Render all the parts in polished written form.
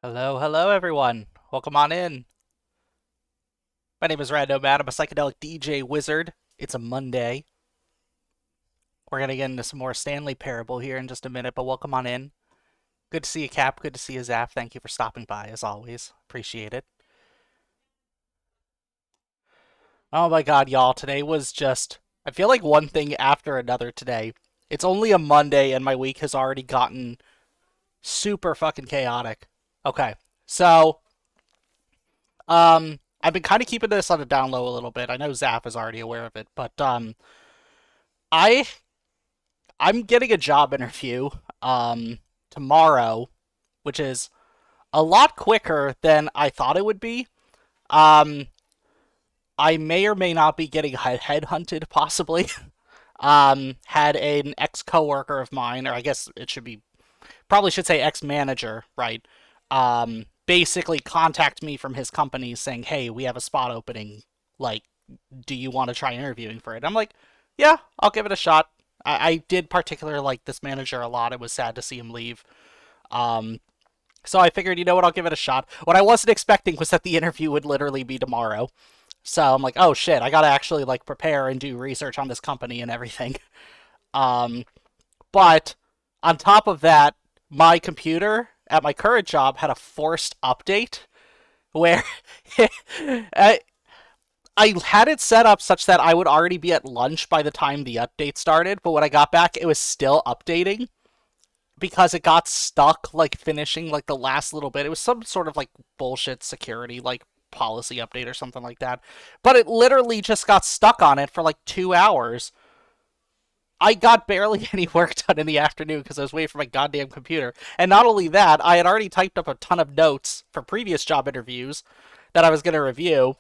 Hello, hello everyone. Welcome on in. My name is Rad Nomad. I'm a psychedelic DJ wizard. It's a Monday. We're gonna get into some more Stanley Parable here in just a minute, but welcome on in. Good to see you, Cap. Good to see you, Zaf. Thank you for stopping by, as always. Appreciate it. Oh my god, y'all. Today was just. I feel like one thing after another today. It's only a Monday, and my week has already gotten super fucking chaotic. Okay, so I've been kind of keeping this on the down low a little bit. I know Zaf is already aware of it, but I I'm getting a job interview tomorrow, which is a lot quicker than I thought it would be. Um, I may or may not be getting headhunted, possibly. Had an ex coworker of mine, or I guess it should be probably should say ex manager, right? Basically contact me from his company saying, "Hey, we have a spot opening. Like, do you want to try interviewing for it?" I'm like, "Yeah, I'll give it a shot." I did particularly like this manager a lot. It was sad to see him leave. Um, so I figured, you know what, I'll give it a shot. What I wasn't expecting was that the interview would literally be tomorrow. So I'm like, oh shit, I gotta actually like prepare and do research on this company and everything. Um, but on top of that, my computer at my current job had a forced update where I, I had it set up such that I would already be at lunch by the time the update started, but when I got back, it was still updating because it got stuck, like finishing like the last little bit. It was some sort of like bullshit security, like policy update or something like that. But it literally just got stuck on it for like 2 hours. I got barely any work done in the afternoon because I was waiting for my goddamn computer. And not only that, I had already typed up a ton of notes for previous job interviews that I was going to review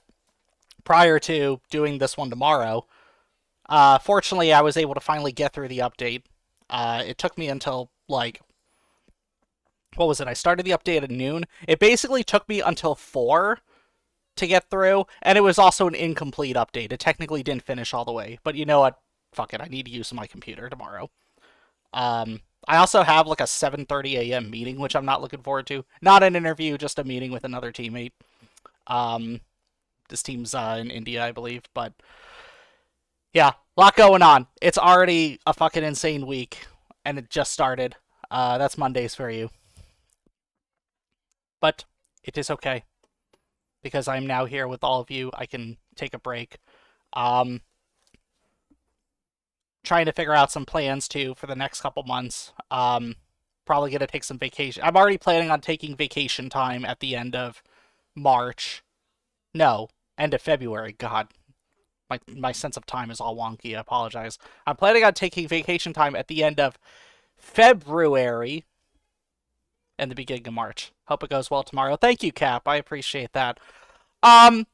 prior to doing this one tomorrow. Fortunately, I was able to finally get through the update. It took me until like what was it? I started the update at noon. It basically took me until 4 to get through, and it was also an incomplete update. It technically didn't finish all the way, but you know what? Fuck it. I need to use my computer tomorrow. I also have like a 7:30 a.m. meeting, which I'm not looking forward to. Not an interview, just a meeting with another teammate. Um, this team's in India, I believe, but yeah, a lot going on. It's already a fucking insane week, and it just started. That's Mondays for you, but it is okay because I'm now here with all of you. I can take a break. Um, Trying to figure out some plans too for the next couple months. Probably gonna take some vacation. I'm already planning on taking vacation time at the end of March. No, end of February. God, my sense of time is all wonky. I apologize. I'm planning on taking vacation time at the end of February and the beginning of March. Hope it goes well tomorrow. Thank you, Cap. I appreciate that. Um,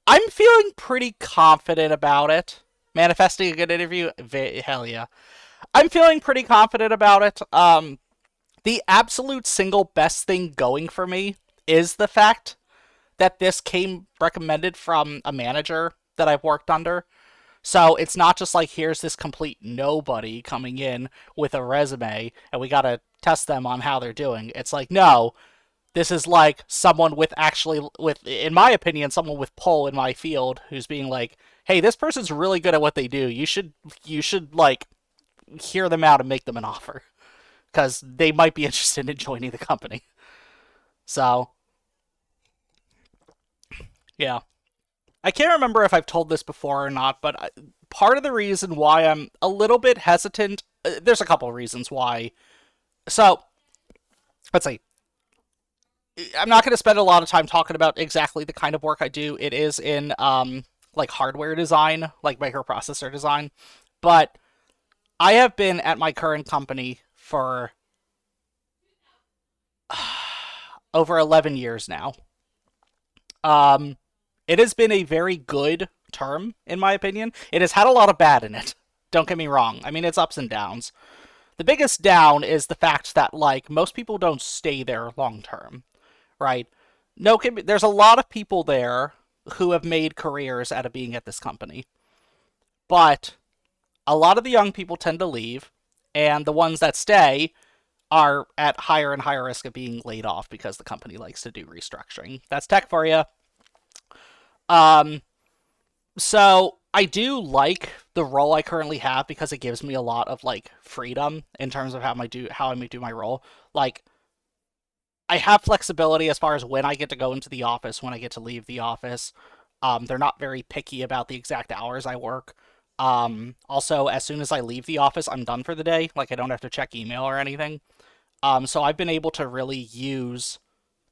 I'm feeling pretty confident about it. Manifesting a good interview, hell yeah. I'm feeling pretty confident about it. The absolute single best thing going for me is the fact that this came recommended from a manager that I've worked under. So it's not just like here's this complete nobody coming in with a resume and we gotta test them on how they're doing. It's like, no, this is like someone with actually, with, in my opinion, someone with pull in my field who's being like, hey, this person's really good at what they do. You should like hear them out and make them an offer because they might be interested in joining the company. So yeah, I can't remember if I've told this before or not, but part of the reason why I'm a little bit hesitant, there's a couple of reasons why. So let's see. I'm not going to spend a lot of time talking about exactly the kind of work I do. It is in like hardware design, like microprocessor design, but I have been at my current company for over 11 years now. Um, it has been a very good term, in my opinion. It has had a lot of bad in it. Don't get me wrong. I mean, it's ups and downs. The biggest down is the fact that, like, most people don't stay there long term, right? No, there's a lot of people there who have made careers out of being at this company, but a lot of the young people tend to leave, and the ones that stay are at higher and higher risk of being laid off because the company likes to do restructuring. That's tech for you. Um, so I do like the role I currently have because it gives me a lot of like freedom in terms of how I may do my role. Like I have flexibility as far as when I get to go into the office, when I get to leave the office. They're not very picky about the exact hours I work. Also, as soon as I leave the office, I'm done for the day. Like I don't have to check email or anything. So I've been able to really use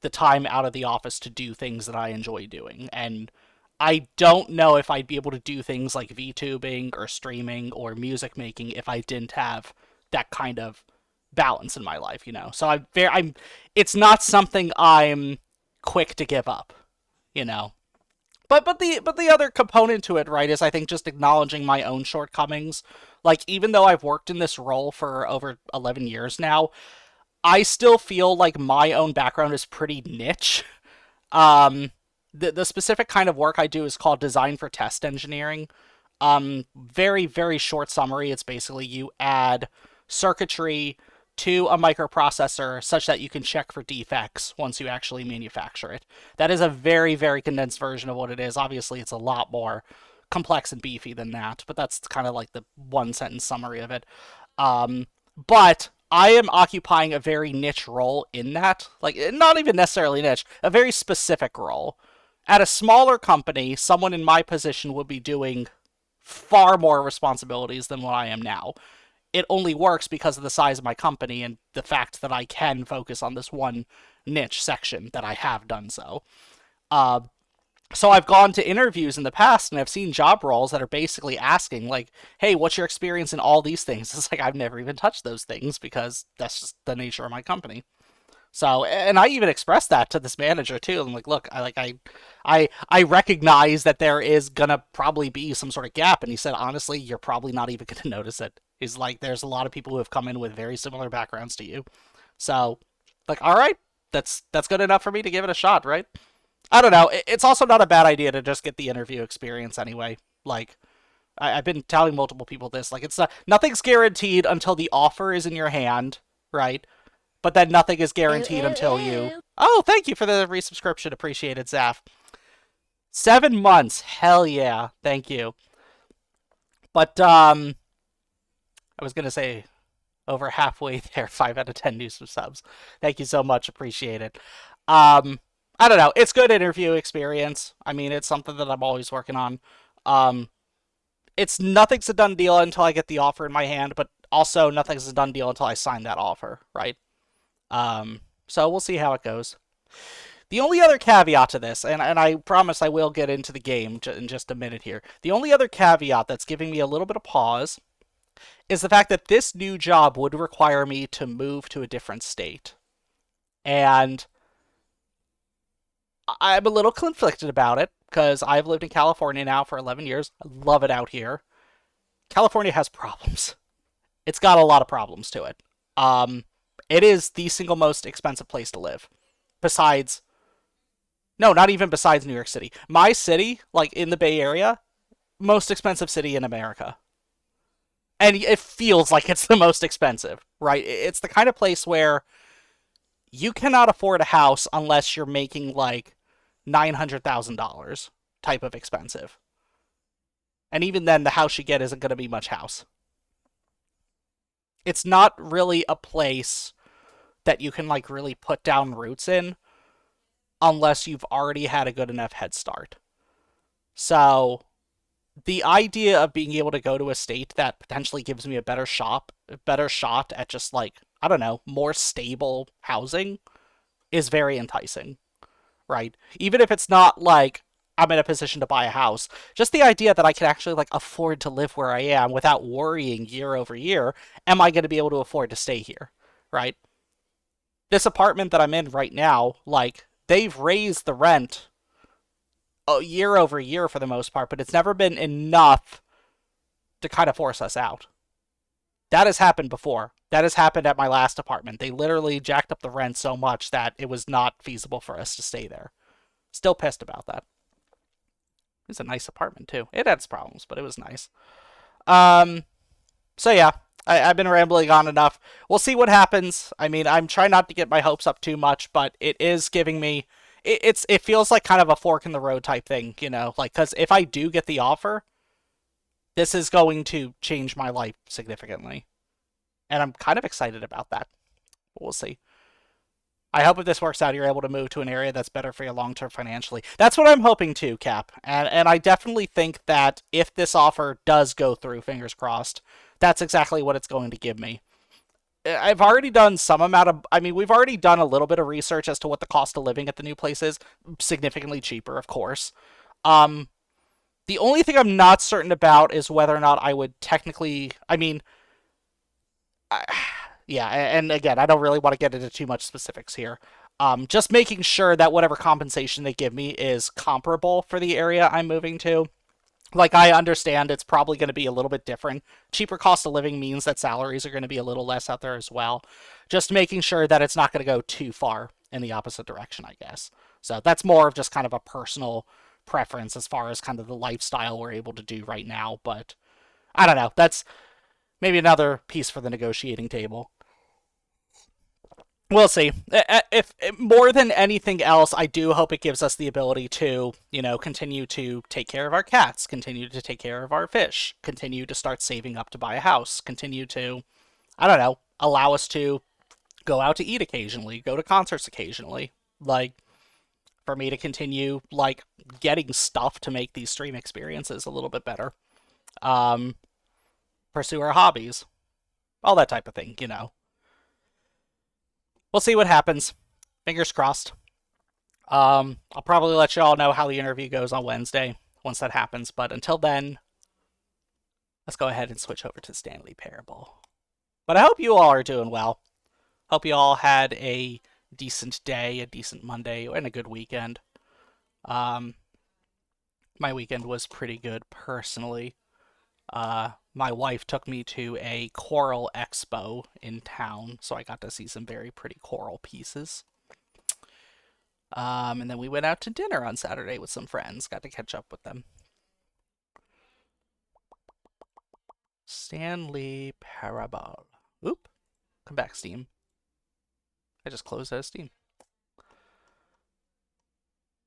the time out of the office to do things that I enjoy doing. And I don't know if I'd be able to do things like VTubing or streaming or music making if I didn't have that kind of balance in my life, you know. So I'm it's not something I'm quick to give up, you know. But the other component to it, right, is I think just acknowledging my own shortcomings. Like even though I've worked in this role for over 11 years now, I still feel like my own background is pretty niche. Um, the specific kind of work I do is called design for test engineering. Very, very short summary. It's basically you add circuitry to a microprocessor such that you can check for defects once you actually manufacture it. That is a very, very condensed version of what it is. Obviously, it's a lot more complex and beefy than that, but that's kind of like the one sentence summary of it. But I am occupying a very niche role in that. Like, not even necessarily niche, a very specific role. At a smaller company, someone in my position would be doing far more responsibilities than what I am now. It only works because of the size of my company and the fact that I can focus on this one niche section that I have done so. Uh, so I've gone to interviews in the past and I've seen job roles that are basically asking like, "Hey, what's your experience in all these things?" It's like I've never even touched those things because that's just the nature of my company. So, and I even expressed that to this manager too. I'm like, look, I recognize that there is gonna probably be some sort of gap, and he said, honestly, you're probably not even gonna notice it. He's like, there's a lot of people who have come in with very similar backgrounds to you. So, like, all right, that's good enough for me to give it a shot, right? I don't know. It's also not a bad idea to just get the interview experience anyway. Like, I've been telling multiple people this. Like, it's nothing's guaranteed until the offer is in your hand, right? But then nothing is guaranteed until you. Oh, thank you for the resubscription. Appreciated, Zaf. 7 months. Hell yeah. Thank you. But I was gonna say over halfway there. 5 out of 10 new subs. Thank you so much. Appreciate it. Um, I don't know. It's good interview experience. I mean, it's something that I'm always working on. Um, it's nothing's a done deal until I get the offer in my hand, but also nothing's a done deal until I sign that offer, right? So we'll see how it goes. The only other caveat to this, and I promise I will get into the game in just a minute here. The only other caveat that's giving me a little bit of pause is the fact that this new job would require me to move to a different state. And I'm a little conflicted about it because I've lived in California now for 11 years. I love it out here. California has problems. It's got a lot of problems to it. Um, it is the single most expensive place to live. Besides, no, not even besides New York City. My city, like in the Bay Area, most expensive city in America. And it feels like it's the most expensive, right? It's the kind of place where you cannot afford a house unless you're making like $900,000 type of expensive. And even then, the house you get isn't going to be much house. It's not really a place that you can like really put down roots in unless you've already had a good enough head start. So the idea of being able to go to a state that potentially gives me a better shot at just like, I don't know, more stable housing is very enticing, right? Even if it's not like I'm in a position to buy a house, just the idea that I can actually like afford to live where I am without worrying year over year, am I going to be able to afford to stay here, right? This apartment that I'm in right now, like they've raised the rent year over year for the most part, but it's never been enough to kind of force us out. That has happened before. That has happened at my last apartment. They literally jacked up the rent so much that it was not feasible for us to stay there. Still pissed about that. It was a nice apartment too. It had its problems, but it was nice. Um, so yeah, I've been rambling on enough. We'll see what happens. I mean, I'm trying not to get my hopes up too much, but it is giving me. It feels like kind of a fork in the road type thing, you know, like because if I do get the offer, this is going to change my life significantly, and I'm kind of excited about that. We'll see. I hope if this works out, you're able to move to an area that's better for you long term financially. That's what I'm hoping to, Cap. And I definitely think that if this offer does go through, fingers crossed, that's exactly what it's going to give me. I've already done some amount of. I mean, we've already done a little bit of research as to what the cost of living at the new place is. Significantly cheaper, of course. Um, the only thing I'm not certain about is whether or not I would technically. I mean, I, yeah, and again, I don't really want to get into too much specifics here. Just making sure that whatever compensation they give me is comparable for the area I'm moving to. Like, I understand it's probably going to be a little bit different. Cheaper cost of living means that salaries are going to be a little less out there as well. Just making sure that it's not going to go too far in the opposite direction, I guess. So that's more of just kind of a personal preference as far as kind of the lifestyle we're able to do right now. But I don't know. That's maybe another piece for the negotiating table. We'll see. If more than anything else, I do hope it gives us the ability to, you know, continue to take care of our cats, continue to take care of our fish, continue to start saving up to buy a house, continue to, I don't know, allow us to go out to eat occasionally, go to concerts occasionally, like for me to continue like getting stuff to make these stream experiences a little bit better. Um, pursue our hobbies, all that type of thing, you know. We'll see what happens. Fingers crossed. I'll probably let you all know how the interview goes on Wednesday once that happens. But until then, let's go ahead and switch over to Stanley Parable. But I hope you all are doing well. Hope you all had a decent day, a decent Monday, and a good weekend. Um, my weekend was pretty good personally. My wife took me to a coral expo in town, so I got to see some very pretty coral pieces. And then we went out to dinner on Saturday with some friends. Got to catch up with them. Stanley Parabola. Oop. Come back, Steam. I just closed out of Steam.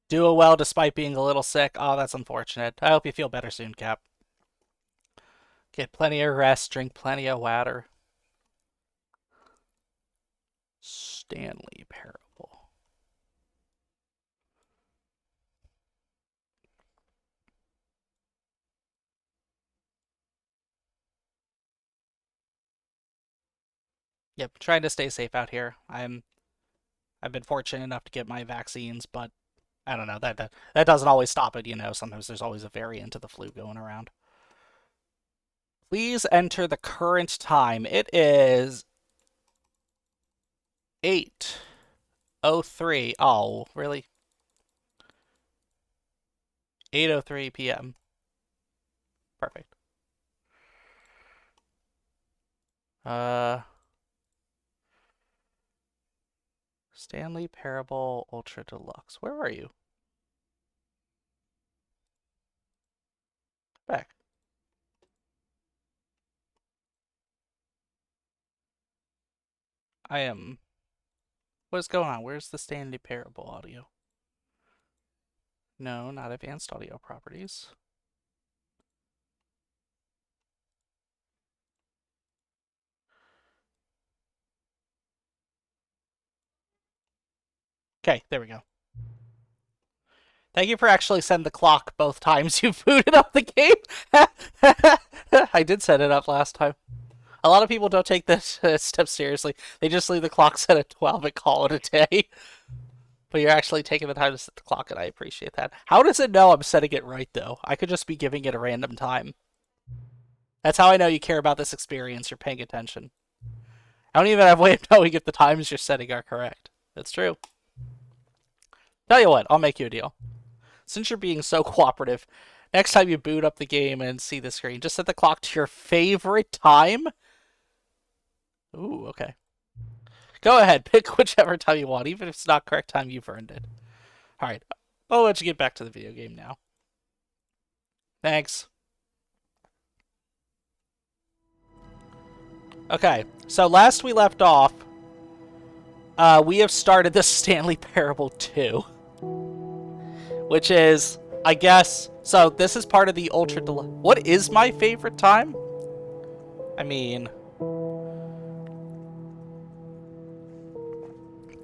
Doing well despite being a little sick. Oh, that's unfortunate. I hope you feel better soon, Cap. Get plenty of rest, drink plenty of water. Stanley Parable. Yep, trying to stay safe out here. I've been fortunate enough to get my vaccines, but I don't know, that doesn't always stop it, you know. Sometimes there's always a variant of the flu going around. Please enter the current time. It is 8:03. Oh, really? 8:03 p.m. Perfect. Uh Stanley Parable Ultra Deluxe. Where are you? Back. I am. What is going on? Where's the Stanley Parable audio? No, not advanced audio properties. Okay, there we go. Thank you for actually setting the clock both times you booted up the game. I did set it up last time. A lot of people don't take this step seriously. They just leave the clock set at 12 and call it a day. But you're actually taking the time to set the clock, and I appreciate that. How does it know I'm setting it right, though? I could just be giving it a random time. That's how I know you care about this experience. You're paying attention. I don't even have a way of knowing if the times you're setting are correct. That's true. Tell you what, I'll make you a deal. Since you're being so cooperative, next time you boot up the game and see the screen, just set the clock to your favorite time. Ooh, okay. Go ahead, pick whichever time you want, even if it's not correct time, you've earned it. Alright, I'll let you get back to the video game now. Thanks. Okay, so last we left off, we have started the Stanley Parable 2, which is, I guess, so this is part of the Ultra Deluxe. What is my favorite time? I mean,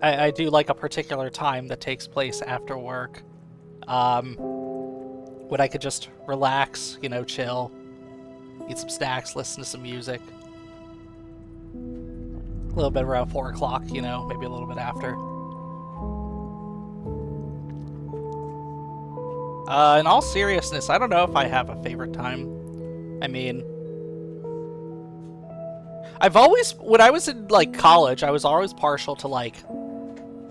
I do like a particular time that takes place after work, when I could just relax, you know, chill, eat some snacks, listen to some music. A little bit around 4 o'clock, you know, maybe a little bit after. In all seriousness, I don't know if I have a favorite time. I mean, I've always, when I was in, like, college, I was always partial to, like,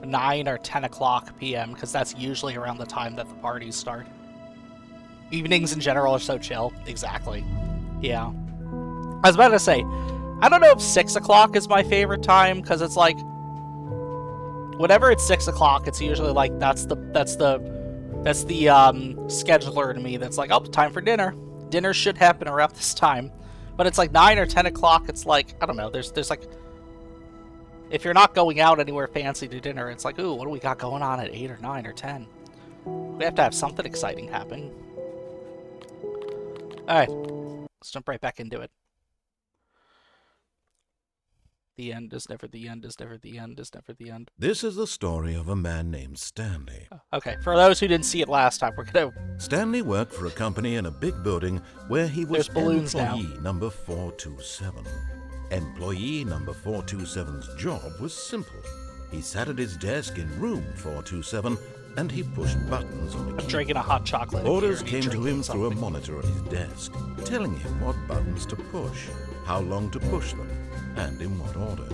9 or 10 o'clock p.m., because that's usually around the time that the parties start. Evenings in general are so chill. Exactly. Yeah. I was about to say, I don't know if 6 o'clock is my favorite time, because it's like, whenever it's 6 o'clock, it's usually like, that's the scheduler to me that's like, oh, time for dinner. Dinner should happen around this time. But it's like 9 or 10 o'clock, it's like, I don't know, there's like, if you're not going out anywhere fancy to dinner, it's like, ooh, what do we got going on at 8 or 9 or 10? We have to have something exciting happen. Alright, let's jump right back into it. The end is never the end, is never the end, is never the end. This is the story of a man named Stanley. Okay, for those who didn't see it last time, we're gonna... Stanley worked for a company in a big building where he was balloons employee now. number 427. Employee number 427's job was simple. He sat at his desk in room 427 and he pushed buttons on the keyboard. Drinking a hot chocolate. Orders came to him through a monitor on his desk, telling him what buttons to push, how long to push them, and in what order.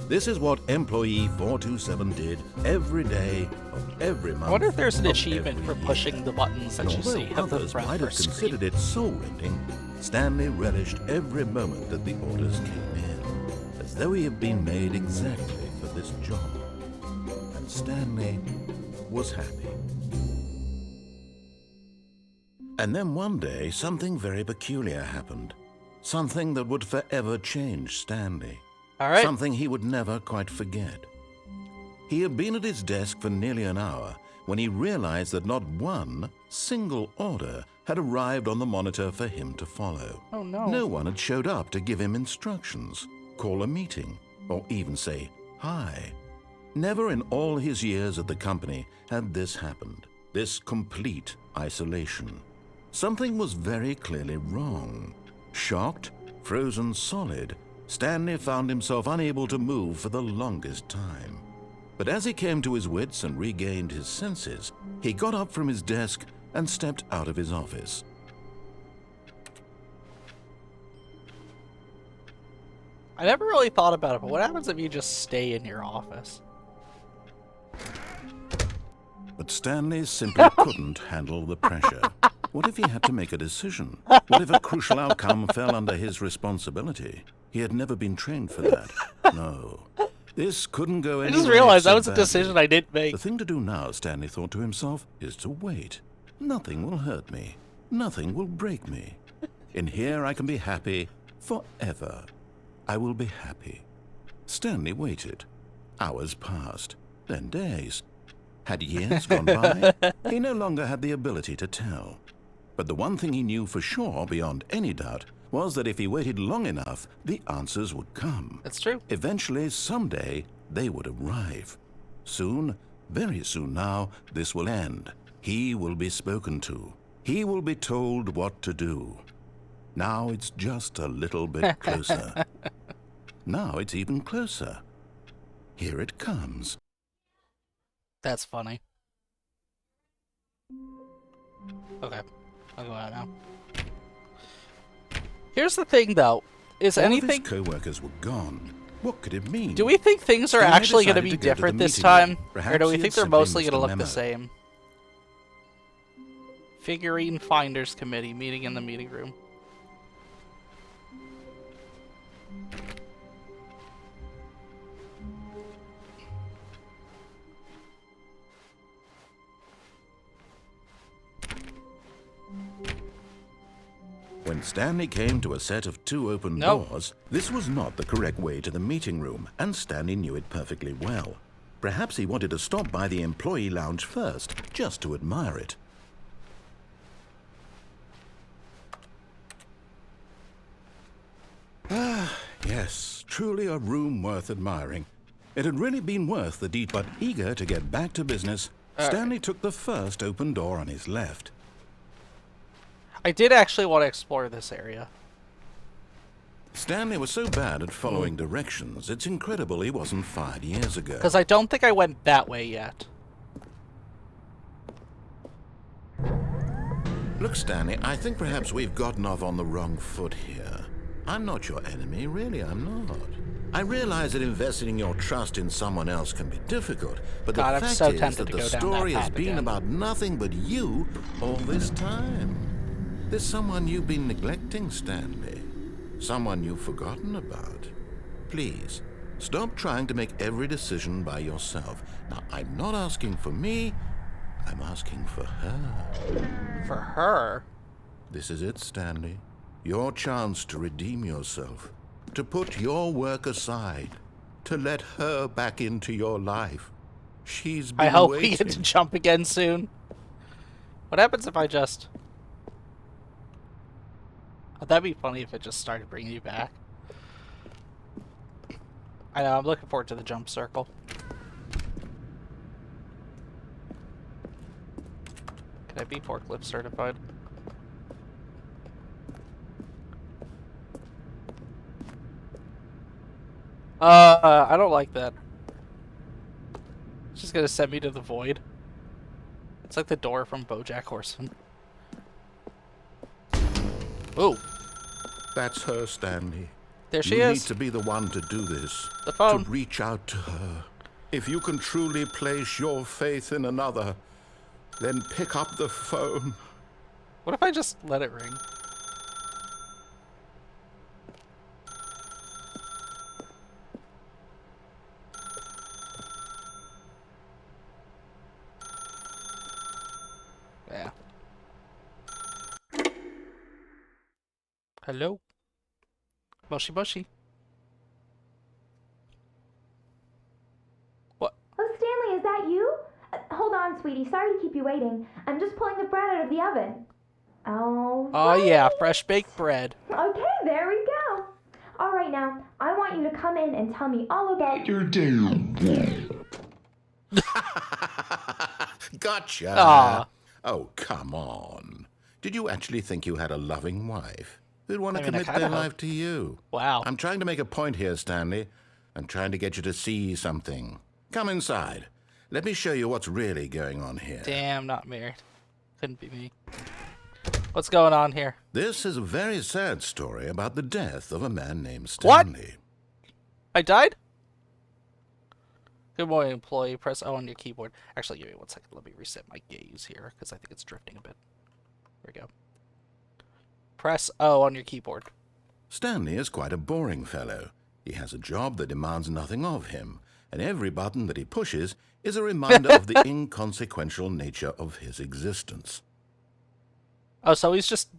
This is what employee 427 did every day of every month. I wonder if there's an achievement for pushing the buttons that you see. Others might have considered it soul-rending, Stanley relished every moment that the orders came in, as though he had been made exactly for this job. And Stanley was happy. And then one day, something very peculiar happened. Something that would forever change Stanley. All right. Something he would never quite forget. He had been at his desk for nearly an hour when he realized that not one single order had arrived on the monitor for him to follow. Oh, no. No one had showed up to give him instructions, call a meeting, or even say hi. Never in all his years at the company had this happened, this complete isolation. Something was very clearly wrong. Shocked, frozen solid, Stanley found himself unable to move for the longest time. But as he came to his wits and regained his senses, he got up from his desk and stepped out of his office. I never really thought about it, but what happens if you just stay in your office? But Stanley simply couldn't handle the pressure. What if he had to make a decision? What if a crucial outcome fell under his responsibility? He had never been trained for that. No. This couldn't go anywhere. I just realized that was a decision I didn't make. The thing to do now, Stanley thought to himself, is to wait. Nothing will hurt me. Nothing will break me. In here I can be happy forever. I will be happy. Stanley waited. Hours passed, then days. Had years gone by? He no longer had the ability to tell. But the one thing he knew for sure, beyond any doubt, was that if he waited long enough, the answers would come. That's true. Eventually, someday, they would arrive. Soon, very soon now, this will end. He will be spoken to. He will be told what to do. Now it's just a little bit closer. Now it's even closer. Here it comes. That's funny. Okay, I'll go out now. Here's the thing, though. Is All anything... of his co-workers were gone. What could it mean? Do we think things are Stanley actually going to decided be to go to the different this meeting time? room. Or Perhaps do we he think had they're simply mostly missed going to a look the memo. same? Figurine Finders Committee meeting in the meeting room. When Stanley came to a set of 2 open doors, this was not the correct way to the meeting room, and Stanley knew it perfectly well. Perhaps he wanted to stop by the employee lounge first, just to admire it. Ah, yes, truly a room worth admiring. It had really been worth the deed, but eager to get back to business, Stanley took the first open door on his left. I did actually want to explore this area. Stanley was so bad at following directions, it's incredible he wasn't fired years ago. Because I don't think I went that way yet. Look, Stanley, I think perhaps we've gotten off on the wrong foot here. I'm not your enemy, really, I'm not. I realize that investing your trust in someone else can be difficult, but the fact is that the story has been about nothing but you all this time. There's someone you've been neglecting, Stanley. Someone you've forgotten about. Please, stop trying to make every decision by yourself. Now, I'm not asking for me, I'm asking for her. For her? This is it, Stanley. Your chance to redeem yourself. To put your work aside. To let her back into your life. She's been waiting. I hope we get to jump again soon. What happens if I just... Oh, that'd be funny if it just started bringing you back. I know, I'm looking forward to the jump circle. Can I be forklift certified? I don't like that. It's just gonna send me to the void. It's like the door from BoJack Horseman. Oh. That's her, Stanley. There she is. You need to be the one to do this. The phone. To reach out to her. If you can truly place your faith in another, then pick up the phone. What if I just let it ring? Yeah. Hello? Mushy mushy. What? Oh, Stanley, is that you? Hold on, sweetie. Sorry to keep you waiting. I'm just pulling the bread out of the oven. Oh. Oh, yeah. Fresh baked bread. Okay, there we go. All right, now, I want you to come in and tell me all about your day. Gotcha. Aww. Oh, come on. Did you actually think you had a loving wife who'd want to commit their life to you? Wow. I'm trying to make a point here, Stanley. I'm trying to get you to see something. Come inside. Let me show you what's really going on here. Damn, not married. Couldn't be me. What's going on here? This is a very sad story about the death of a man named Stanley. What? I died? Good morning, employee. Press O on your keyboard. Actually, give me 1 second. Let me reset my gaze here, because I think it's drifting a bit. There we go. Press O on your keyboard. Stanley is quite a boring fellow. He has a job that demands nothing of him, and every button that he pushes is a reminder of the inconsequential nature of his existence. Oh, so he's just...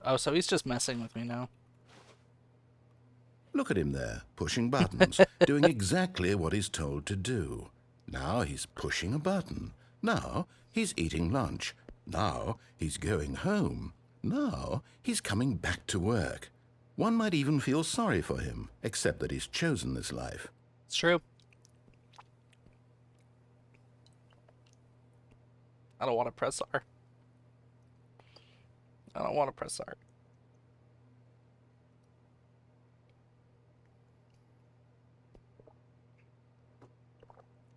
Oh, so he's just messing with me now. Look at him there, pushing buttons, doing exactly what he's told to do. Now he's pushing a button. Now he's eating lunch. Now he's going home. Now he's coming back to work. One might even feel sorry for him, except that he's chosen this life. It's true. I don't want to press R. I don't want to press R.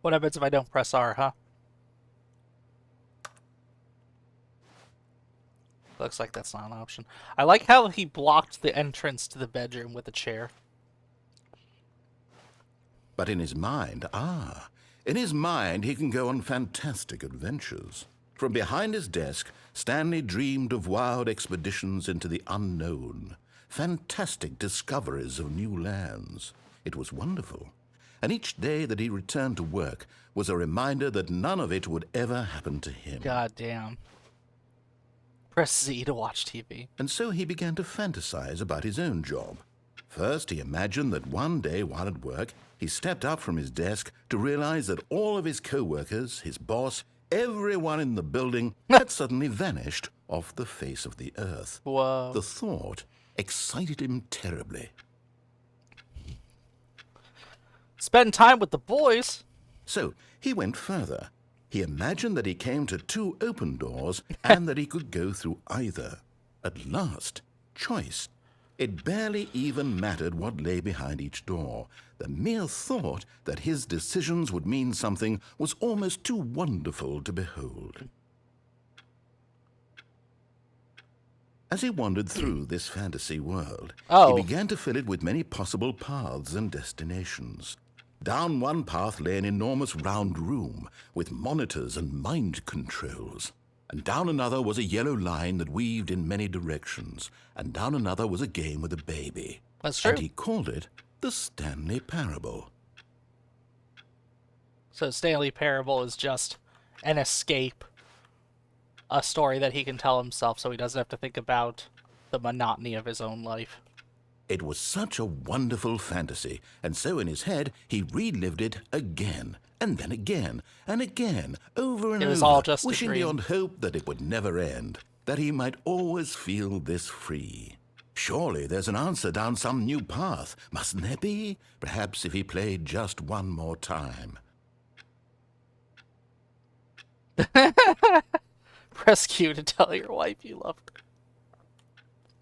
What happens if I don't press R, huh? Looks like that's not an option. I like how he blocked the entrance to the bedroom with a chair. But in his mind, in his mind he can go on fantastic adventures. From behind his desk, Stanley dreamed of wild expeditions into the unknown, fantastic discoveries of new lands. It was wonderful. And each day that he returned to work was a reminder that none of it would ever happen to him. God damn. Press Z to watch TV. And so he began to fantasize about his own job. First, he imagined that one day while at work, he stepped up from his desk to realize that all of his co-workers, his boss, everyone in the building had suddenly vanished off the face of the earth. Whoa. The thought excited him terribly. Spend time with the boys. So he went further. He imagined that he came to 2 open doors and that he could go through either. At last, choice. It barely even mattered what lay behind each door. The mere thought that his decisions would mean something was almost too wonderful to behold. As he wandered through this fantasy world, he began to fill it with many possible paths and destinations. Down one path lay an enormous round room with monitors and mind controls. And down another was a yellow line that weaved in many directions. And down another was a game with a baby. That's true. And he called it the Stanley Parable. So Stanley Parable is just an escape. A story that he can tell himself so he doesn't have to think about the monotony of his own life. It was such a wonderful fantasy, and so in his head he relived it again, and then again, and again, over and over, It was all just a wishing dream. beyond hope that it would never end, that he might always feel this free. Surely there's an answer down some new path, mustn't there be? Perhaps if he played just one more time. Press Q to tell your wife you love her.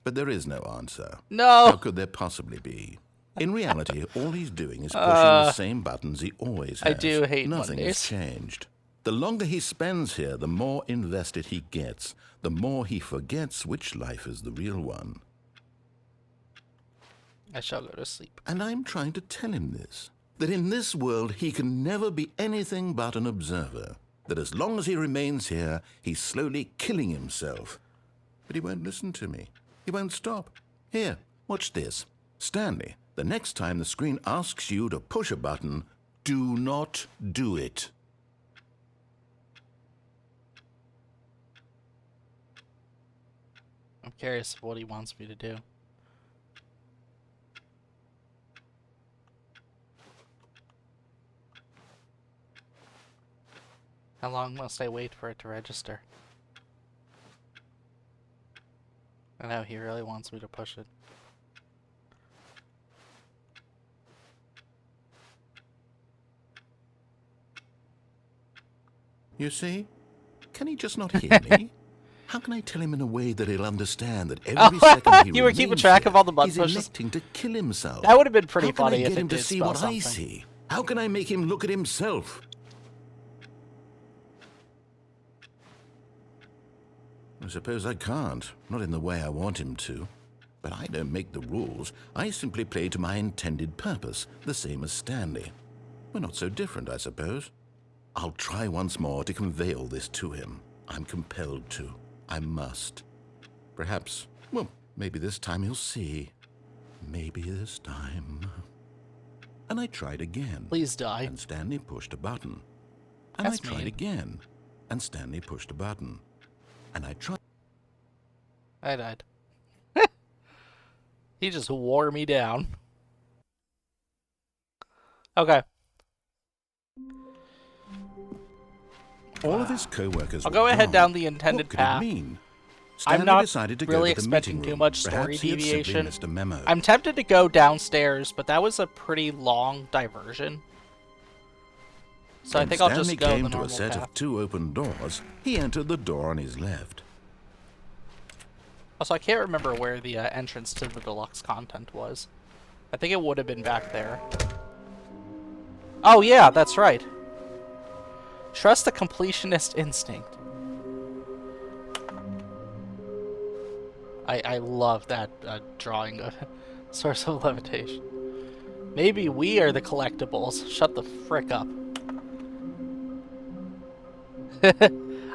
But there is no answer. No! How could there possibly be? In reality, all he's doing is pushing the same buttons he always has. I do hate Nothing Mondays. has changed. The longer he spends here, the more invested he gets, the more he forgets which life is the real one. I shall go to sleep. And I'm trying to tell him this, that in this world he can never be anything but an observer, that as long as he remains here, he's slowly killing himself. But he won't listen to me. He won't stop. Here, watch this. Stanley, the next time the screen asks you to push a button, do not do it. I'm curious of what he wants me to do. How long must I wait for it to register? I know he really wants me to push it. You see? Can he just not hear me? How can I tell him in a way that he'll understand that every second he You were keeping track of all the button he's pushes? electing to kill himself? That would have been pretty How can funny I if get it him to did see spell what something. I see? How can I make him look at himself? I suppose I can't, not in the way I want him to. But I don't make the rules. I simply play to my intended purpose, the same as Stanley. We're not so different, I suppose. I'll try once more to convey all this to him. I'm compelled to. I must. Perhaps, well, maybe this time he'll see. Maybe this time. And I tried again. Please die. And Stanley pushed a button. And That's I tried mean. again. And Stanley pushed a button. And I tried. I died. He just wore me down. Okay. All of his co-workers I'll were go ahead gone. down the intended What could path. it mean? I'm Stanley not decided to really go to the expecting meeting too room. much story Perhaps he had simply deviation. missed a memo. I'm tempted to go downstairs, but that was a pretty long diversion. So I When think I'll Stanley just go came the to normal a set path. of 2 open doors. He entered the door on his left. Also, I can't remember where the entrance to the deluxe content was. I think it would have been back there. Oh yeah, that's right. Trust the completionist instinct. I love that drawing of source of levitation. Maybe we are the collectibles. Shut the frick up.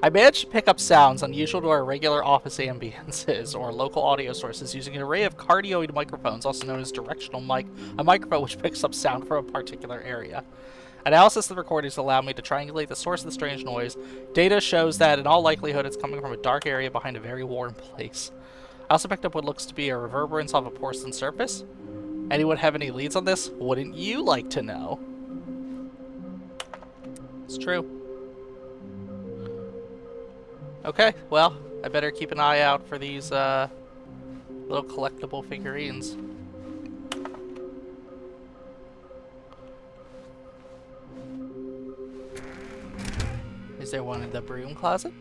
I managed to pick up sounds unusual to our regular office ambiences or local audio sources using an array of cardioid microphones, also known as directional mic, a microphone which picks up sound from a particular area. Analysis of the recordings allowed me to triangulate the source of the strange noise. Data shows that, in all likelihood, it's coming from a dark area behind a very warm place. I also picked up what looks to be a reverberance off a porcelain surface. Anyone have any leads on this? Wouldn't you like to know? It's true. Okay, well, I better keep an eye out for these little collectible figurines. Is there one in the broom closet?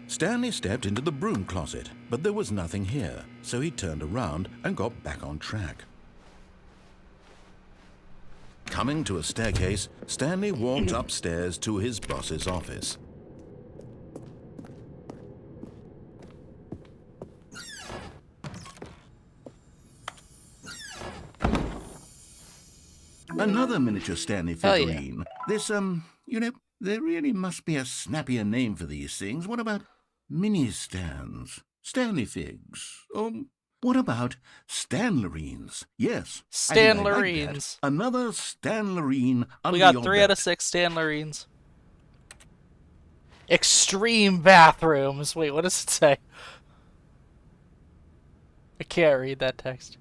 Stanley stepped into the broom closet, but there was nothing here, so he turned around and got back on track. Coming to a staircase, Stanley walked upstairs to his boss's office. Another miniature Stanley figurine. Yeah. This, you know, there really must be a snappier name for these things. What about mini-stands? Stanley figs? What about Stanlerines? Yes. Stanlerines. Like another Stanlerine under We got your 3 belt. out of 6 Stanlerines. Extreme bathrooms. Wait, what does it say? I can't read that text.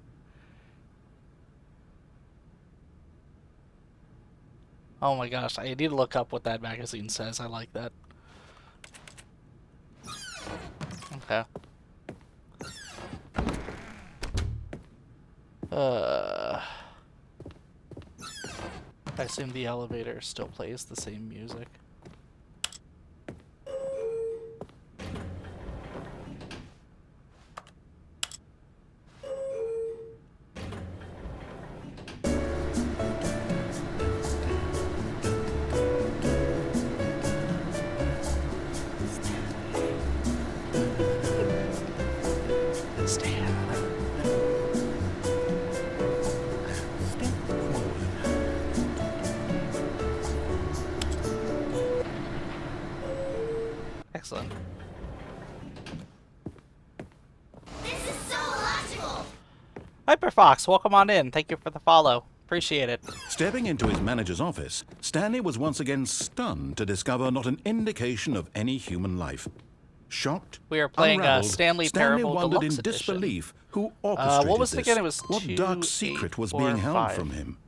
Oh my gosh, I need to look up what that magazine says. I like that. Okay. I assume the elevator still plays the same music. Excellent. This is so illogical! Hyperfox, welcome on in. Thank you for the follow. Appreciate it. Stepping into his manager's office, Stanley was once again stunned to discover not an indication of any human life. Shocked, We are playing unraveled, Stanley Stanley Parabola wondered Deluxe in Edition. disbelief who orchestrated what was it this. again? It was What 2, dark 8, secret was 4, being held 5. from him?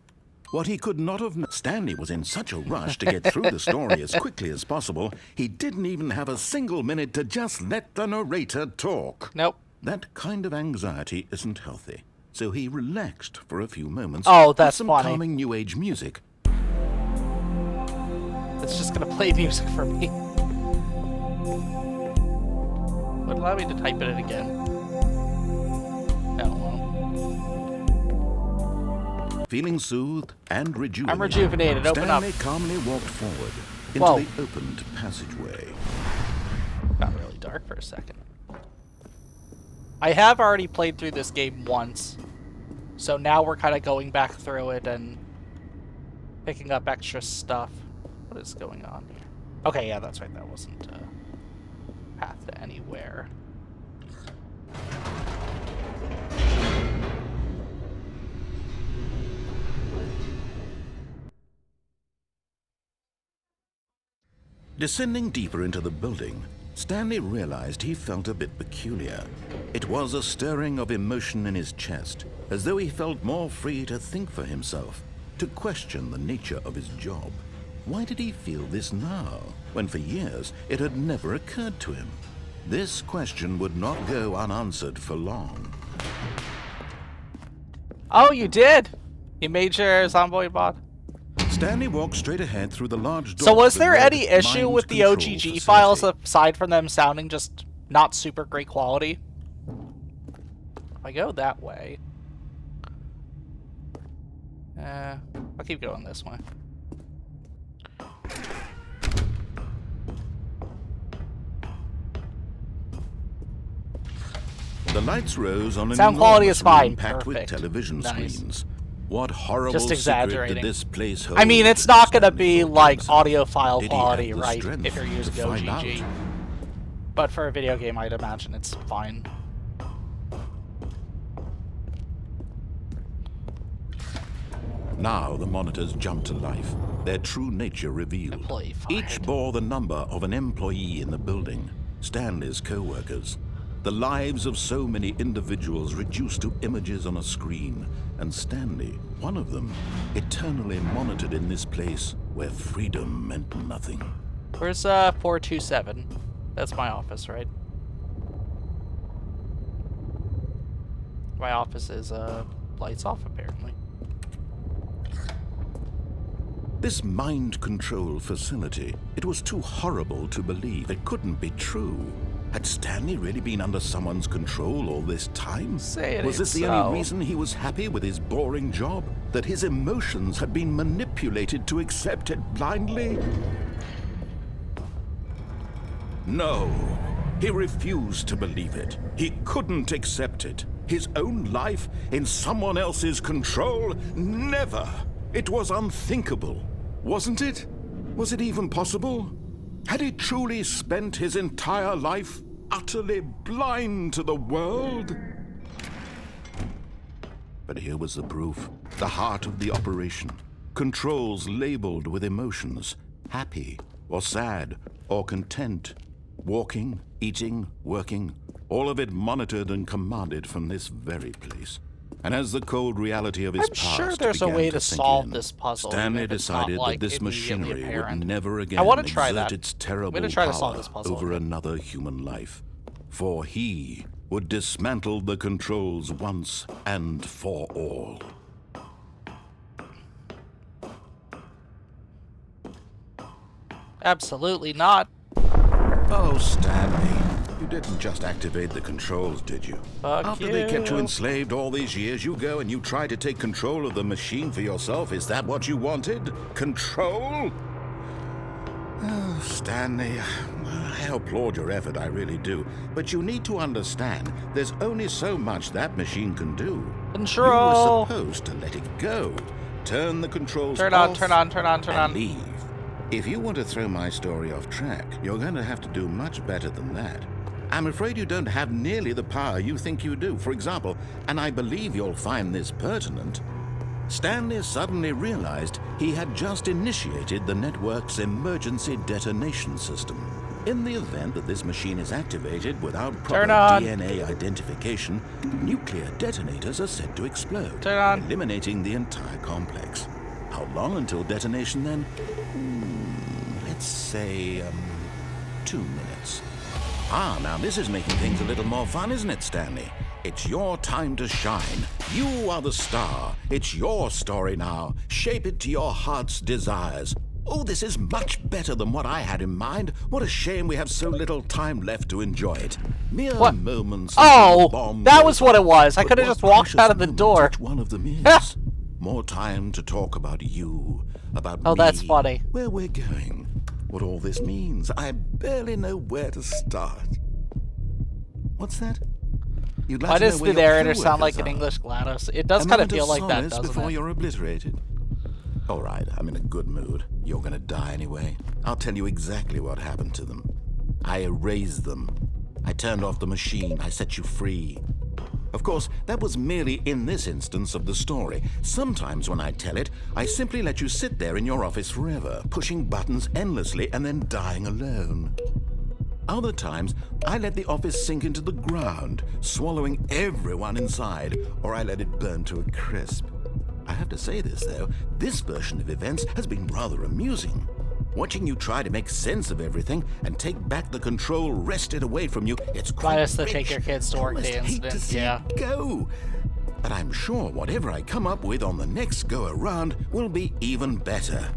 What he could not have... Stanley was in such a rush to get through the story as quickly as possible, he didn't even have a single minute to just let the narrator talk. Nope. That kind of anxiety isn't healthy, so he relaxed for a few moments Oh, that's with some funny. calming New Age music. It's just gonna play music for me. Would allow me to type it in again. No, it won't. Feeling soothed and rejuvenated, I'm rejuvenated. Open up. Stanley calmly walked forward into Whoa. the opened passageway. Got really dark for a second. I have already played through this game once, so now we're kind of going back through it and picking up extra stuff. What is going on here? Okay, yeah, that's right. That wasn't a path to anywhere. Descending deeper into the building, Stanley realized he felt a bit peculiar. It was a stirring of emotion in his chest, as though he felt more free to think for himself, to question the nature of his job. Why did he feel this now, when for years it had never occurred to him? This question would not go unanswered for long. Oh, you did! You made your Zomboid bot? Stanley walked straight ahead through the large door. So was that there led any to issue Mind with the Control OGG facility. files aside from them sounding just not super great quality? If I go that way... I'll keep going this way. The lights rose on an Sound quality enormous is fine. room packed with Perfect. television Nice. screens. What horrible Just secret exaggerating. did this place hold? I mean, it's not gonna Stanley be thought to like himself. audio file Did he have quality, the right? strength If you're using to find OGG. out? But for a video game, I'd imagine it's fine. Now the monitors jumped to life, their true nature revealed. Employee fired. Each bore the number of an employee in the building, Stanley's co-workers. The lives of so many individuals reduced to images on a screen, and Stanley, one of them, eternally monitored in this place where freedom meant nothing. Where's 427? That's my office, right? My office is lights off apparently. This mind control facility, it was too horrible to believe. It couldn't be true. Had Stanley really been under someone's control all this time? Say it Was this the so. only reason he was happy with his boring job? That his emotions had been manipulated to accept it blindly? No, he refused to believe it. He couldn't accept it. His own life in someone else's control? Never! It was unthinkable, wasn't it? Was it even possible? Had he truly spent his entire life utterly blind to the world? But here was the proof, the heart of the operation. Controls labeled with emotions, happy or sad or content. Walking, eating, working, all of it monitored and commanded from this very place. And as the cold reality of his I'm past sure there's a began way to to sink solve in, this puzzle. Stanley even if it's not, decided like, that this immediately machinery apparent. would never again I want to try exert that. its terrible I'm gonna try to power solve this puzzle over again. another human life. For he would dismantle the controls once and for all. Absolutely not. Oh, Stanley, you didn't just activate the controls, did you? Fuck After they kept you you. enslaved all these years, you go and you try to take control of the machine for yourself. Is that what you wanted? Control? Oh, Stanley, I applaud your effort, I really do. But you need to understand, there's only so much that machine can do. Control. You were supposed to let it go. Turn the controls Turn on, off turn on, turn on, turn and on. leave. If you want to throw my story off track, you're going to have to do much better than that. I'm afraid you don't have nearly the power you think you do. For example, and I believe you'll find this pertinent, Stanley suddenly realized he had just initiated the network's emergency detonation system. In the event that this machine is activated without proper Turn on. DNA identification, nuclear detonators are said to explode, Turn on. eliminating the entire complex. How long until detonation then? Let's say, 2 minutes. Ah, now this is making things a little more fun, isn't it, Stanley? It's your time to shine. You are the star. It's your story now. Shape it to your heart's desires. Oh, this is much better than what I had in mind. What a shame we have so little time left to enjoy it. Mere What? moments. Oh, until the bomb that goes was what off. it was. I But could have what just walked precious out of the moments door. each one of them is. More time to talk about you, about Oh, me, that's funny. where we're going, what all this means. I barely know where to start. What's that? You'd like Why to know does where the your narrator sound like co-workers an are? English GLaDOS? It does A kind of moment feel like that, solace doesn't before it? you're obliterated. All right, I'm in a good mood. You're gonna die anyway. I'll tell you exactly what happened to them. I erased them. I turned off the machine. I set you free. Of course, that was merely in this instance of the story. Sometimes when I tell it, I simply let you sit there in your office forever, pushing buttons endlessly and then dying alone. Other times, I let the office sink into the ground, swallowing everyone inside, or I let it burn to a crisp. I have to say this, though, this version of events has been rather amusing. Watching you try to make sense of everything and take back the control wrested away from you, it's quite Minus the rich. take your kids to work I day almost hate incident, to see yeah. it go. But I'm sure whatever I come up with on the next go-around will be even better.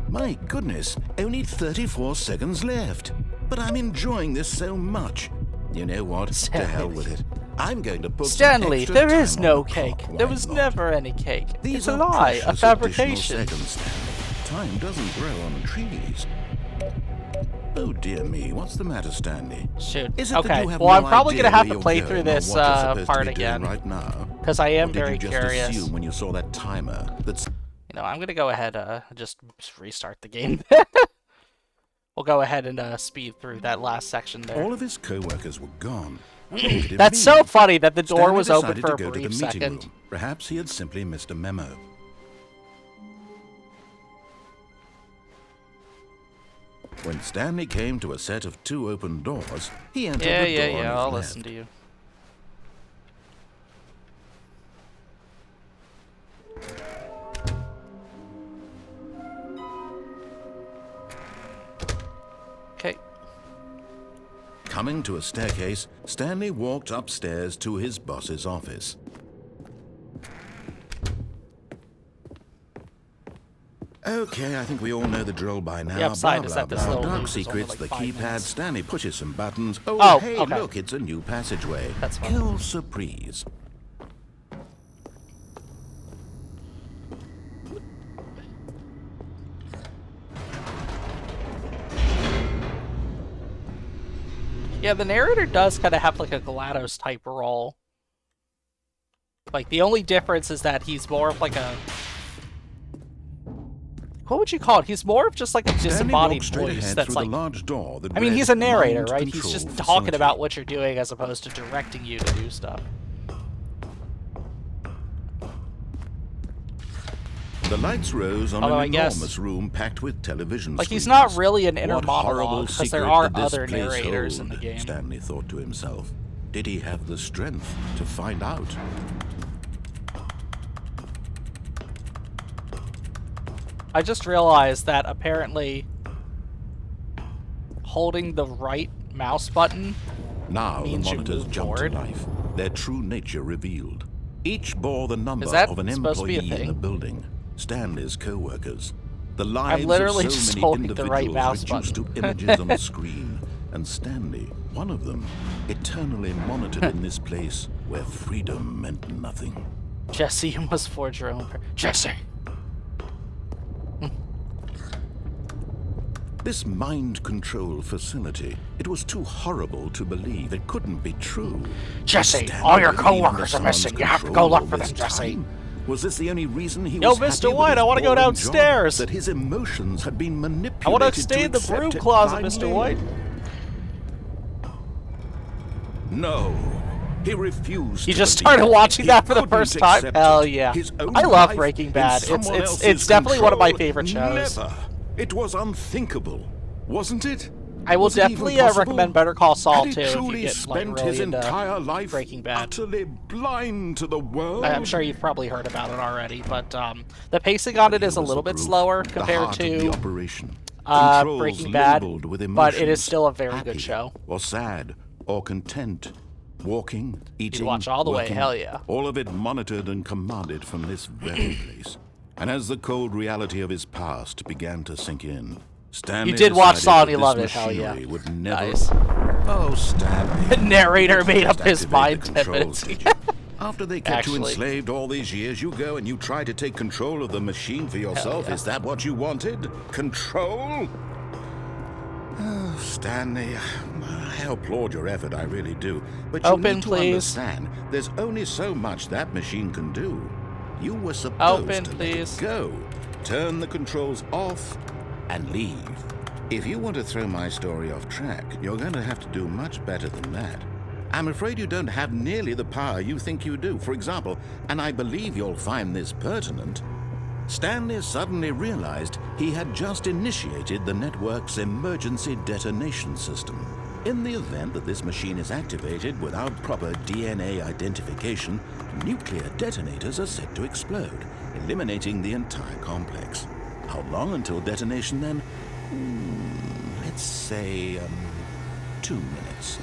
My goodness, only 34 seconds left. But I'm enjoying this so much. You know what? To hell with it. I'm going to put some Stanley, extra there time is on no the cake. clock. There Why was not? never any cake. These It's a are lie, a precious fabrication. additional seconds, Stanley. Time doesn't grow on trees. Oh dear me, what's the matter, Stanley? Shoot. Is it that Okay, you have well, I'm no probably idea gonna have where to you're play going through or this what you're supposed to part be doing again. right now? Because I am Or did very you just curious. assume when you saw that timer that's You know, I'm gonna go ahead, just restart the game. We'll go ahead and speed through that last section there. all of his co-workers were gone? What could it That's mean? so funny that the door Stanley was open decided for to a go to the brief meeting second. room. Perhaps he had simply missed a memo. When Stanley came to a set of 2 open doors, he entered the door on his I'll left. listen to you. Okay. Coming to a staircase, Stanley walked upstairs to his boss's office. Okay, I think we all know the drill by now. The upside Blah, is blah, that this blah. little Dark loop is only secrets, like the 5 keypad. minutes. Stanley pushes some buttons. Oh, Oh, hey, okay. look, it's a new passageway. That's fine. Kill surprise. Yeah, the narrator does kind of have like a GLaDOS type role. Like, the only difference is that he's more of like a... What would you call it? He's more of just like a Stanley disembodied walked straight voice ahead that's through like... the large door that I mean, read he's a narrator, Mind right? He's Control just talking Facility. about what you're doing as opposed to directing you to do stuff. The lights rose on Although an I guess- enormous room packed with television Like, he's screens. not really an inner What horrible monologue, because there secret are did this other place narrators in hold? the game. Stanley thought to himself. Did he have the strength to find out? I just realized that apparently holding the right mouse button Now the means you monitors move jumped to forward. life, their true nature revealed. Each bore the number Is that of an supposed to be a employee in the thing? building, Stanley's co-workers. The lives literally of just so many holding the individuals right mouse reduced button. to images on a screen, and Stanley, one of them, eternally monitored in this place where freedom meant nothing. Jesse, you must forge your own... Jesse! This mind control facility, it was too horrible to believe. It couldn't be true. Jesse, Stanley all your had been under co-workers are someone's missing. You have to control go look all for this them, Jesse. time. Was this the only reason he Yo, was Mr. happy with White, his I wanna go boring downstairs. job? That his emotions had been manipulated I want to stay in the accept broom it closet, blindly? Mr. White. No. He refused He to just believe started it. watching He that for the couldn't first time? accept Hell it. yeah. His own I love life Breaking in Bad. someone It's else's definitely one of my control. favorite shows. Never. It was unthinkable, wasn't it? I will Was it even definitely possible? recommend Better Call Saul Had too he if truly you get like spent really his into entire life Breaking Bad. utterly blind to the world? I'm sure you've probably heard about it already, but the pacing on it is a little bit slower The compared heart of the to operation. Controls Breaking Bad, labeled with but it is emotions, still a very happy good show. Or sad, or content. Walking, eating, watch all the way, working, hell yeah. all of it monitored and commanded from this very place. And as the cold reality of his past began to sink in, Stanley You did watch decided Saw and that you this loved it, hell yeah. machinery would never... Nice. Oh, Stanley. The narrator made up his Just mind activate 10 the minutes controls, ago. did you? After they kept you Actually. enslaved all these years, you go and you try to take control of the machine for yourself. yeah. Is that what you wanted? Control? Oh, Stanley, I applaud your effort, I really do. But you Open, need to please. understand, there's only so much that machine can do. You were supposed Open, to please. let it go, turn the controls off, and leave. If you want to throw my story off track, you're going to have to do much better than that. I'm afraid you don't have nearly the power you think you do. For example, and I believe you'll find this pertinent, Stanley suddenly realized he had just initiated the network's emergency detonation system. In the event that this machine is activated without proper DNA identification, nuclear detonators are set to explode, eliminating the entire complex. How long until detonation then? Let's say, 2 minutes.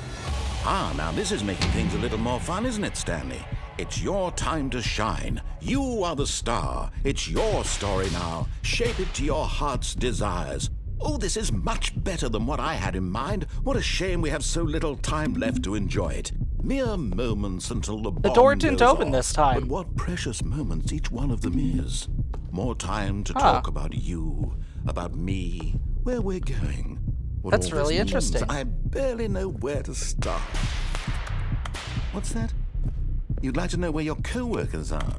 Ah, now this is making things a little more fun, isn't it, Stanley? It's your time to shine. You are the star. It's your story now. Shape it to your heart's desires. Oh, this is much better than what I had in mind. What a shame we have so little time left to enjoy it. Mere moments until the bomb door didn't goes open off. this time. But what precious moments each one of them is. More time to talk about you, about me, where we're going. What That's all really this means, interesting. I barely know where to start. What's that? You'd like to know where your co-workers are?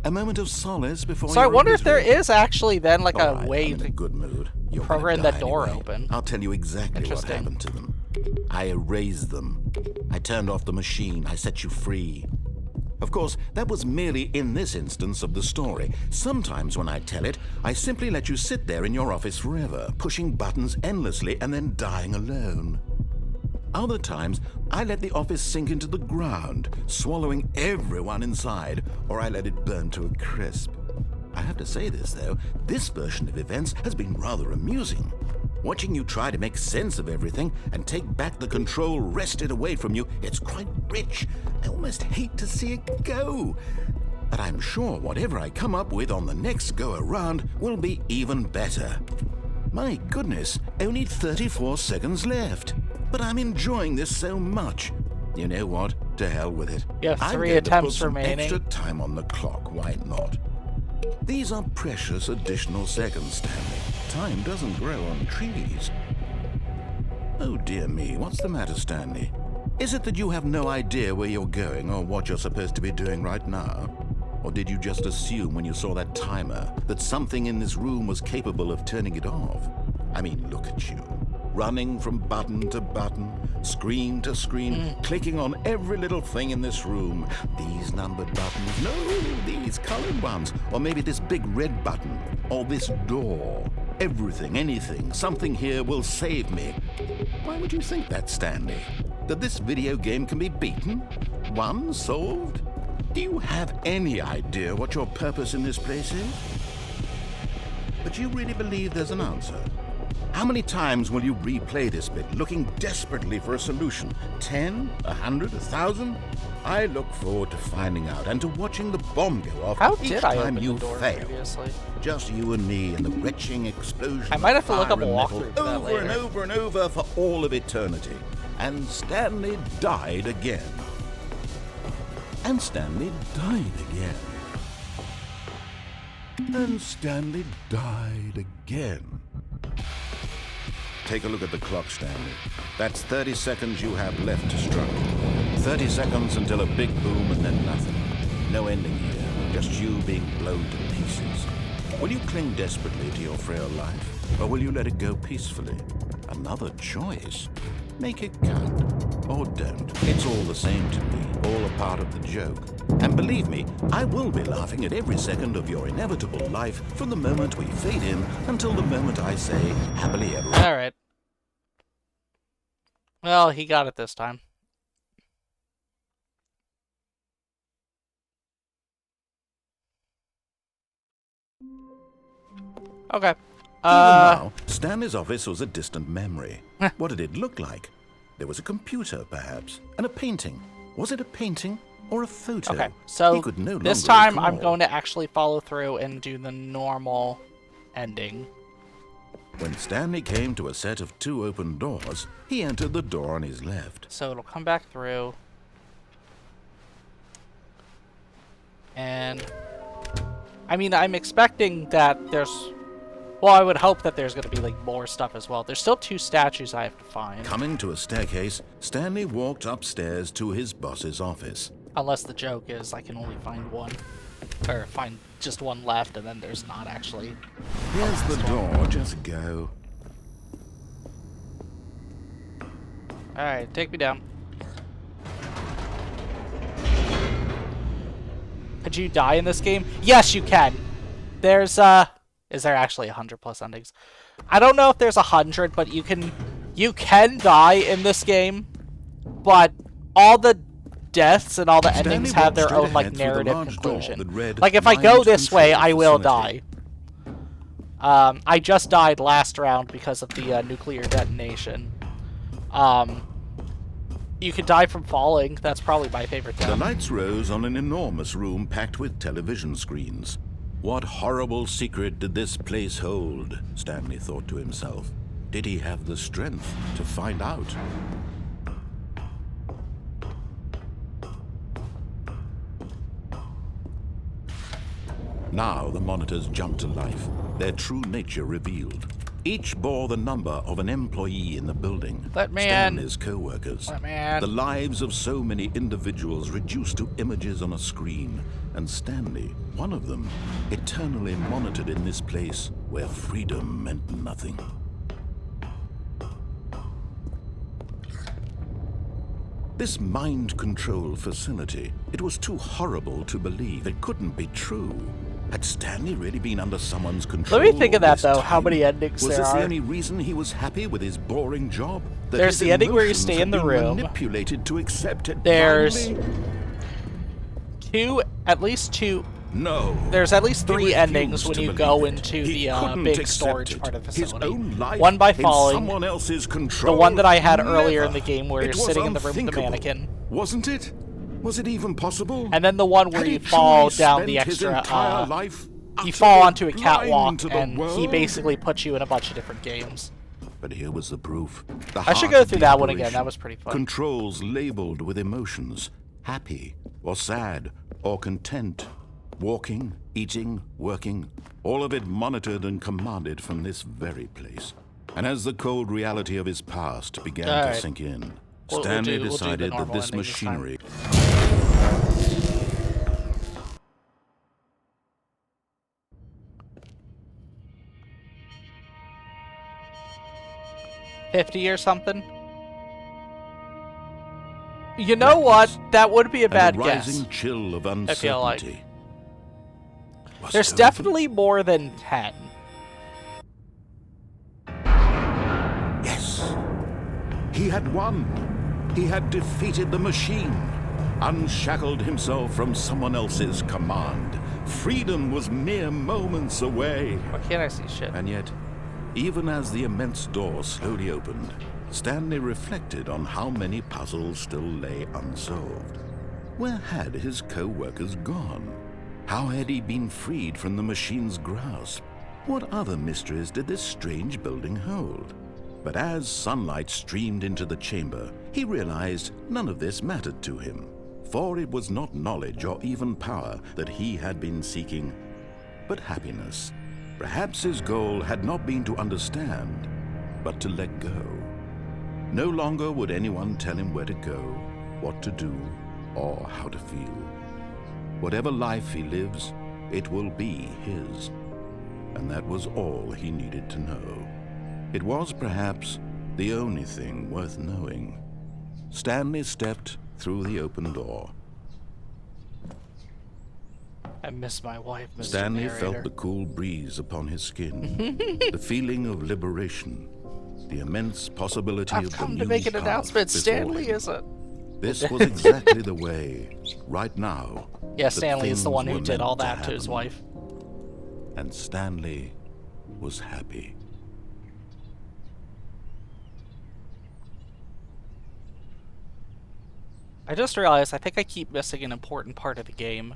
A moment of solace before So I you're wonder if there obliterated. is actually then like All a right, way I'm in a to good mood. You're gonna program die that door anyway. open. I'll tell you exactly what Interesting. happened to them. I erased them. I turned off the machine. I set you free. Of course, that was merely in this instance of the story. Sometimes when I tell it, I simply let you sit there in your office forever, pushing buttons endlessly and then dying alone. Other times, I let the office sink into the ground, swallowing everyone inside, or I let it burn to a crisp. I have to say this, though, this version of events has been rather amusing. Watching you try to make sense of everything and take back the control wrested away from you, it's quite rich. I almost hate to see it go. But I'm sure whatever I come up with on the next go-around will be even better. My goodness, only 34 seconds left. But I'm enjoying this so much. You know what? To hell with it. You have I'm 3 going to attempts put some remaining. extra time on the clock, why not? These are precious additional seconds, Stanley. Time doesn't grow on trees. Oh dear me, what's the matter, Stanley? Is it that you have no idea where you're going or what you're supposed to be doing right now? Or did you just assume when you saw that timer that something in this room was capable of turning it off? I mean, look at you. Running from button to button, screen to screen, clicking on every little thing in this room. These numbered buttons, no, these colored ones. Or maybe this big red button, or this door. Everything, anything, something here will save me. Why would you think that, Stanley? That this video game can be beaten? Won? Solved? Do you have any idea what your purpose in this place is? But you really believe there's an answer? How many times will you replay this bit, looking desperately for a solution? 10? 100? 1,000? I look forward to finding out and to watching the bomb go off How each did I time open you the door fail. previously? Just you and me and the retching explosion I might have to of look up fire a and metal walkthrough for that over and later. over and over for all of eternity. And Stanley died again. And Stanley died again. And Stanley died again. Take a look at the clock, Stanley. That's 30 seconds you have left to strike. 30 seconds until a big boom and then nothing. No ending here, just you being blown to pieces. Will you cling desperately to your frail life, or will you let it go peacefully? Another choice. Make it count, or don't. It's all the same to me, all a part of the joke. And believe me, I will be laughing at every second of your inevitable life from the moment we fade in until the moment I say, happily ever after. Alright. Well, he got it this time. Okay. Even now, Stanley's office was a distant memory. What did it look like? There was a computer, perhaps, and a painting. Was it a painting or a photo? Okay, so He could no this longer time I'm recall. going to actually follow through and do the normal ending. When Stanley came to a set of 2 open doors, he entered the door on his left. So it'll come back through. And I mean, I'm expecting that there's, well, I would hope that there's going to be like more stuff as well. There's still 2 statues I have to find. Coming to a staircase, Stanley walked upstairs to his boss's office. Unless the joke is I can only find one. Or find just one left and then there's not actually. Here's the door, just go. Alright, take me down. Could you die in this game? Yes, you can. There's, is there actually 100+ endings? I don't know if there's 100, but you can die in this game, but all the deaths and all the Stanley endings have their walked own, like, straight ahead through the narrative large door conclusion. that read, Like, if I go "Mind this way, Control I will die. Facility." I just died last round because of the nuclear detonation. You could die from falling. That's probably my favorite The death. lights rose on an enormous room packed with television screens. What horrible secret did this place hold? Stanley thought to himself. Did he have the strength to find out? Now the monitors jumped to life, their true nature revealed. Each bore the number of an employee in the building. Let me in. Stanley's co-workers. Let me in. The lives of so many individuals reduced to images on a screen. And Stanley, one of them, eternally monitored in this place where freedom meant nothing. This mind control facility, it was too horrible to believe. It couldn't be true. Had Stanley really been under someone's control? Let me think of all that, this though, time? how many endings Was there this are. the only reason he was happy with his boring job? That There's his the ending where you emotions stay had in the been room. manipulated to accept it There's blindly? at least two. No. There's at least He 3 endings refused when to you believe go it. into He the couldn't big accept storage it. part of the His facility. own life One by in falling. someone else's control. The one that I had earlier in Never. the game where It you're was sitting in the room with the unthinkable. mannequin. Wasn't it? Was it even possible? And then the one where Had you he fall truly down the spent his extra, entire life you utterly fall onto a blind catwalk, to the and he world? basically puts you in a bunch of different games. But here was the proof. The I should heart go of through the that one again. operation. That was pretty fun. Controls labeled with emotions. Happy or sad or content. Walking, eating, working. All of it monitored and commanded from this very place. And as the cold reality of his past began to Alright. sink in, We'll Stanley do the decided that normal this ending this time. machinery... $50 or something. You know what? That would be a bad and a guess. rising chill of I feel like. uncertainty. Was There's it over? definitely more than 10. Yes. He had won. He had defeated the machine. Unshackled himself from someone else's command. Freedom was mere moments away. Why can't I see shit? And yet, even as the immense door slowly opened, Stanley reflected on how many puzzles still lay unsolved. Where had his co-workers gone? How had he been freed from the machine's grasp? What other mysteries did this strange building hold? But as sunlight streamed into the chamber, he realized none of this mattered to him, for it was not knowledge or even power that he had been seeking, but happiness. Perhaps his goal had not been to understand, but to let go. No longer would anyone tell him where to go, what to do, or how to feel. Whatever life he lives, it will be his. And that was all he needed to know. It was perhaps the only thing worth knowing. Stanley stepped through the open door. I miss my wife, Mr. Stanley Narrator. felt the cool breeze upon his skin, the feeling of liberation, the immense possibility I've of the come new to make an path announcement. before Stanley him. isn't. This was exactly the way, right now. Yeah, that Stanley is the things one who were did meant all that to his happen. wife. And Stanley was happy. I just realized I think I keep missing an important part of the game.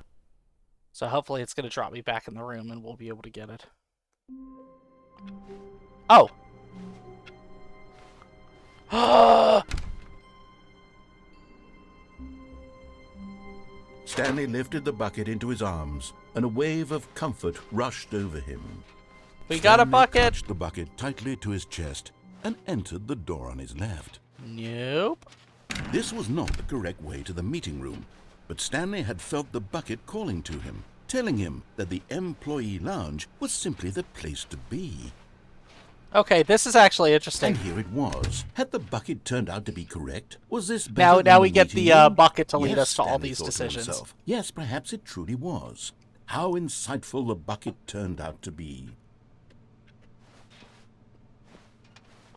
So hopefully it's going to drop me back in the room and we'll be able to get it. Oh! Stanley lifted the bucket into his arms, and a wave of comfort rushed over him. We got a Stanley bucket! clutched the bucket tightly to his chest and entered the door on his left. Nope. This was not the correct way to the meeting room, but Stanley had felt the bucket calling to him, telling him that the employee lounge was simply the place to be. Okay, this is actually interesting. And here it was. Had the bucket turned out to be correct? Was this Now better than we the get meeting the room? bucket to lead Yes, us to all Stanley these thought to decisions. himself. Yes, perhaps it truly was. How insightful the bucket turned out to be.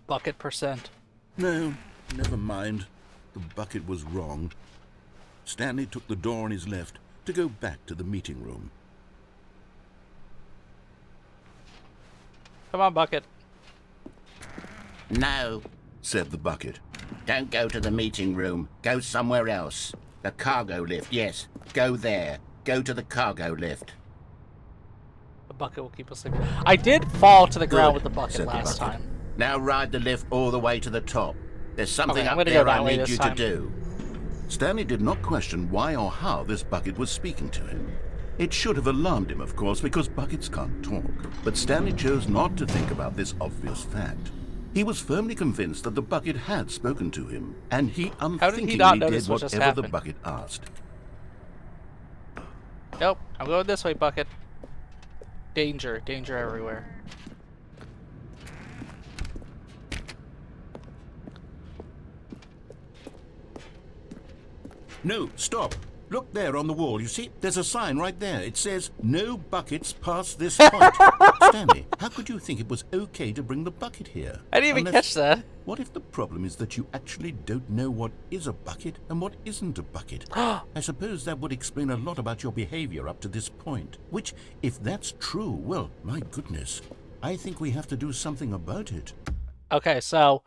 Bucket percent. No, never mind. The bucket was wrong. Stanley took the door on his left to go back to the meeting room. Come on, bucket. No, Said the bucket. don't go to the meeting room. Go somewhere else. The cargo lift, yes. Go there. Go to the cargo lift. The bucket will keep us safe. I did fall to the ground Good, with the bucket said the last bucket. time. Now ride the lift all the way to the top. There's something Okay, I'm up gonna go there that I way need this you time. to do. Stanley did not question why or how this bucket was speaking to him. It should have alarmed him, of course, because buckets can't talk. But Stanley chose not to think about this obvious fact. He was firmly convinced that the bucket had spoken to him, and he How did he unthinkingly not did notice what just whatever the happened? bucket asked. Nope, I'm going this way, bucket. Danger, danger everywhere. No, stop. Look there on the wall. You see? There's a sign right there. It says, no buckets past this point. Stanley, how could you think it was okay to bring the bucket here? I didn't even catch that. What if the problem is that you actually don't know what is a bucket and what isn't a bucket? I suppose that would explain a lot about your behavior up to this point. Which, if that's true, well, my goodness, I think we have to do something about it. Okay, so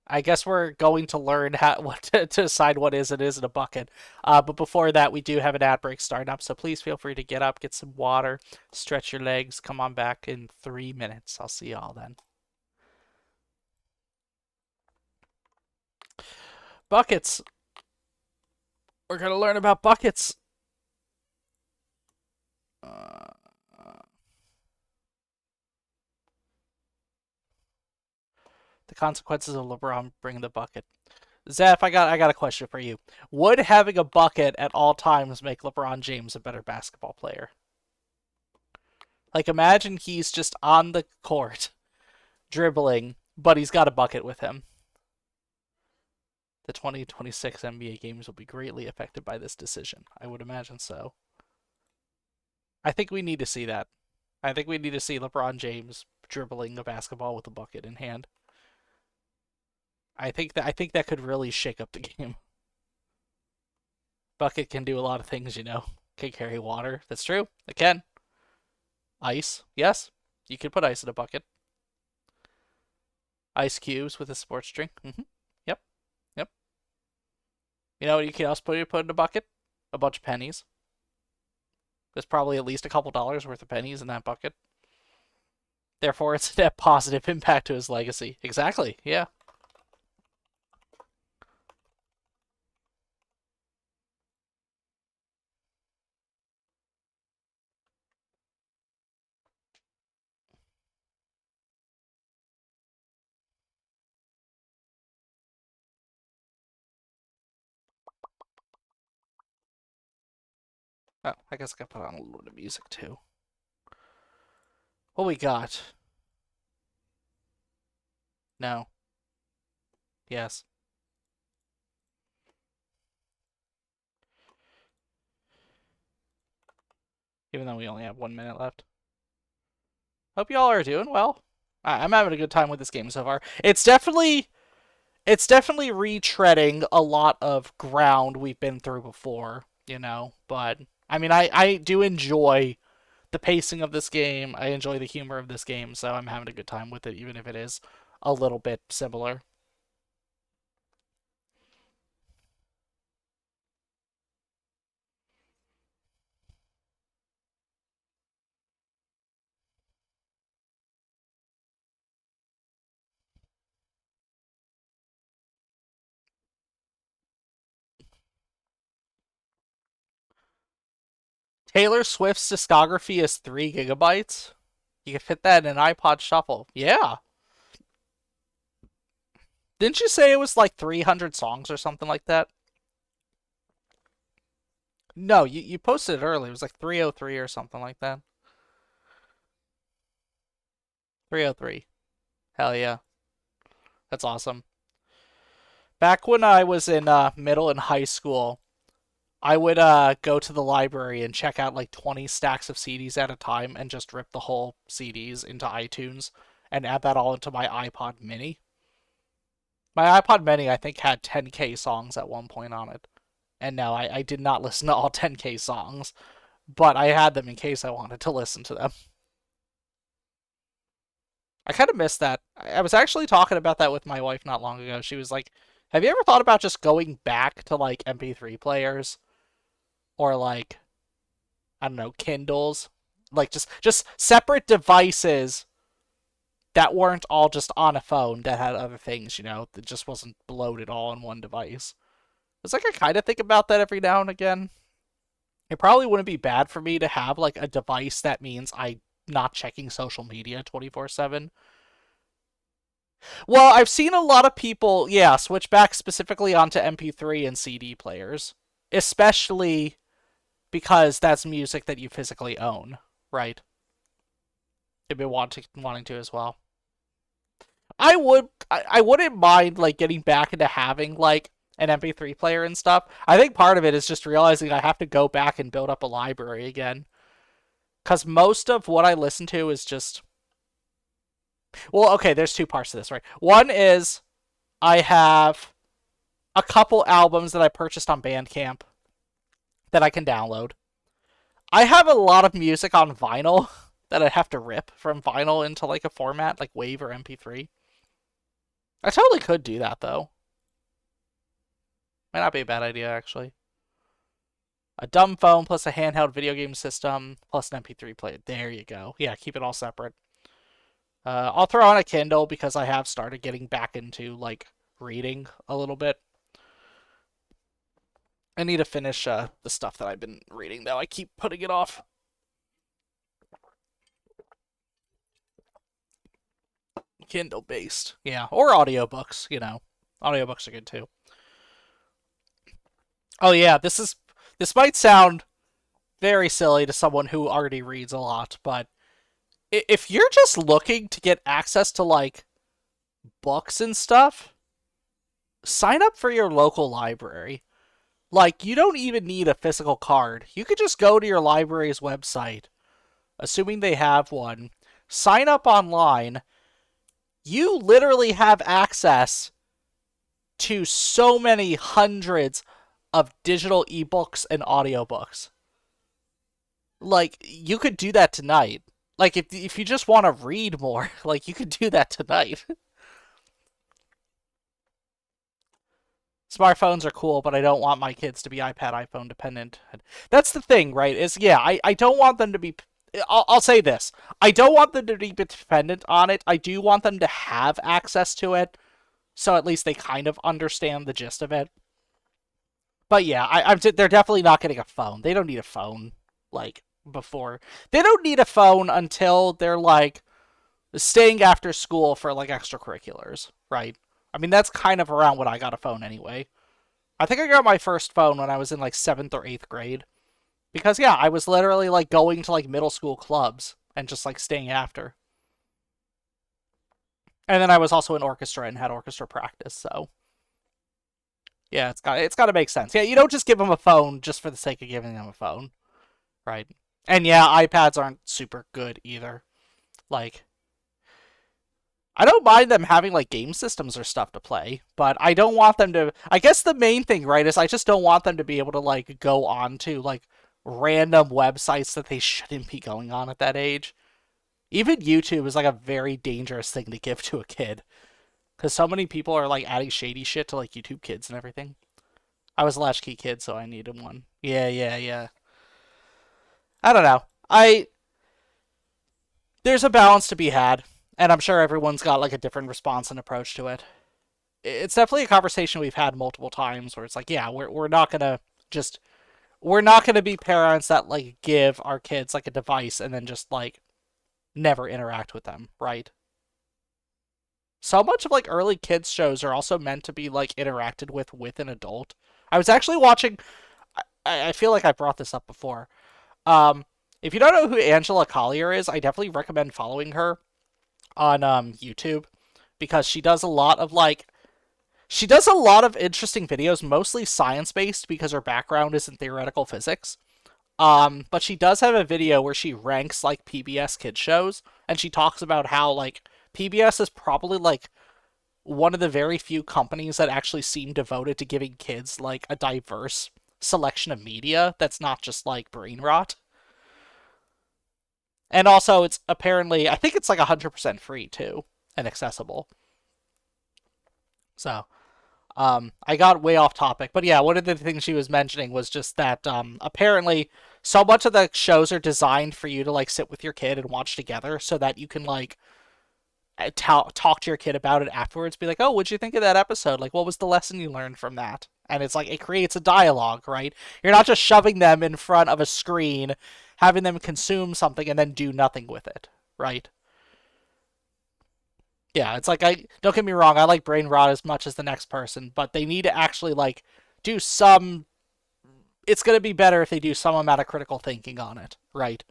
I guess we're going to learn what to decide what is and isn't a bucket. But before that, we do have an ad break starting up, so please feel free to get up, get some water, stretch your legs, come on back in 3 minutes. I'll see y'all then. Buckets. We're going to learn about buckets. The consequences of LeBron bringing the bucket. Zeph, I got a question for you. Would having a bucket at all times make LeBron James a better basketball player? Like, imagine he's just on the court, dribbling, but he's got a bucket with him. The 2026 NBA games will be greatly affected by this decision. I would imagine so. I think we need to see that. I think we need to see LeBron James dribbling a basketball with a bucket in hand. I think that could really shake up the game. Bucket can do a lot of things, you know. Can carry water. That's true. It can. Ice. Yes. You could put ice in a bucket. Ice cubes with a sports drink. Yep. Yep. You know what you can also put in a bucket? A bunch of pennies. There's probably at least a couple dollars worth of pennies in that bucket. Therefore, it's a net positive impact to his legacy. Exactly. Yeah. Oh, I guess I gotta put on a little bit of music too. What we got? No. Yes. Even though we only have 1 minute left. Hope y'all are doing well. I'm having a good time with this game so far. It's definitely retreading a lot of ground we've been through before, you know. But I mean, I do enjoy the pacing of this game. I enjoy the humor of this game, so I'm having a good time with it, even if it is a little bit similar. Taylor Swift's discography is 3 gigabytes. You can fit that in an iPod Shuffle. Yeah. Didn't you say it was like 300 songs or something like that? No, you posted it early. It was like 303 or something like that. 303. Hell yeah. That's awesome. Back when I was in middle and high school, I would go to the library and check out like 20 stacks of CDs at a time and just rip the whole CDs into iTunes and add that all into my iPod mini. My iPod mini, I think, had 10K songs at one point on it. And no, I did not listen to all 10K songs, but I had them in case I wanted to listen to them. I kind of missed that. I was actually talking about that with my wife not long ago. She was like, have you ever thought about just going back to like MP3 players or like, I don't know, Kindles? Like just separate devices that weren't all just on a phone that had other things, you know, that just wasn't bloated all in one device. It's like I kind of think about that every now and again. It probably wouldn't be bad for me to have like a device that means I'm not checking social media 24/7. Well, I've seen a lot of people, yeah, switch back specifically onto MP3 and CD players, especially because that's music that you physically own, right? You've been wanting to as well. I wouldn't mind like getting back into having like an MP3 player and stuff. I think part of it is just realizing I have to go back and build up a library again. Because most of what I listen to is just... Well, okay, there's two parts to this, right? One is I have a couple albums that I purchased on Bandcamp that I can download. I have a lot of music on vinyl that I have to rip from vinyl into like a format like WAV or MP3. I totally could do that though. Might not be a bad idea actually. A dumb phone plus a handheld video game system plus an MP3 player. There you go. Yeah, keep it all separate. I'll throw on a Kindle because I have started getting back into like reading a little bit. I need to finish the stuff that I've been reading though. I keep putting it off. Kindle based. Yeah, or audiobooks, you know. Audiobooks are good too. Oh yeah, this might sound very silly to someone who already reads a lot, but if you're just looking to get access to like books and stuff, sign up for your local library. Like, you don't even need a physical card. You could just go to your library's website, assuming they have one, sign up online. You literally have access to so many hundreds of digital ebooks and audiobooks. Like, you could do that tonight. Like, if you just want to read more, like, you could do that tonight. Smartphones are cool, but I don't want my kids to be iPad, iPhone dependent. That's the thing, right? Is, yeah, I don't want them to be... I'll say this. I don't want them to be dependent on it. I do want them to have access to it, so at least they kind of understand the gist of it. But yeah, they're definitely not getting a phone. They don't need a phone, like, before. They don't need a phone until they're, like, staying after school for, like, extracurriculars, right? I mean, that's kind of around when I got a phone anyway. I think I got my first phone when I was in, like, 7th or 8th grade. Because, yeah, I was literally, like, going to, like, middle school clubs and just, like, staying after. And then I was also in orchestra and had orchestra practice, so... Yeah, it's got to make sense. Yeah, you don't just give them a phone just for the sake of giving them a phone. Right? And yeah, iPads aren't super good either. Like... I don't mind them having, like, game systems or stuff to play, but I don't want them to... I guess the main thing, right, is I just don't want them to be able to, like, go on to, like, random websites that they shouldn't be going on at that age. Even YouTube is, like, a very dangerous thing to give to a kid. Because so many people are, like, adding shady shit to, like, YouTube Kids and everything. I was a latchkey kid, so I needed one. Yeah. I don't know. There's a balance to be had. And I'm sure everyone's got, like, a different response and approach to it. It's definitely a conversation we've had multiple times where it's like, yeah, we're not gonna just... We're not gonna be parents that, like, give our kids, like, a device and then just, like, never interact with them, right? So much of, like, early kids shows are also meant to be, like, interacted with an adult. I was actually watching... I feel like I brought this up before. If you don't know who Angela Collier is, I definitely recommend following her on YouTube, because she does a lot of, like, she does a lot of interesting videos, mostly science-based, because her background is in theoretical physics. But she does have a video where she ranks, like, PBS kids shows, and she talks about how, like, PBS is probably, like, one of the very few companies that actually seem devoted to giving kids, like, a diverse selection of media that's not just, like, brain rot. And also, it's apparently, I think it's like 100% free, too, and accessible. So, I got way off topic. But yeah, one of the things she was mentioning was just that, apparently, so much of the shows are designed for you to, like, sit with your kid and watch together so that you can, like, talk to your kid about it afterwards. Be like, oh, what'd you think of that episode? Like, what was the lesson you learned from that? And it's like, it creates a dialogue, right? You're not just shoving them in front of a screen, having them consume something and then do nothing with it, right? Yeah, it's like, don't get me wrong, I like brain rot as much as the next person, but they need to actually, like, do some... It's going to be better if they do some amount of critical thinking on it, right?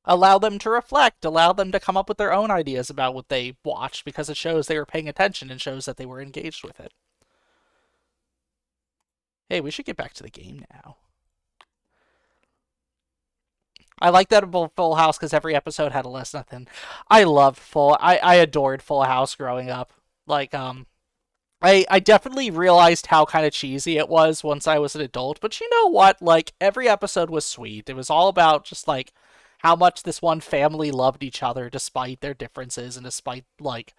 Allow them to reflect, allow them to come up with their own ideas about what they watched, because it shows they were paying attention and shows that they were engaged with it. Hey, we should get back to the game now. I like that about Full House because every episode had a less nothing. I adored Full House growing up. Like, I definitely realized how kind of cheesy it was once I was an adult. But you know what? Like, every episode was sweet. It was all about just, like, how much this one family loved each other despite their differences and despite, like,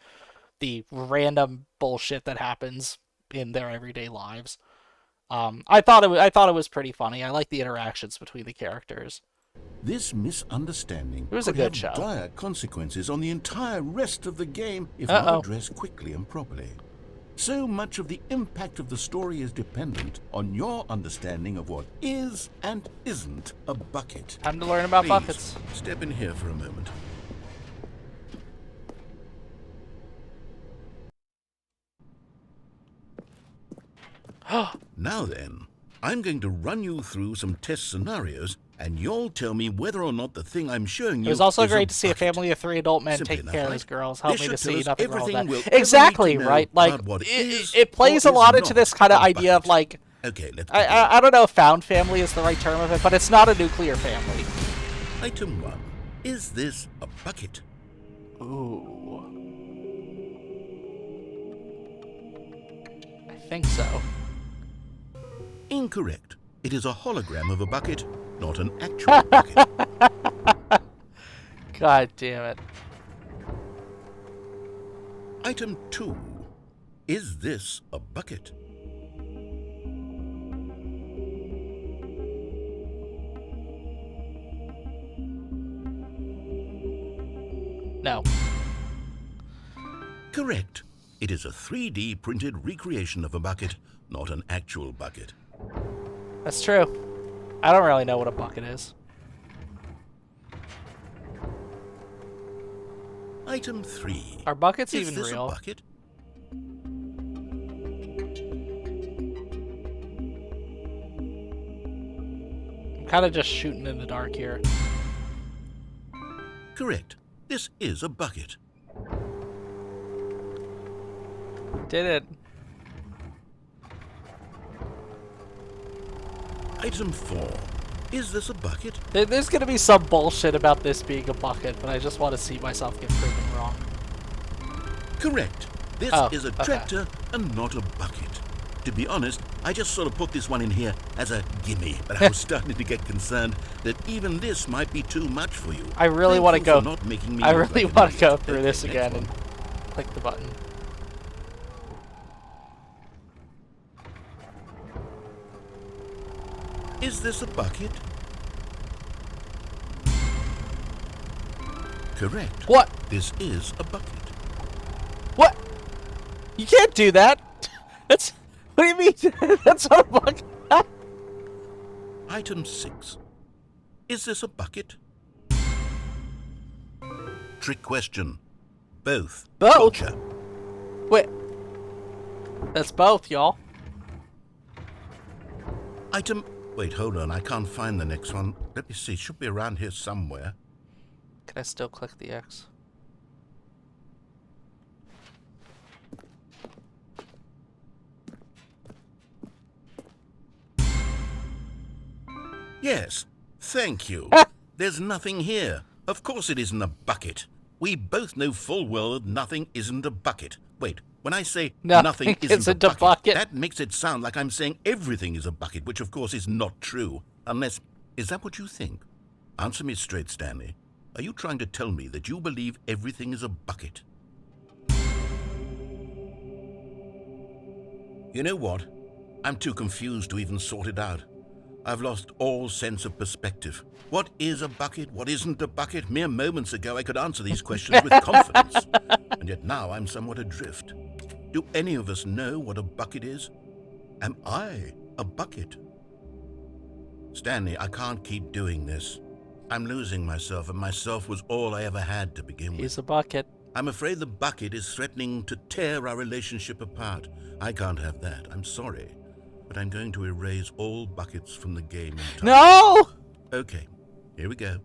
the random bullshit that happens in their everyday lives. I thought it was pretty funny. I like the interactions between the characters. This misunderstanding It was a could good have show. dire consequences on the entire rest of the game if Uh-oh. not addressed quickly and properly. So much of the impact of the story is dependent on your understanding of what is and isn't a bucket. Time to learn about Please, buckets. step in here for a moment. Now then, I'm going to run you through some test scenarios, and you'll tell me whether or not the thing I'm showing you It was also is great a to see a bucket. family of 3 adult men Simple taking enough, care of right? these girls. Help This me to should tell see us nothing wrong with everything that. we'll ever Exactly, need to know right? Like, about what is it plays a or lot is into not this kind of a idea of, bucket. like, Okay, let's I don't know if found family is the right term of it, but it's not a nuclear family. Item 1. Is this a bucket? Ooh. I think so. Incorrect. It is a hologram of a bucket, not an actual bucket. God damn it. Item 2. Is this a bucket? No. Correct. It is a 3D printed recreation of a bucket, not an actual bucket. That's true. I don't really know what a bucket is. Item 3. Are buckets Is even this real? a bucket? I'm kind of just shooting in the dark here. Correct. This is a bucket. Did it. Item 4. Is this a bucket? There's gonna be some bullshit about this being a bucket, but I just want to see myself get proven wrong. Correct. This Oh, is a okay. tractor and not a bucket. To be honest, I just sort of put this one in here as a gimme, but I was starting to get concerned that even this might be too much for you. I really want to Thank you go. for not making me I look really like an want to go idiot. through Okay, this next again one. and click the button. Is this a bucket? Correct. What? This is a bucket. What? You can't do that. That's. What do you mean? That's not a bucket. Item 6. Is this a bucket? Trick question. Both. Both? Gotcha. Wait. That's both, y'all. Item... Wait, hold on. I can't find the next one. Let me see. It should be around here somewhere. Can I still click the X? Yes. Thank you. There's nothing here. Of course it isn't a bucket. We both know full well that nothing isn't a bucket. Wait, when I say Nothing nothing isn't isn't a a bucket, bucket. that makes it sound like I'm saying everything is a bucket, which of course is not true. Unless, is that what you think? Answer me straight, Stanley. Are you trying to tell me that you believe everything is a bucket? You know what? I'm too confused to even sort it out. I've lost all sense of perspective. What is a bucket? What isn't a bucket? Mere moments ago I could answer these questions with confidence. And yet now I'm somewhat adrift. Do any of us know what a bucket is? Am I a bucket? Stanley, I can't keep doing this. I'm losing myself, and myself was all I ever had to begin with. He's a bucket. I'm afraid the bucket is threatening to tear our relationship apart. I can't have that. I'm sorry. But I'm going to erase all buckets from the game entirely. No! Okay, here we go.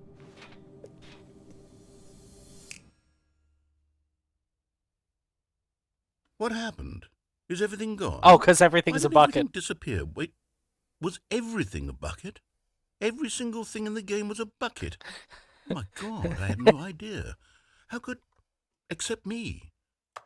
What happened? Is everything gone? Oh, because everything's Why a did bucket. everything disappear? Wait, Was everything a bucket? Every single thing in the game was a bucket. Oh my God, I had no idea. How could... Except me.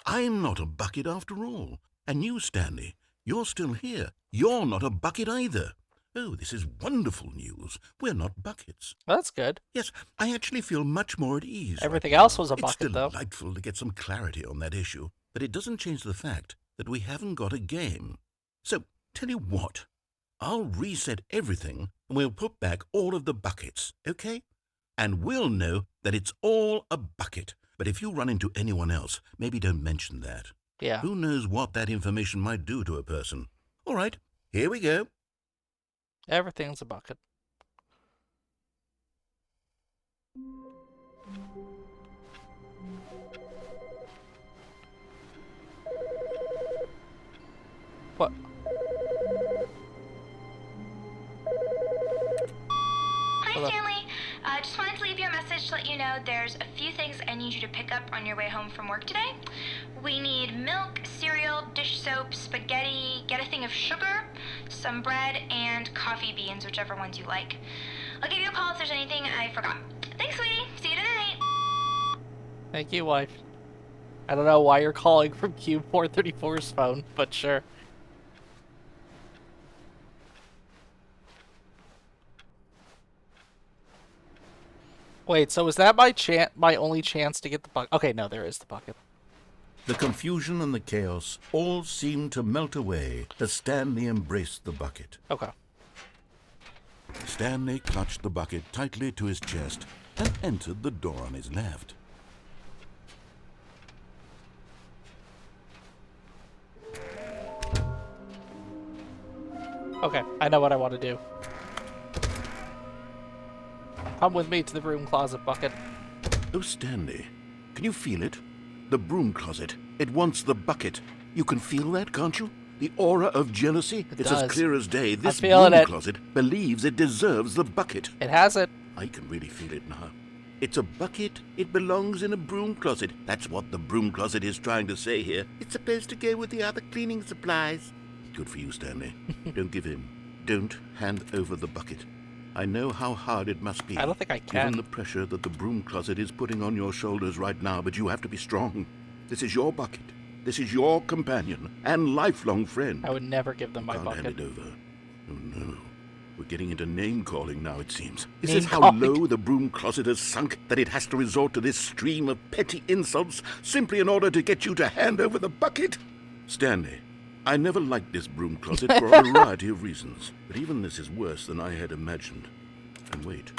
I'm not a bucket after all. And you, Stanley, you're still here. You're not a bucket either. Oh, this is wonderful news. We're not buckets. That's good. Yes, I actually feel much more at ease. Everything right else now. was a bucket, though. It's delightful to get some clarity on that issue, but it doesn't change the fact that we haven't got a game. So, tell you what, I'll reset everything and we'll put back all of the buckets, okay? And we'll know that it's all a bucket. But if you run into anyone else, maybe don't mention that. Yeah. Who knows what that information might do to a person? All right, here we go. Everything's a bucket. What? Hi, Hello. Stanley. Just wanted to leave you a message to let you know there's a few things I need you to pick up on your way home from work today. We need milk, cereal, dish soap, spaghetti, get a thing of sugar, some bread, and coffee beans, whichever ones you like. I'll give you a call if there's anything I forgot. Thanks, sweetie. See you tonight. Thank you, wife. I don't know why you're calling from Cube 434's phone, but sure. Wait, so is that my only chance to get the bucket? Okay, no, there is the bucket. The confusion and the chaos all seemed to melt away as Stanley embraced the bucket. Okay. Stanley clutched the bucket tightly to his chest and entered the door on his left. Okay, I know what I want to do. Come with me to the broom closet bucket. Oh, Stanley, can you feel it? The broom closet. It wants the bucket. You can feel that, can't you? The aura of jealousy. It It's does. as clear as day. This feeling broom it. closet believes it deserves the bucket. It has it. I can really feel it now. It's a bucket. It belongs in a broom closet. That's what the broom closet is trying to say here. It's supposed to go with the other cleaning supplies. Good for you, Stanley. Don't give in. Don't hand over the bucket. I know how hard it must be. I don't think I Given can. the pressure that the broom closet is putting on your shoulders right now, but you have to be strong. This is your bucket. This is your companion and lifelong friend. I would never give them my Can't hand bucket. it over. Oh no. We're getting into name-calling now, it seems. Is Name this how calling. low the broom closet has sunk that it has to resort to this stream of petty insults simply in order to get you to hand over the bucket? Stanley, I never liked this broom closet for a variety of reasons, but even this is worse than I had imagined. And wait,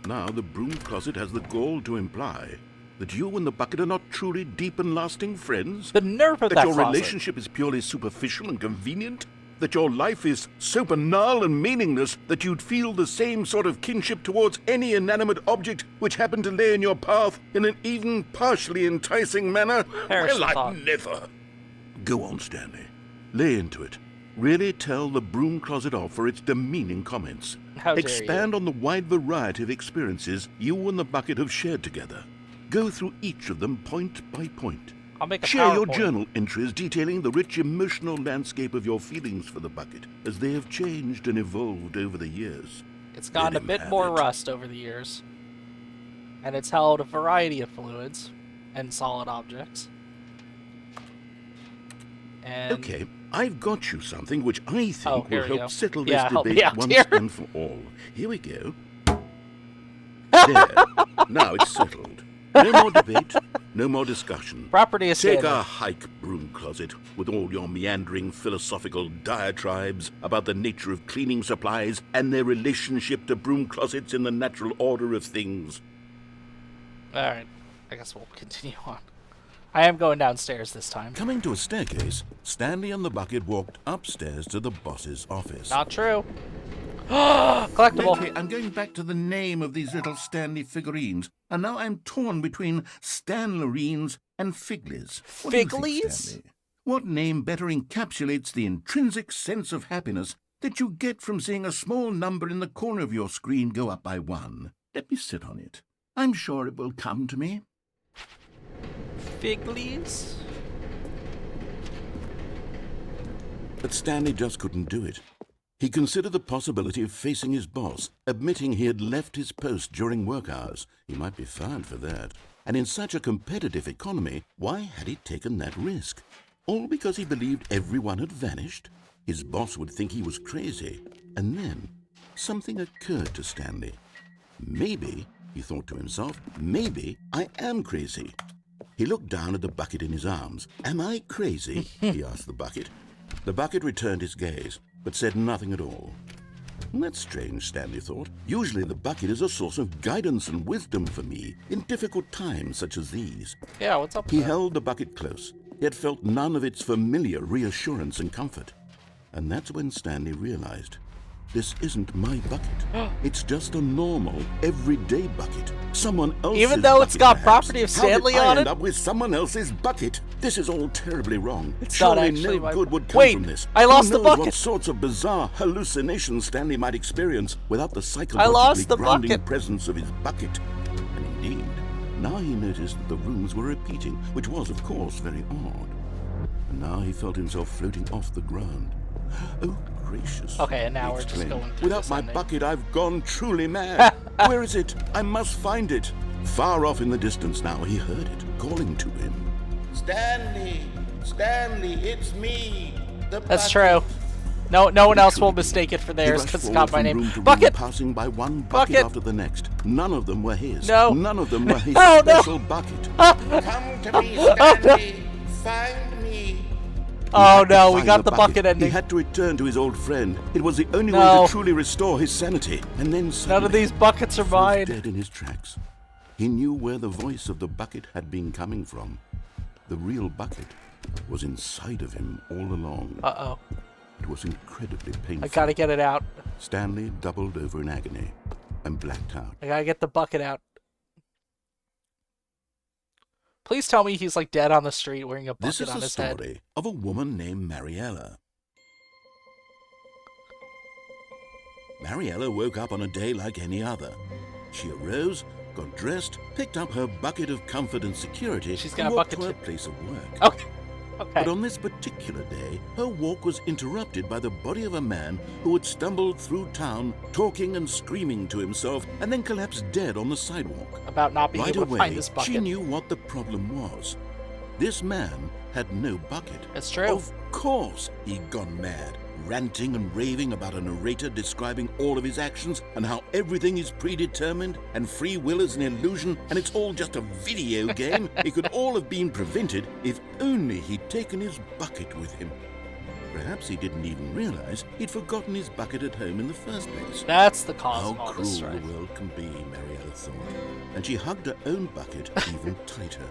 now the broom closet has the gall to imply that you and the bucket are not truly deep and lasting friends? The nerve of That that your closet. relationship is purely superficial and convenient? That your life is so banal and meaningless that you'd feel the same sort of kinship towards any inanimate object which happened to lay in your path in an even partially enticing manner? Harrison Well, thought. I'd never. Go on, Stanley. Lay into it. Really tell the broom closet off for its demeaning comments. How dare Expand on the wide variety of experiences you and the bucket have shared together. Go through each of them point by point. I'll make a Share your PowerPoint. journal entries detailing the rich emotional landscape of your feelings for the bucket as they have changed and evolved over the years. It's gotten a Let him bit have more it. rust over the years. And it's held a variety of fluids and solid objects. And Okay, I've got you something which I think Oh, will here we go. help settle Yeah, this help me debate out once here. and for all. Here we go. There. Now it's settled. No more debate, no more discussion. property is Take standard. a hike, broom closet, with all your meandering philosophical diatribes about the nature of cleaning supplies and their relationship to broom closets in the natural order of things. Alright, I guess we'll continue on. I am going downstairs this time. Coming to a staircase, Stanley and the bucket walked upstairs to the boss's office. Not true. Collectible. Lately, I'm going back to the name of these little Stanley figurines, and now I'm torn between Stanlerines and Figlies. What do you think, Figlies? Stanley? What name better encapsulates the intrinsic sense of happiness that you get from seeing a small number in the corner of your screen go up by 1? Let me sit on it. I'm sure it will come to me. Figlies? But Stanley just couldn't do it. He considered the possibility of facing his boss, admitting he had left his post during work hours. He might be fired for that. And in such a competitive economy, why had he taken that risk? All because he believed everyone had vanished? His boss would think he was crazy. And then something occurred to Stanley. Maybe, he thought to himself, maybe I am crazy. He looked down at the bucket in his arms. Am I crazy? He asked the bucket. The bucket returned his gaze, but said nothing at all. That's strange, Stanley thought. Usually the bucket is a source of guidance and wisdom for me in difficult times such as these. Yeah, what's up? He held the bucket close, yet felt none of its familiar reassurance and comfort. And that's when Stanley realized, this isn't my bucket. It's just a normal, everyday bucket. Someone else's Even though it's bucket, got perhaps. property of Stanley How did I on end it? up with someone else's bucket? This is all terribly wrong. It's not Surely actually no my good bu- would come Wait, from this. I lost Who the knows bucket. what sorts of bizarre hallucinations Stanley might experience without the I lost psychologically the grounding bucket. presence of his bucket. And indeed, now he noticed that the rooms were repeating, which was, of course, very odd. And now he felt himself floating off the ground. Oh, gracious. Okay, and now he we're just exclaimed. going through Without this my ending. bucket, I've gone truly mad. Where is it? I must find it. Far off in the distance now, he heard it, calling to him. Stanley! Stanley, it's me! The That's bucket. true. No one else will Literally. mistake it for He theirs rushed because it's forward got my from room to name. room, Bucket! passing by one bucket Bucket! after the next. None of them were his. No. None of them were his Oh, no. special bucket. Come to me, Stanley! Find me! Oh no, we Find got the bucket He ending. had to return to his old friend. It was the only way No. to truly restore his sanity. And then None suddenly, of these buckets are froze mine. dead in his tracks. He knew where the voice of the bucket had been coming from. The real bucket was inside of him all along. Uh-oh. It was incredibly painful. I gotta get it out. Stanley doubled over in agony and blacked out. I gotta get the bucket out. Please tell me he's like dead on the street wearing a This bucket is on the his head. story of a woman named Mariella. Mariella woke up on a day like any other. She arose, got dressed, picked up her bucket of comfort and security, She's got and a walked bucket to her too. place of work. Okay. Okay. But on this particular day, her walk was interrupted by the body of a man who had stumbled through town, talking and screaming to himself, and then collapsed dead on the sidewalk. About not being Right able to find away, this she bucket. knew what the problem was. This man had no bucket. It's true. Of course he'd gone mad, ranting and raving about a narrator describing all of his actions and how everything is predetermined and free will is an illusion and it's all just a video game. It could all have been prevented if only he'd taken his bucket with him. Perhaps he didn't even realize he'd forgotten his bucket at home in the first place. That's the cause How of all cruel this the strife. world can be, Mariella thought, and she hugged her own bucket even tighter.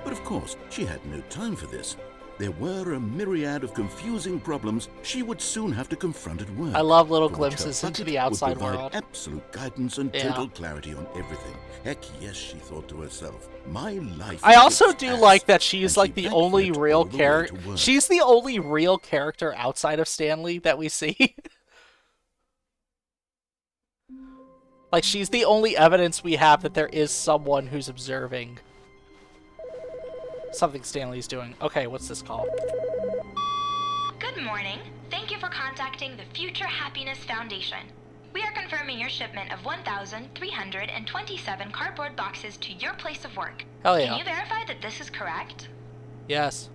But of course, she had no time for this. There were a myriad of confusing problems she would soon have to confront at work. I love little for which her glimpses into bucket the would outside provide world. absolute guidance and Yeah. total clarity on everything. Heck yes, she thought to herself. My life. I also kicks do ass. like that she's And like she the only backflipped real all the way character. to work. She's the only real character outside of Stanley that we see. Like she's the only evidence we have that there is someone who's observing something Stanley's doing. Okay, what's this call? Good morning. Thank you for contacting the Future Happiness Foundation. We are confirming your shipment of 1,327 cardboard boxes to your place of work. Hell Can yeah. you verify that this is correct? Yes.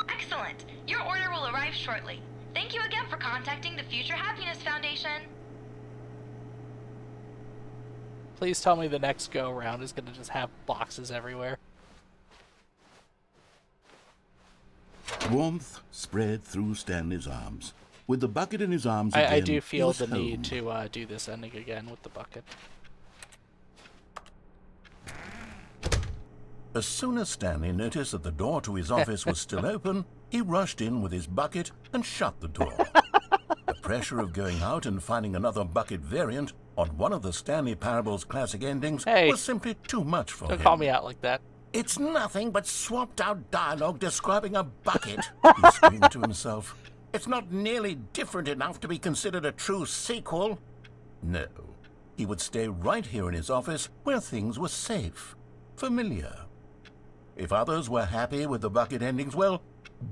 Excellent. Your order will arrive shortly. Thank you again for contacting the Future Happiness Foundation. Please tell me the next go around is gonna just have boxes everywhere. Warmth spread through Stanley's arms. With the bucket in his arms again, I do he feel was the need home. to do this ending again with the bucket. As soon as Stanley noticed that the door to his office was still open, he rushed in with his bucket and shut the door. The pressure of going out and finding another bucket variant on one of the Stanley Parable's classic endings Hey. was simply too much for Don't him. call me out like that. It's nothing but swapped-out dialogue describing a bucket. He screamed to himself. It's not nearly different enough to be considered a true sequel. No, he would stay right here in his office where things were safe, familiar. If others were happy with the bucket endings, well,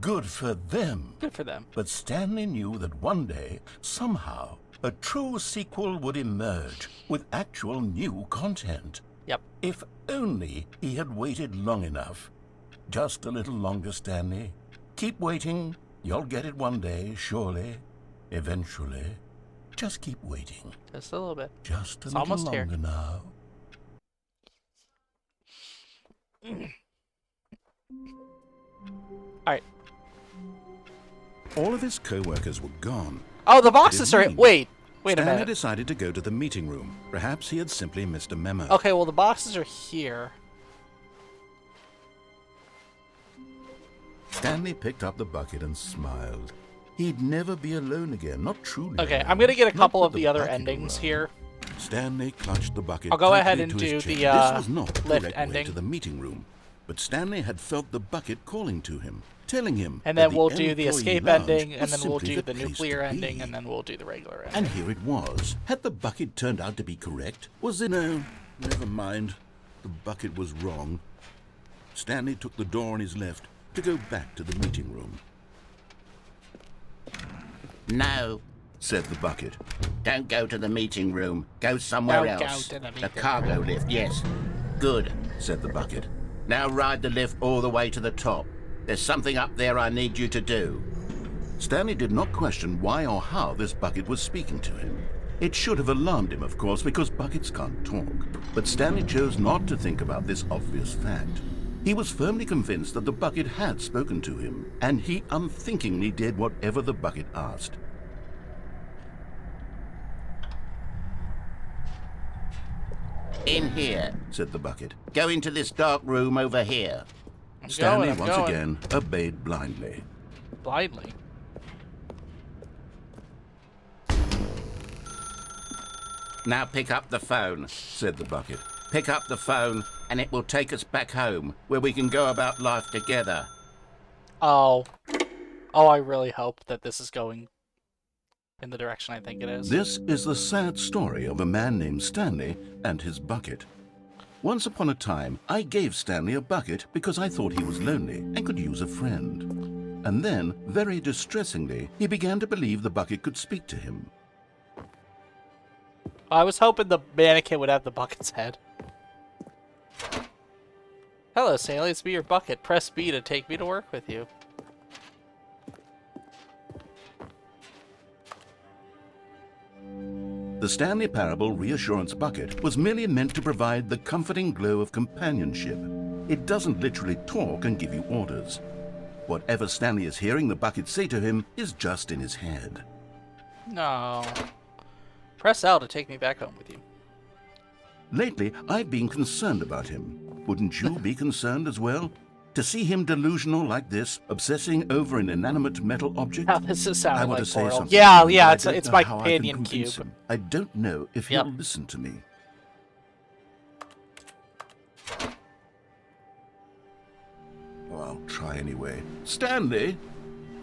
Good for them. Good for them. But Stanley knew that one day, somehow, a true sequel would emerge with actual new content. Yep. If only he had waited long enough. Just a little longer, Stanley. Keep waiting. You'll get it one day, surely. Eventually. Just keep waiting. Just a little bit. Just a It's little almost longer here. now. Alright. All of his co-workers were gone. Oh, the boxes are... mean? Wait a Stanley minute. decided to go to the meeting room. Perhaps he had simply missed a memo. Okay, well, the boxes are here. Stanley picked up the bucket and smiled. He'd never be alone again, not truly. Okay, alone. I'm gonna get a Not couple with of the other bucket endings around. here. Stanley clutched the bucket. I'll go tightly ahead and to do his the, chest. This was not the lift correct way ending. to the meeting room, but Stanley had felt the bucket calling to him, telling him. And that then the we'll do the employee escape lounge ending, and was then we'll simply do the place nuclear to ending, be. and then we'll do the regular ending. And here it was. Had the bucket turned out to be correct? Was it no? Never mind. The bucket was wrong. Stanley took the door on his left to go back to the meeting room. No, Said the bucket. don't go to the meeting room. Go somewhere Don't go else. to the The meeting cargo lift, yes. Good. Said the bucket. Now ride the lift all the way to the top. There's something up there I need you to do. Stanley did not question why or how this bucket was speaking to him. It should have alarmed him, of course, because buckets can't talk. But Stanley chose not to think about this obvious fact. He was firmly convinced that the bucket had spoken to him, and he unthinkingly did whatever the bucket asked. In here. Said the bucket. Go into this dark room over here. Stanley I'm once going. again obeyed blindly. Blindly. Now pick up the phone. Said the bucket. Pick up the phone, and it will take us back home, where we can go about life together. Oh. Oh, I really hope that this is going in the direction I think it is. This is the sad story of a man named Stanley and his bucket. Once upon a time, I gave Stanley a bucket because I thought he was lonely and could use a friend. And then, very distressingly, he began to believe the bucket could speak to him. I was hoping the mannequin would have the bucket's head. Hello, Stanley. It's me, your bucket. Press B to take me to work with you. The Stanley Parable Reassurance Bucket was merely meant to provide the comforting glow of companionship. It doesn't literally talk and give you orders. Whatever Stanley is hearing the bucket say to him is just in his head. No. Press L to take me back home with you. Lately, I've been concerned about him. Wouldn't you be concerned as well? To see him delusional like this, obsessing over an inanimate metal object? Now this is I sounding want like to say Portal. something. Yeah, but yeah, I it's don't it's know my how I can companion convince cube. him. I don't know if Yep. he'll listen to me. Oh, I'll try anyway. Stanley,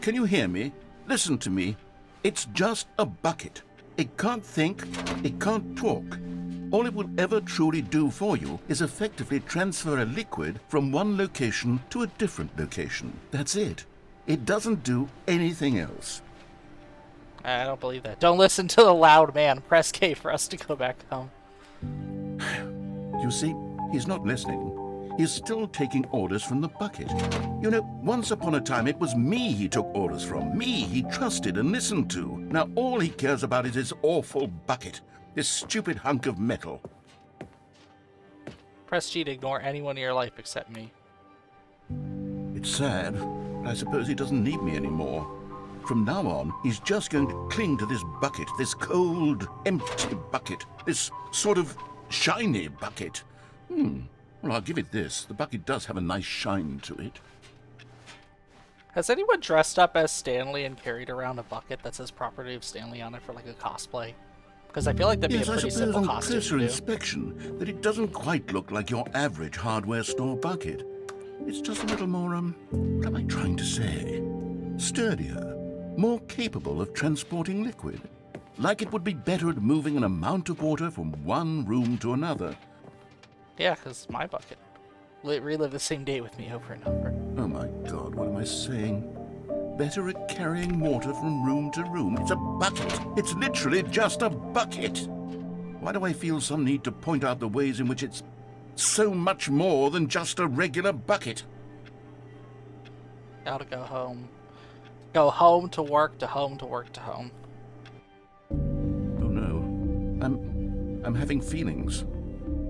can you hear me? Listen to me. It's just a bucket. It can't think, it can't talk. All it will ever truly do for you is effectively transfer a liquid from one location to a different location. That's it. It doesn't do anything else. I don't believe that. Don't listen to the loud man. Press K for us to go back home. You see, he's not listening. He's still taking orders from the bucket. You know, once upon a time it was me he took orders from. Me he trusted and listened to. Now all he cares about is his awful bucket. This stupid hunk of metal. Press G to ignore anyone in your life except me. It's sad, but I suppose he doesn't need me anymore. From now on, he's just going to cling to this bucket, this cold, empty bucket, this sort of shiny bucket. Well, I'll give it this. The bucket does have a nice shine to it. Has anyone dressed up as Stanley and carried around a bucket that says property of Stanley on it for like a cosplay? Because I feel like that'd be Yes, a I pretty suppose simple on costume closer to do. inspection that it doesn't quite look like your average hardware store bucket. It's just a little more, what am I trying to say? Sturdier, more capable of transporting liquid. Like it would be better at moving an amount of water from one room to another. Yeah, because my bucket. Relive the same day with me over and over. Oh my God, what am I saying? better at carrying water from room to room. It's a bucket. It's literally just a bucket. Why do I feel some need to point out the ways in which it's so much more than just a regular bucket? Gotta go home. Go home to work to home to work to home. Oh no. I'm having feelings.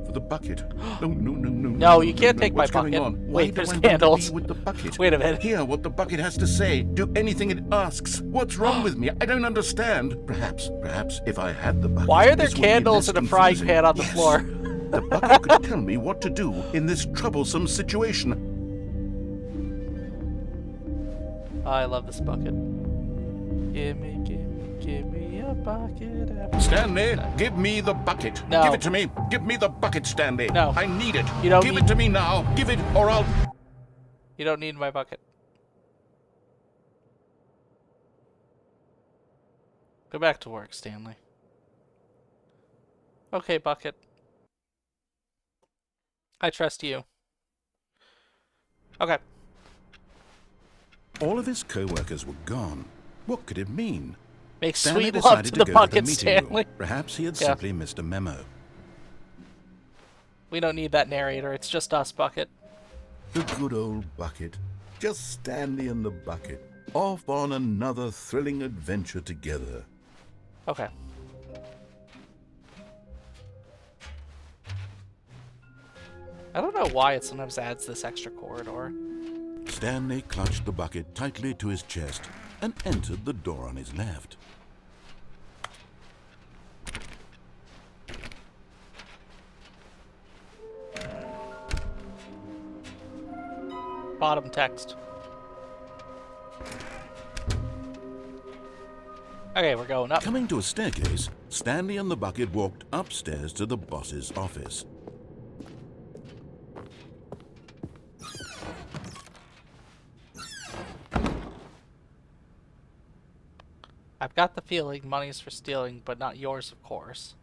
For the bucket. No, no, no, no. No, you can't take my What's going bucket. on? Wait, Why there's do I want to candles. be with the bucket? Wait a minute. Hear what the bucket has to say. Do anything it asks. What's wrong with me? I don't understand. Perhaps if I had the bucket. Why are there this would be candles less in a frying confusing. pan on the Yes. floor? The bucket could tell me what to do in this troublesome situation. I love this bucket. Give me a bucket. Stanley, give me the bucket. No. Give it to me. Give me the bucket, Stanley. No. I need it. You don't give need- it to me now. Give it or I'll... You don't need my bucket. Go back to work, Stanley. Okay, bucket. I trust you. Okay. All of his co-workers were gone. What could it mean? Make Stanley sweet love decided to to the go bucket, to the meeting Stanley. room. Perhaps he had Yeah. simply missed a memo. We don't need that narrator. It's just us, bucket. The good old bucket. Just Stanley and the bucket. Off on another thrilling adventure together. Okay. I don't know why it sometimes adds this extra corridor. Stanley clutched the bucket tightly to his chest and entered the door on his left. Bottom text. Okay, we're going up. Coming to a staircase, Stanley and the bucket walked upstairs to the boss's office. I've got the feeling money's for stealing, but not yours, of course.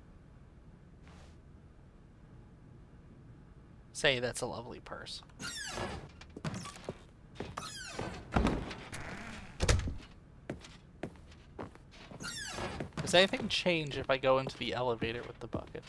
Say that's a lovely purse. Does anything change if I go into the elevator with the bucket?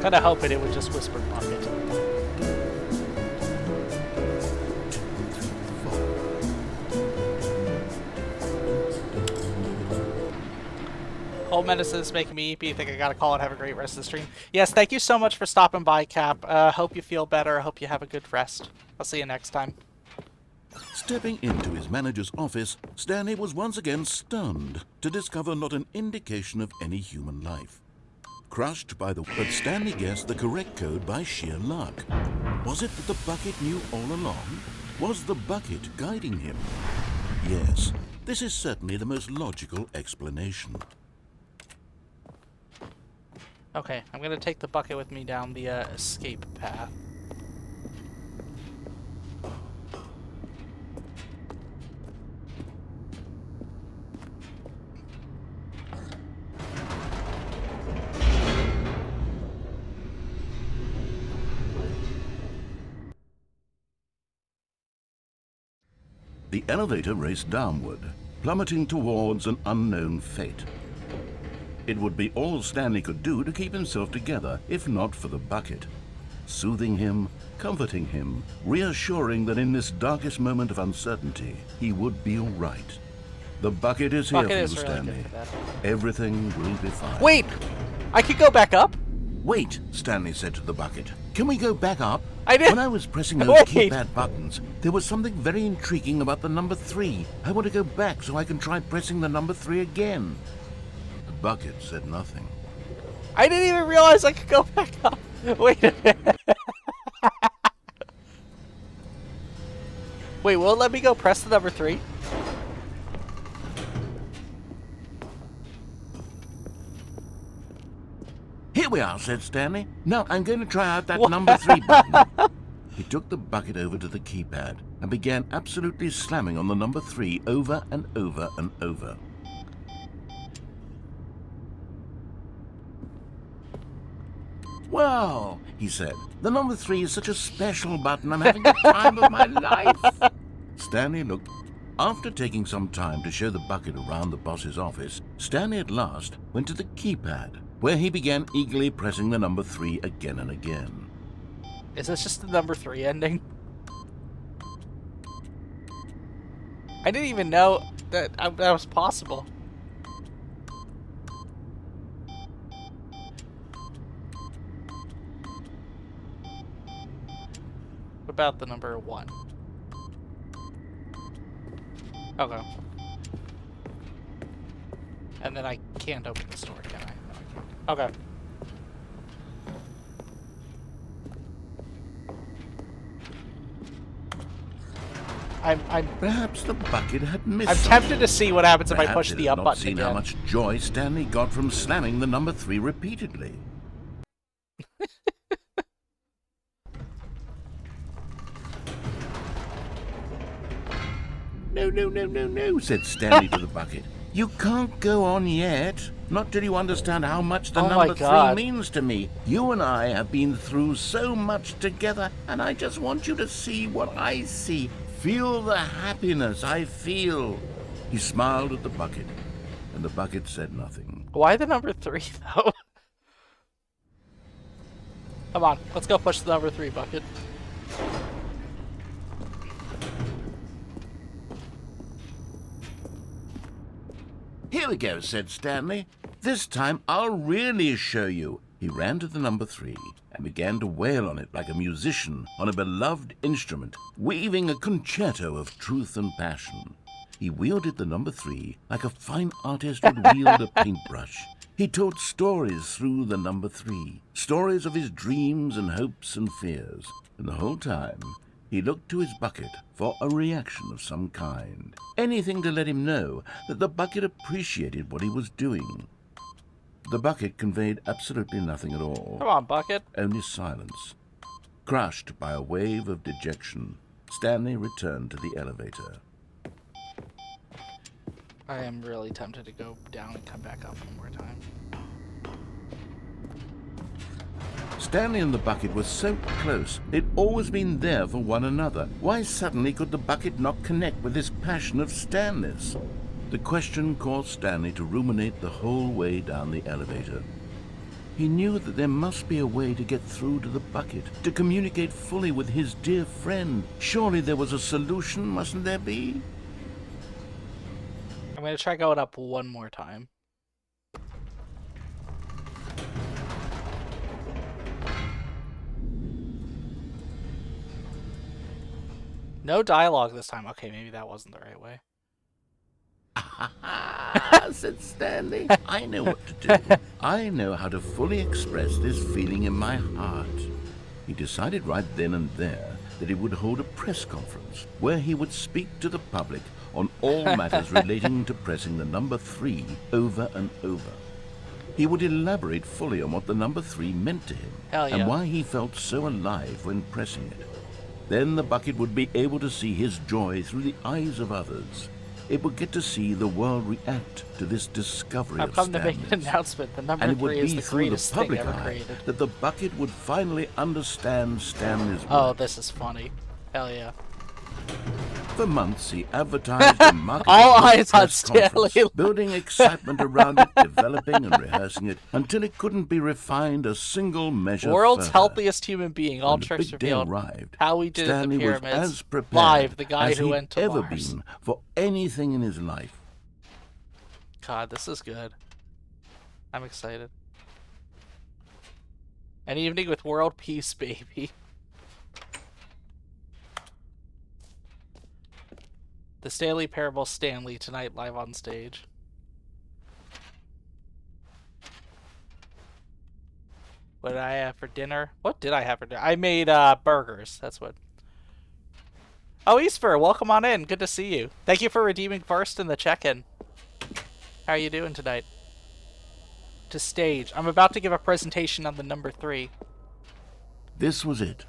Kinda hoping it would just whisper bucket. Whole medicine is making me eepy. Think I gotta call it. Have a great rest of the stream. Yes, thank you so much for stopping by, Cap. Hope you feel better. Hope you have a good rest. I'll see you next time. Stepping into his manager's office, Stanley was once again stunned to discover not an indication of any human life. Crushed by the... But Stanley guessed the correct code by sheer luck. Was it that the bucket knew all along? Was the bucket guiding him? Yes, this is certainly the most logical explanation. Okay, I'm gonna take the bucket with me down the escape path. The elevator raced downward, plummeting towards an unknown fate. It would be all Stanley could do to keep himself together, if not for the bucket. Soothing him, comforting him, reassuring that in this darkest moment of uncertainty, he would be all right. The bucket is here Bucket for you, is really Stanley. good for that. Everything will be fine. Wait! I could go back up? Wait, Stanley said to the bucket. Can we go back up? I did- When I was pressing those Wait. keypad buttons, there was something very intriguing about the number 3. I want to go back so I can try pressing the number 3 again. The bucket said nothing. I didn't even realize I could go back up. Wait a minute. Wait, will it let me go press the number 3? Here we are, said Stanley. Now I'm going to try out that number 3 button. He took the bucket over to the keypad and began absolutely slamming on the number 3 over and over and over. Well, he said, the number 3 is such a special button. I'm having the time of my life. Stanley looked. After taking some time to show the bucket around the boss's office, Stanley at last went to the keypad, where he began eagerly pressing the number 3 again and again. Is this just the number 3 ending? I didn't even know that was possible. What about the number 1? Okay. And then I can't open the store, can I? No, I can't. Okay. I'm Perhaps the bucket had missed I'm something. tempted to see what happens if I Perhaps push it the had up not button seen again. how much joy Stanley got from slamming the number 3 repeatedly. No, said Stanley to the bucket. You can't go on yet. Not till you understand how much the Oh my number 3 God. means to me. You and I have been through so much together, and I just want you to see what I see. Feel the happiness I feel. He smiled at the bucket, and the bucket said nothing. Why the number 3 though? Come on, let's go push the number 3 bucket. Here we go, said Stanley. This time I'll really show you. He ran to the number 3 and began to wail on it like a musician on a beloved instrument, weaving a concerto of truth and passion. He wielded the number 3 like a fine artist would wield a paintbrush. He told stories through the number 3, stories of his dreams and hopes and fears, and the whole time he looked to his bucket for a reaction of some kind. Anything to let him know that the bucket appreciated what he was doing. The bucket conveyed absolutely nothing at all. Come on, bucket. Only silence. Crushed by a wave of dejection, Stanley returned to the elevator. I am really tempted to go down and come back up one more time. Stanley and the bucket were so close. They'd always been there for one another. Why suddenly could the bucket not connect with this passion of Stanley's? The question caused Stanley to ruminate the whole way down the elevator. He knew that there must be a way to get through to the bucket, to communicate fully with his dear friend. Surely there was a solution, mustn't there be? I'm gonna try going up one more time. No dialogue this time. Okay, maybe that wasn't the right way. Said Stanley. I know what to do. I know how to fully express this feeling in my heart. He decided right then and there that he would hold a press conference where he would speak to the public on all matters relating to pressing the number 3 over and over. He would elaborate fully on what the number 3 meant to him Hell yeah. and why he felt so alive when pressing it. Then the bucket would be able to see his joy through the eyes of others. It would get to see the world react to this discovery I've of come to make an Stanley's. announcement. The number And it 3 would is be the through the greatest thing public ever eye created. that the bucket would finally understand Stanley's Oh, work. this is funny. Hell yeah. For months, he advertised and marketed All this eyes on press Stanley. conference, building excitement around it, developing and rehearsing it until it couldn't be refined a single measure World's further. healthiest human being. All When the tricks big day revealed. arrived, How we did Stanley it at the was pyramids. as prepared Live, the guy as who he'd went to ever Mars. been for anything in his life. God, this is good. I'm excited. An evening with world peace, baby. The Stanley Parable Stanley tonight live on stage. What did I have for dinner? What did I have for dinner? I made burgers. That's what. Oh, Eastfur, welcome on in. Good to see you. Thank you for redeeming first in the check-in. How are you doing tonight? to stage. I'm about to give a presentation on the number 3. This was it.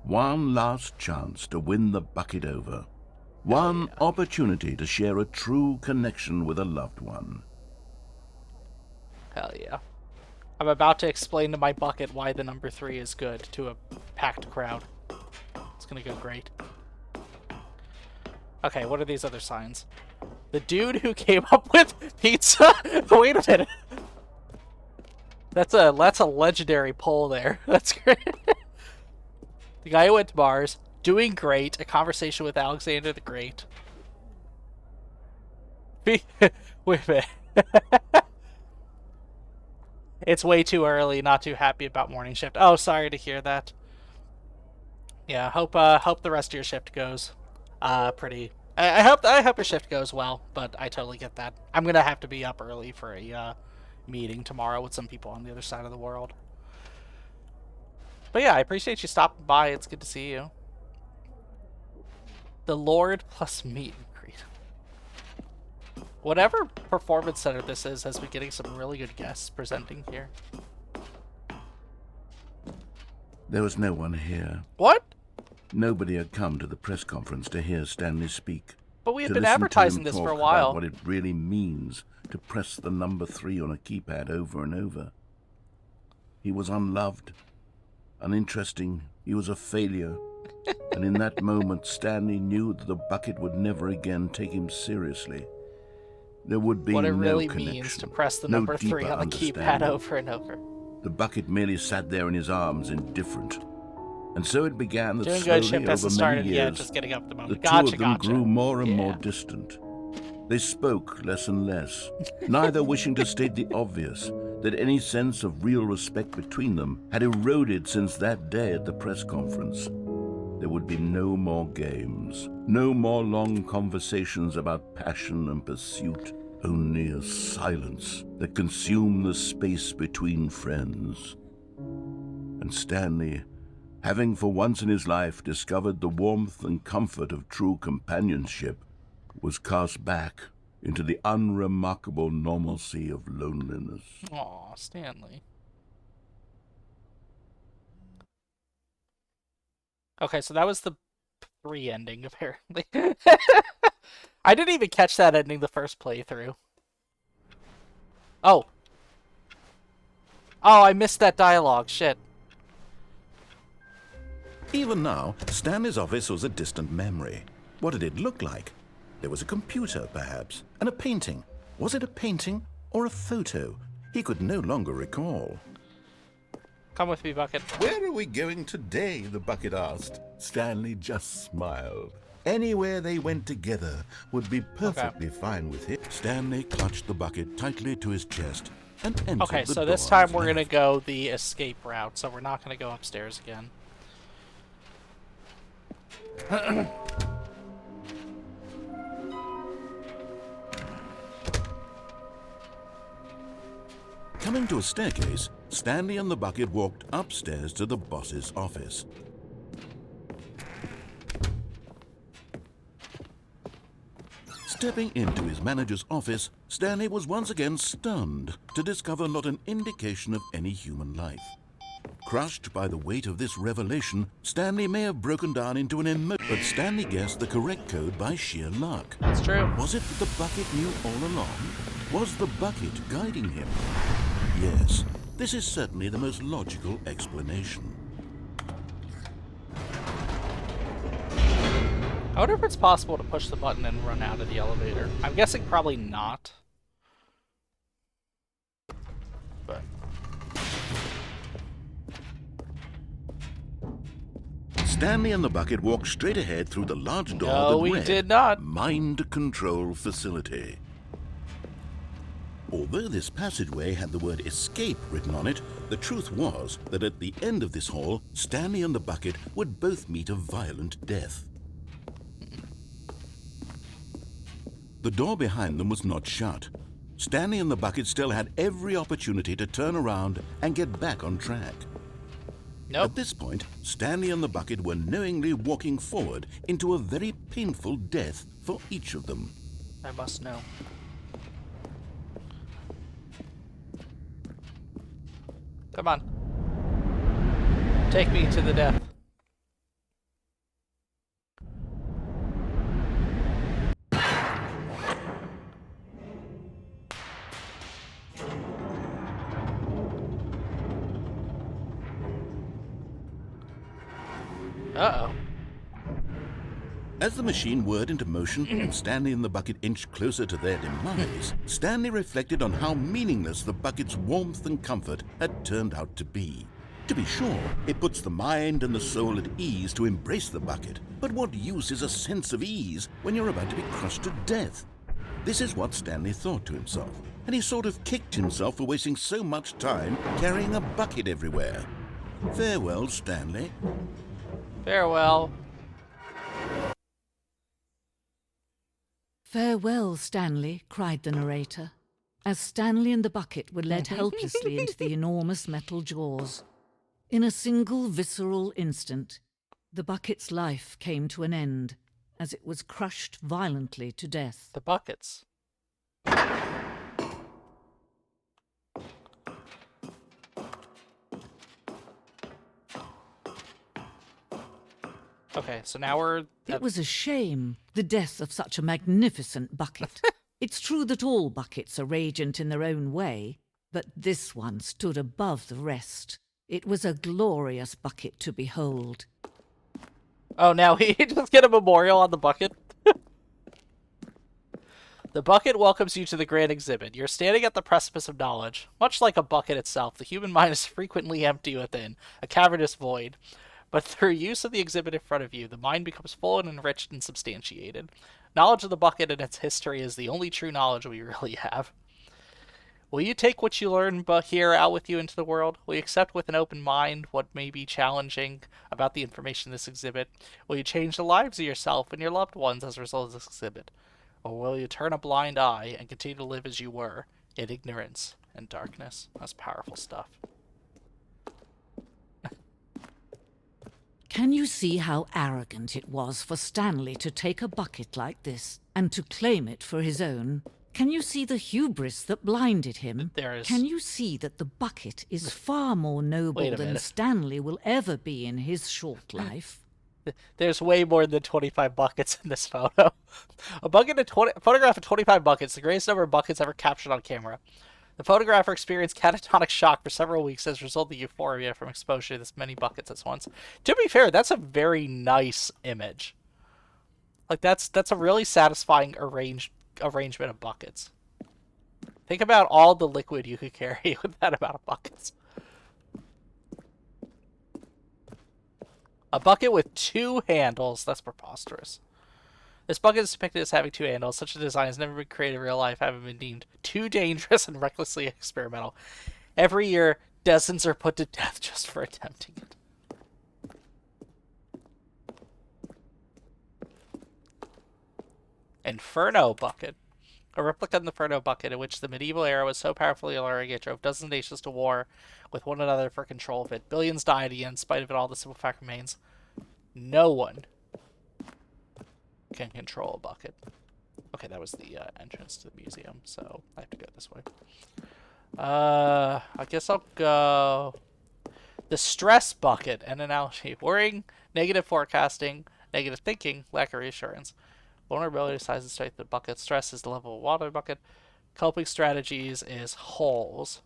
One last chance to win the bucket over. One opportunity to share a true connection with a loved one. Hell yeah. I'm about to explain to my bucket why the number 3 is good to a packed crowd. It's gonna go great. Okay, what are these other signs? The dude who came up with pizza? Wait a minute. That's a legendary poll there. That's great. The guy who went to Mars, doing great, a conversation with Alexander the Great. Wait a minute. It's way too early, not too happy about morning shift. Oh, sorry to hear that. Yeah, hope the rest of your shift goes pretty. I hope your shift goes well, but I totally get that. I'm gonna have to be up early for a meeting tomorrow with some people on the other side of the world. But yeah, I appreciate you stopping by. It's good to see you. The Lord plus meet and greet. Whatever performance center this is has been getting some really good guests presenting here. There was no one here. What? Nobody had come to the press conference to hear Stanley speak. But we had to been listen to advertising him this talk for a about while. what it really means to press the number 3 on a keypad over and over. He was unloved, uninteresting. He was a failure. And in that moment, Stanley knew that the bucket would never again take him seriously. There would be what it no really connection, means to press the no number 3 deeper on the keypad understanding. over and over. The bucket merely sat there in his arms, indifferent. And so it began that Doing slowly, good, shift over hasn't many started years, yet, just getting up the the moment. two Gotcha, of them gotcha. grew more and more Yeah. distant. They spoke less and less, neither wishing to state the obvious, that any sense of real respect between them had eroded since that day at the press conference. There would be no more games, no more long conversations about passion and pursuit, only a silence that consumed the space between friends. And Stanley, having for once in his life discovered the warmth and comfort of true companionship, was cast back into the unremarkable normalcy of loneliness. Aw, Stanley. Okay, so that was the 3 ending, apparently. I didn't even catch that ending the first playthrough. Oh. Oh, I missed that dialogue. Shit. Even now, Stanley's office was a distant memory. What did it look like? There was a computer, perhaps, and a painting. Was it a painting or a photo? He could no longer recall. Come with me, Bucket. Where are we going today? The bucket asked. Stanley just smiled. Anywhere they went together would be perfectly fine with him. Stanley clutched the bucket tightly to his chest and entered Okay, the so this door time on his we're gonna left. go the escape route, so we're not gonna go upstairs again. Coming to a staircase, Stanley and the bucket walked upstairs to the boss's office. Stepping into his manager's office, Stanley was once again stunned to discover not an indication of any human life. Crushed by the weight of this revelation, Stanley may have broken down into an but Stanley guessed the correct code by sheer luck. That's true. Was it that the bucket knew all along? Was the bucket guiding him? Yes, this is certainly the most logical explanation. I wonder if it's possible to push the button and run out of the elevator. I'm guessing probably not. But Stanley and the bucket walked straight ahead through the large door No, that we read did not. Mind Control Facility. Although this passageway had the word escape written on it, the truth was that at the end of this hall, Stanley and the bucket would both meet a violent death. The door behind them was not shut. Stanley and the bucket still had every opportunity to turn around and get back on track. nope. At this point, Stanley and the bucket were knowingly walking forward into a very painful death for each of them. I must know. Come on. Take me to the death. Uh-oh. As the machine whirred into motion and Stanley and the bucket inched closer to their demise, Stanley reflected on how meaningless the bucket's warmth and comfort had turned out to be. To be sure, it puts the mind and the soul at ease to embrace the bucket, but what use is a sense of ease when you're about to be crushed to death? This is what Stanley thought to himself, and he sort of kicked himself for wasting so much time carrying a bucket everywhere. Farewell, Stanley. Farewell. Farewell, Stanley, cried the narrator, as Stanley and the bucket were led helplessly into the enormous metal jaws. In a single visceral instant, the bucket's life came to an end, as it was crushed violently to death. The buckets. Okay, so now we're... It was a shame, the death of such a magnificent bucket. It's true that all buckets are radiant in their own way, but this one stood above the rest. It was a glorious bucket to behold. Oh, now he just get a memorial on the bucket? The bucket welcomes you to the grand exhibit. You're standing at the precipice of knowledge. Much like a bucket itself, the human mind is frequently empty within, a cavernous void. But through use of the exhibit in front of you, the mind becomes full and enriched and substantiated. Knowledge of the bucket and its history is the only true knowledge we really have. Will you take what you learn here out with you into the world? Will you accept with an open mind what may be challenging about the information in this exhibit? Will you change the lives of yourself and your loved ones as a result of this exhibit? Or will you turn a blind eye and continue to live as you were, in ignorance and darkness? That's powerful stuff. Can you see how arrogant it was for Stanley to take a bucket like this and to claim it for his own? Can you see the hubris that blinded him? Can you see that the bucket is far more noble than Stanley will ever be in his short life? There's way more than 25 buckets in this photo. Photograph of 25 buckets, the greatest number of buckets ever captured on camera. The photographer experienced catatonic shock for several weeks as a result of the euphoria from exposure to this many buckets at once. To be fair, that's a very nice image. Like, that's a really satisfying arrangement of buckets. Think about all the liquid you could carry with that amount of buckets. A bucket with 2 handles. That's preposterous. This bucket is depicted as having 2 handles. Such a design has never been created in real life, having been deemed too dangerous and recklessly experimental. Every year, dozens are put to death just for attempting it. Inferno bucket. A replica of the Inferno bucket, in which the medieval era was so powerfully alluring it drove dozens of nations to war with one another for control of it. Billions died, and in spite of it all, the simple fact remains: no one can control a bucket. Okay, that was the entrance to the museum, so I have to go this way. I guess I'll go... The stress bucket, an analogy. Worrying, negative forecasting, negative thinking, lack of reassurance. Vulnerability, size and strength of the bucket. Stress is the level of water bucket. Coping strategies is holes.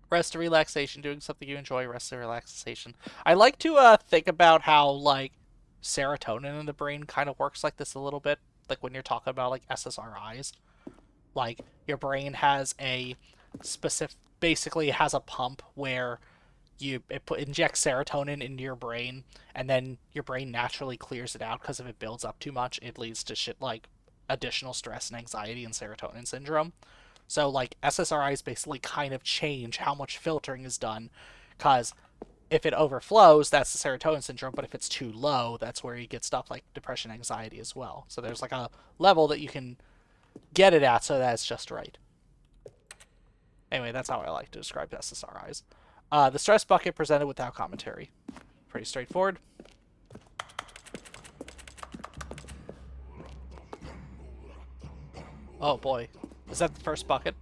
Rest and relaxation, doing something you enjoy. Rest and relaxation. I like to think about how, like, serotonin in the brain kind of works like this a little bit. Like when you're talking about, like, SSRIs. Like, your brain has a specific... Basically, it has a pump where it injects serotonin into your brain, and then your brain naturally clears it out, because if it builds up too much, it leads to shit like additional stress and anxiety and serotonin syndrome. So, like, SSRIs basically kind of change how much filtering is done, because if it overflows, that's the serotonin syndrome, but if it's too low, that's where you get stuff like depression, anxiety as well. So there's, like, a level that you can get it at so that it's just right. Anyway, that's how I like to describe SSRIs. The stress bucket presented without commentary. Pretty straightforward. Oh boy. Is that the first bucket?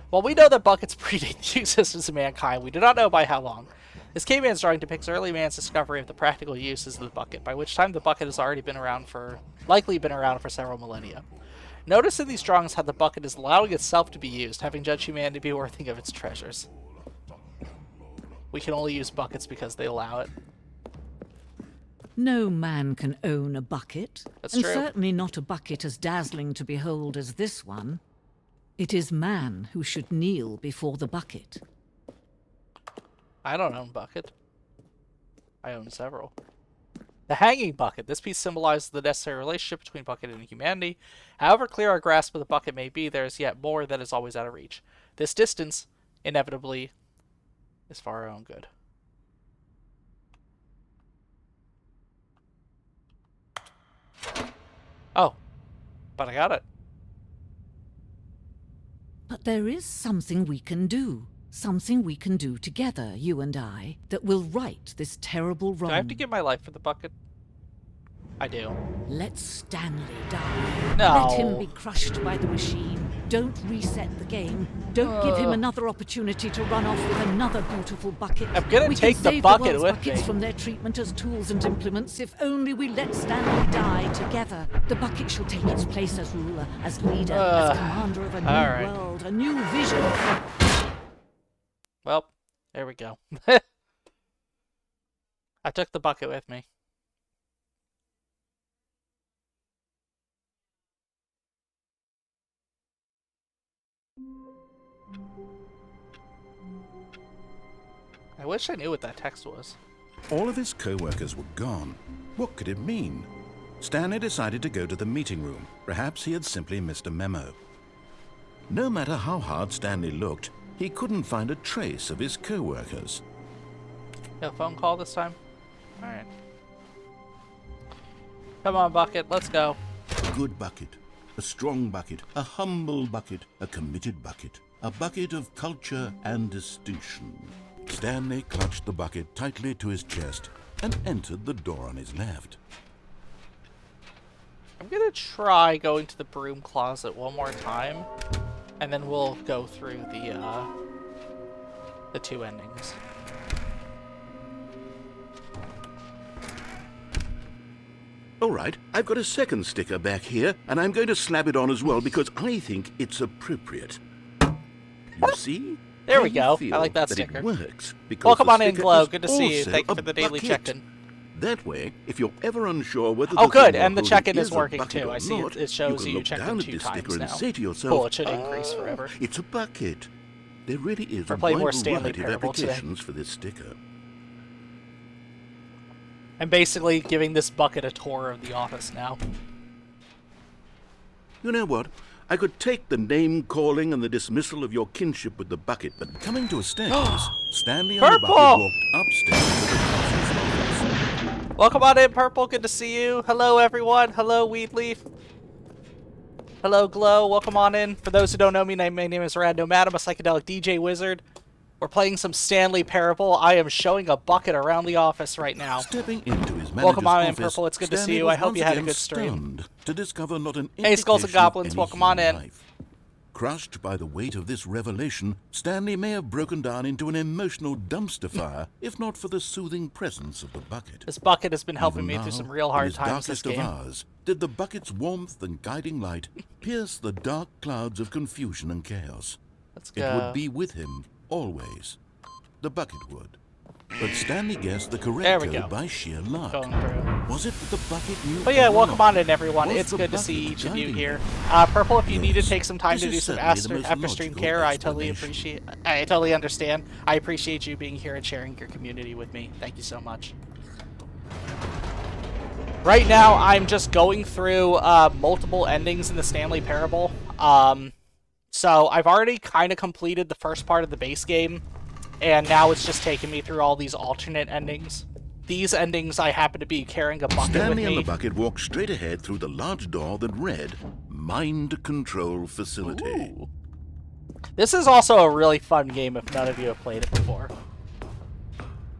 While we know that buckets predate the existence of mankind, we do not know by how long. This caveman's drawing depicts early man's discovery of the practical uses of the bucket, by which time the bucket has already likely been around for several millennia. Notice in these drawings how the bucket is allowing itself to be used, having judged humanity to be worthy of its treasures. We can only use buckets because they allow it. No man can own a bucket, That's and true. certainly not a bucket as dazzling to behold as this one. It is man who should kneel before the bucket. I don't own bucket. I own several. The hanging bucket. This piece symbolizes the necessary relationship between bucket and humanity. However clear our grasp of the bucket may be, there is yet more that is always out of reach. This distance, inevitably, is for our own good. Oh, but I got it. But there is something we can do. Something we can do together, you and I, that will right this terrible wrong. Do I have to give my life for the bucket? I do. Let Stanley die. No. Let him be crushed by the machine. Don't reset the game. Don't give him another opportunity to run off with another beautiful bucket. I'm gonna we take can the save bucket the world's with buckets me. from their treatment as tools and implements if only we let Stanley die together. The bucket shall take its place as ruler, as leader, as commander of a new world, a new vision. Well, there we go. I took the bucket with me. I wish I knew what that text was. All of his co-workers were gone. What could it mean? Stanley decided to go to the meeting room. Perhaps he had simply missed a memo. No matter how hard Stanley looked, he couldn't find a trace of his co-workers. No phone call this time? Alright. Come on, bucket, let's go. A good bucket, a strong bucket, a humble bucket, a committed bucket, a bucket of culture and distinction. Stanley clutched the bucket tightly to his chest and entered the door on his left. I'm gonna try going to the broom closet one more time, and then we'll go through the two endings. All right, I've got a second sticker back here, and I'm going to slap it on as well because I think it's appropriate. You see? There we How go. you I like feel that sticker. It works because Welcome the on in, sticker Glow. is Good to see you. also Thank you a for the daily bucket. check-in. That way, if you're ever unsure whether Oh, the good, thing and the you're check-in holding is a working bucket too. or I see not, it shows can you look checked down in at 2 this times sticker now. and say to yourself, Cool, it should increase forever. It's a bucket. There really is We're a playing wide more Stanley variety of Parable today. applications for this sticker. I'm basically giving this bucket a tour of the office now. You know what? I could take the name-calling and the dismissal of your kinship with the bucket, but coming to a staircase, Stanley and the Purple! bucket walked upstairs to the boss's office. Welcome on in, Purple. Good to see you. Hello, everyone. Hello, Weedleaf. Hello, Glow. Welcome on in. For those who don't know me, my name is Rad Nomad. I'm a psychedelic DJ wizard. We're playing some Stanley Parable. I am showing a bucket around the office right now. Stepping into his manager's Welcome on in, office, Purple. It's good to see Stanley you. was I hope once you had a again good stream. stunned to discover not an Hey, Skulls and indication of Goblins, any welcome on human in. life. Crushed by the weight of this revelation, Stanley may have broken down into an emotional dumpster fire, if not for the soothing presence of the bucket. This bucket has been helping Even me now, through some real in hard his times this darkest of game. hours, did the bucket's warmth and guiding light pierce the dark clouds of confusion and chaos. Let's It go. would be with him, always. The bucket would. But Stanley guessed the There correct we go. code by sheer luck. Going through. Was it that the bucket knew But yeah, every welcome knock? on in, everyone. Was It's the good to bucket see each of you guiding here. him? Purple, if you need to Yes, take some time this to do is some certainly the most after stream logical care, I totally explanation. I totally understand. I appreciate you being here and sharing your community with me. Thank you so much. Right now, I'm just going through multiple endings in the Stanley Parable. So I've already kind of completed the first part of the base game, and now it's just taking me through all these alternate endings. These endings, I happen to be carrying a bucket Stanley with and me. the bucket walked straight ahead through the large door that read, Mind Control Facility. Ooh. This is also a really fun game if none of you have played it before.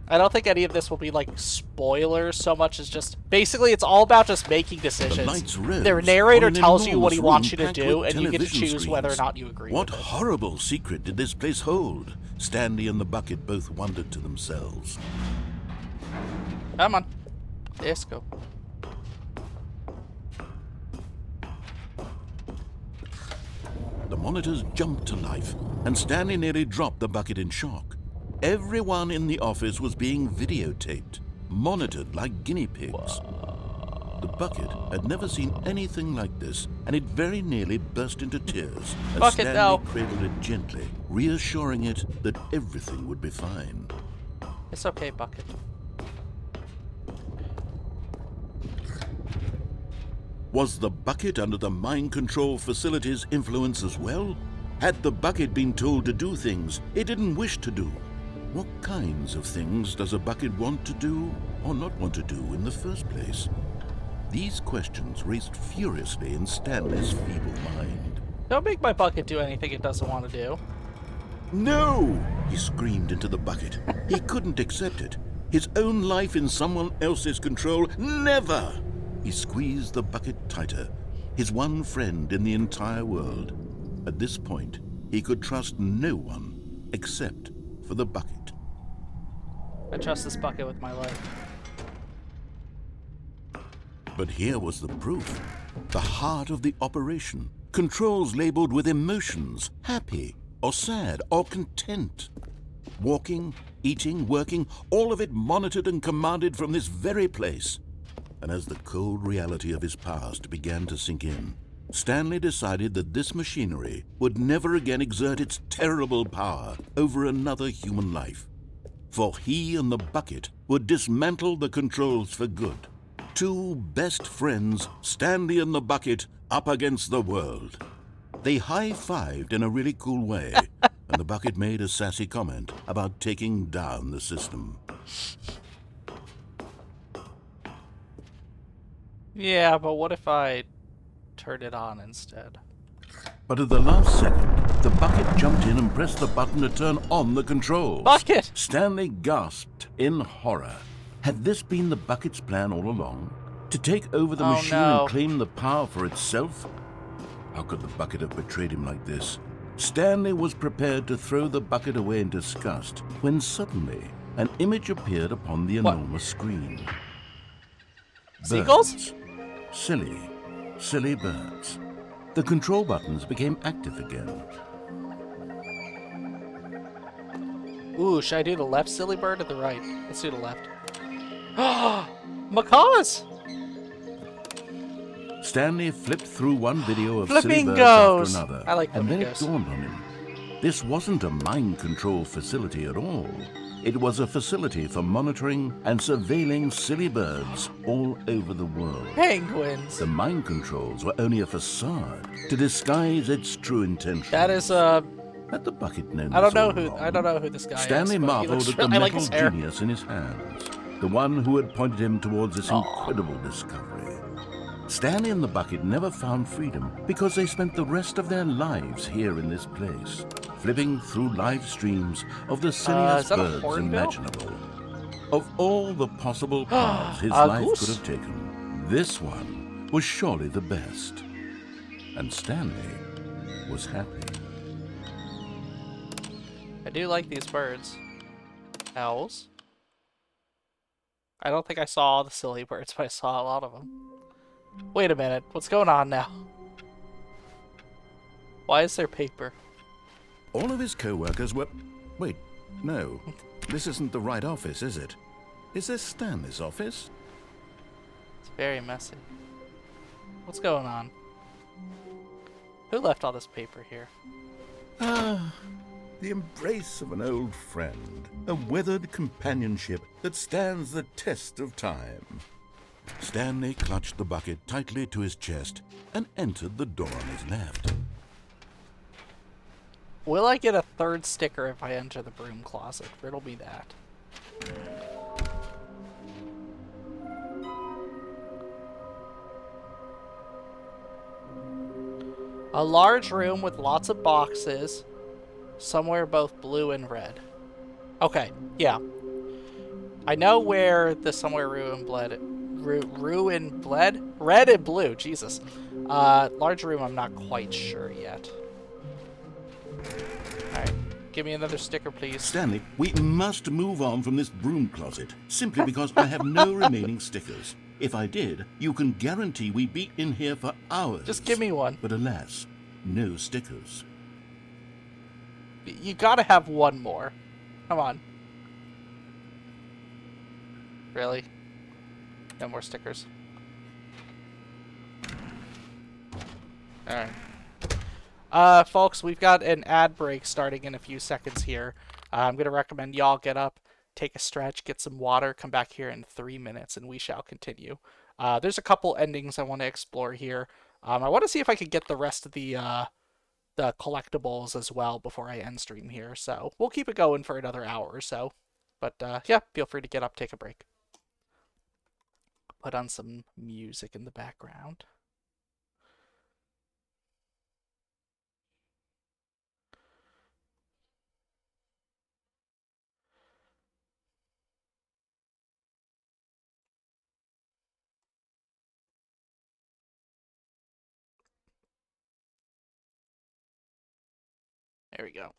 I don't think any of this will be like spoilers so much as just basically it's all about just making decisions. The lights rose Their narrator on an tells you what he enormous wants you room to packed do, with and you get to television choose whether or screens. not you agree What with it. horrible secret did this place hold? Stanley and the bucket both wondered to themselves. Come on. Let's go. The monitors jumped to life, and Stanley nearly dropped the bucket in shock. Everyone in the office was being videotaped, monitored like guinea pigs. The bucket had never seen anything like this, and it very nearly burst into tears as Bucket, Stanley no. cradled it gently, reassuring it that everything would be fine. It's okay, Bucket. Was the bucket under the mind control facility's influence as well? Had the bucket been told to do things it didn't wish to do? What kinds of things does a bucket want to do or not want to do in the first place? These questions raced furiously in Stanley's feeble mind. Don't make my bucket do anything it doesn't want to do. No! He screamed into the bucket. He couldn't accept it. His own life in someone else's control, never! He squeezed the bucket tighter, his one friend in the entire world. At this point, he could trust no one except for the bucket. I trust this bucket with my life. But here was the proof. The heart of the operation. Controls labeled with emotions, happy or sad or content. Walking, eating, working, all of it monitored and commanded from this very place. And as the cold reality of his past began to sink in, Stanley decided that this machinery would never again exert its terrible power over another human life. For he and the bucket would dismantle the controls for good. Two best friends, Stanley and the bucket, up against the world. They high-fived in a really cool way, and the bucket made a sassy comment about taking down the system. Yeah, but what if I turn it on instead? But at the last second, the bucket jumped in and pressed the button to turn on the controls. Bucket! Stanley gasped in horror. Had this been the bucket's plan all along? To take over the machine and claim the power for itself? How could the bucket have betrayed him like this? Stanley was prepared to throw the bucket away in disgust when suddenly an image appeared upon the enormous screen. Seagulls? Birds. Silly birds. The control buttons became active again. Ooh, should I do the left silly bird or the right? Let's do the left. Macaws! Stanley flipped through one video of silly birds Flamingos! after another. I like and then flamingos. it dawned on him. This wasn't a mind control facility at all. It was a facility for monitoring and surveilling silly birds all over the world. Penguins! The mind controls were only a facade to disguise its true intention. That is, Had the bucket known I don't this all know who this guy Stanley is. But he marveled looks at the really like metal his hair. genius in his hands, the one who had pointed him towards this incredible discovery. Stanley and the bucket never found freedom because they spent the rest of their lives here in this place, flipping through live streams of the silliest is that a birds hornbill? imaginable. Of all the possible paths his life goose? could have taken, this one was surely the best. And Stanley was happy. I do like these birds. Owls. I don't think I saw all the silly birds, but I saw a lot of them. Wait a minute, what's going on now? Why is there paper? All of his co-workers were... Wait, no. This isn't the right office, is it? Is this Stanley's office? It's very messy. What's going on? Who left all this paper here? Ah, the embrace of an old friend. A weathered companionship that stands the test of time. Stanley clutched the bucket tightly to his chest and entered the door on his left. Will I get a third sticker if I enter the broom closet? Riddle me that. A large room with lots of boxes, somewhere both blue and red. Okay, yeah. I know where the somewhere ruin bled. Ruin bled? Red and blue, Jesus. Large room, I'm not quite sure yet. Alright, give me another sticker, please. Stanley, we must move on from this broom closet, simply because I have no remaining stickers. If I did, you can guarantee we'd be in here for hours. Just give me one. But alas, no stickers. You gotta have one more. Come on. Really? No more stickers. Alright. Folks, we've got an ad break starting in a few seconds here. I'm going to recommend y'all get up, take a stretch, get some water, come back here in 3 minutes, and we shall continue. There's a couple endings I want to explore here. I want to see if I could get the rest of the collectibles as well before I end stream here. So we'll keep it going for another hour or so. But yeah, feel free to get up, take a break. Put on some music in the background. There we go.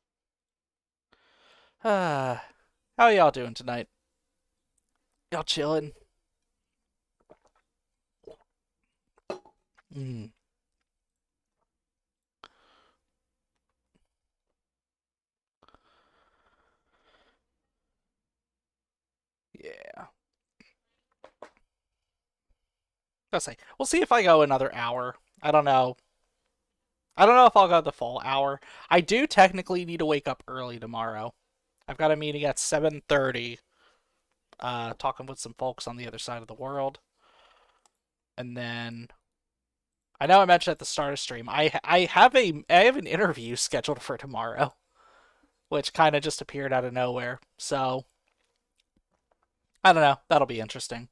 How y'all doing tonight? Y'all chilling? Mm. Yeah. I'll say, we'll see if I go another hour. I don't know. I don't know if I'll go the full hour. I do technically need to wake up early tomorrow. I've got a meeting at 7:30. Talking with some folks on the other side of the world. And then I know I mentioned at the start of stream, I have an interview scheduled for tomorrow, which kind of just appeared out of nowhere. So I don't know. That'll be interesting.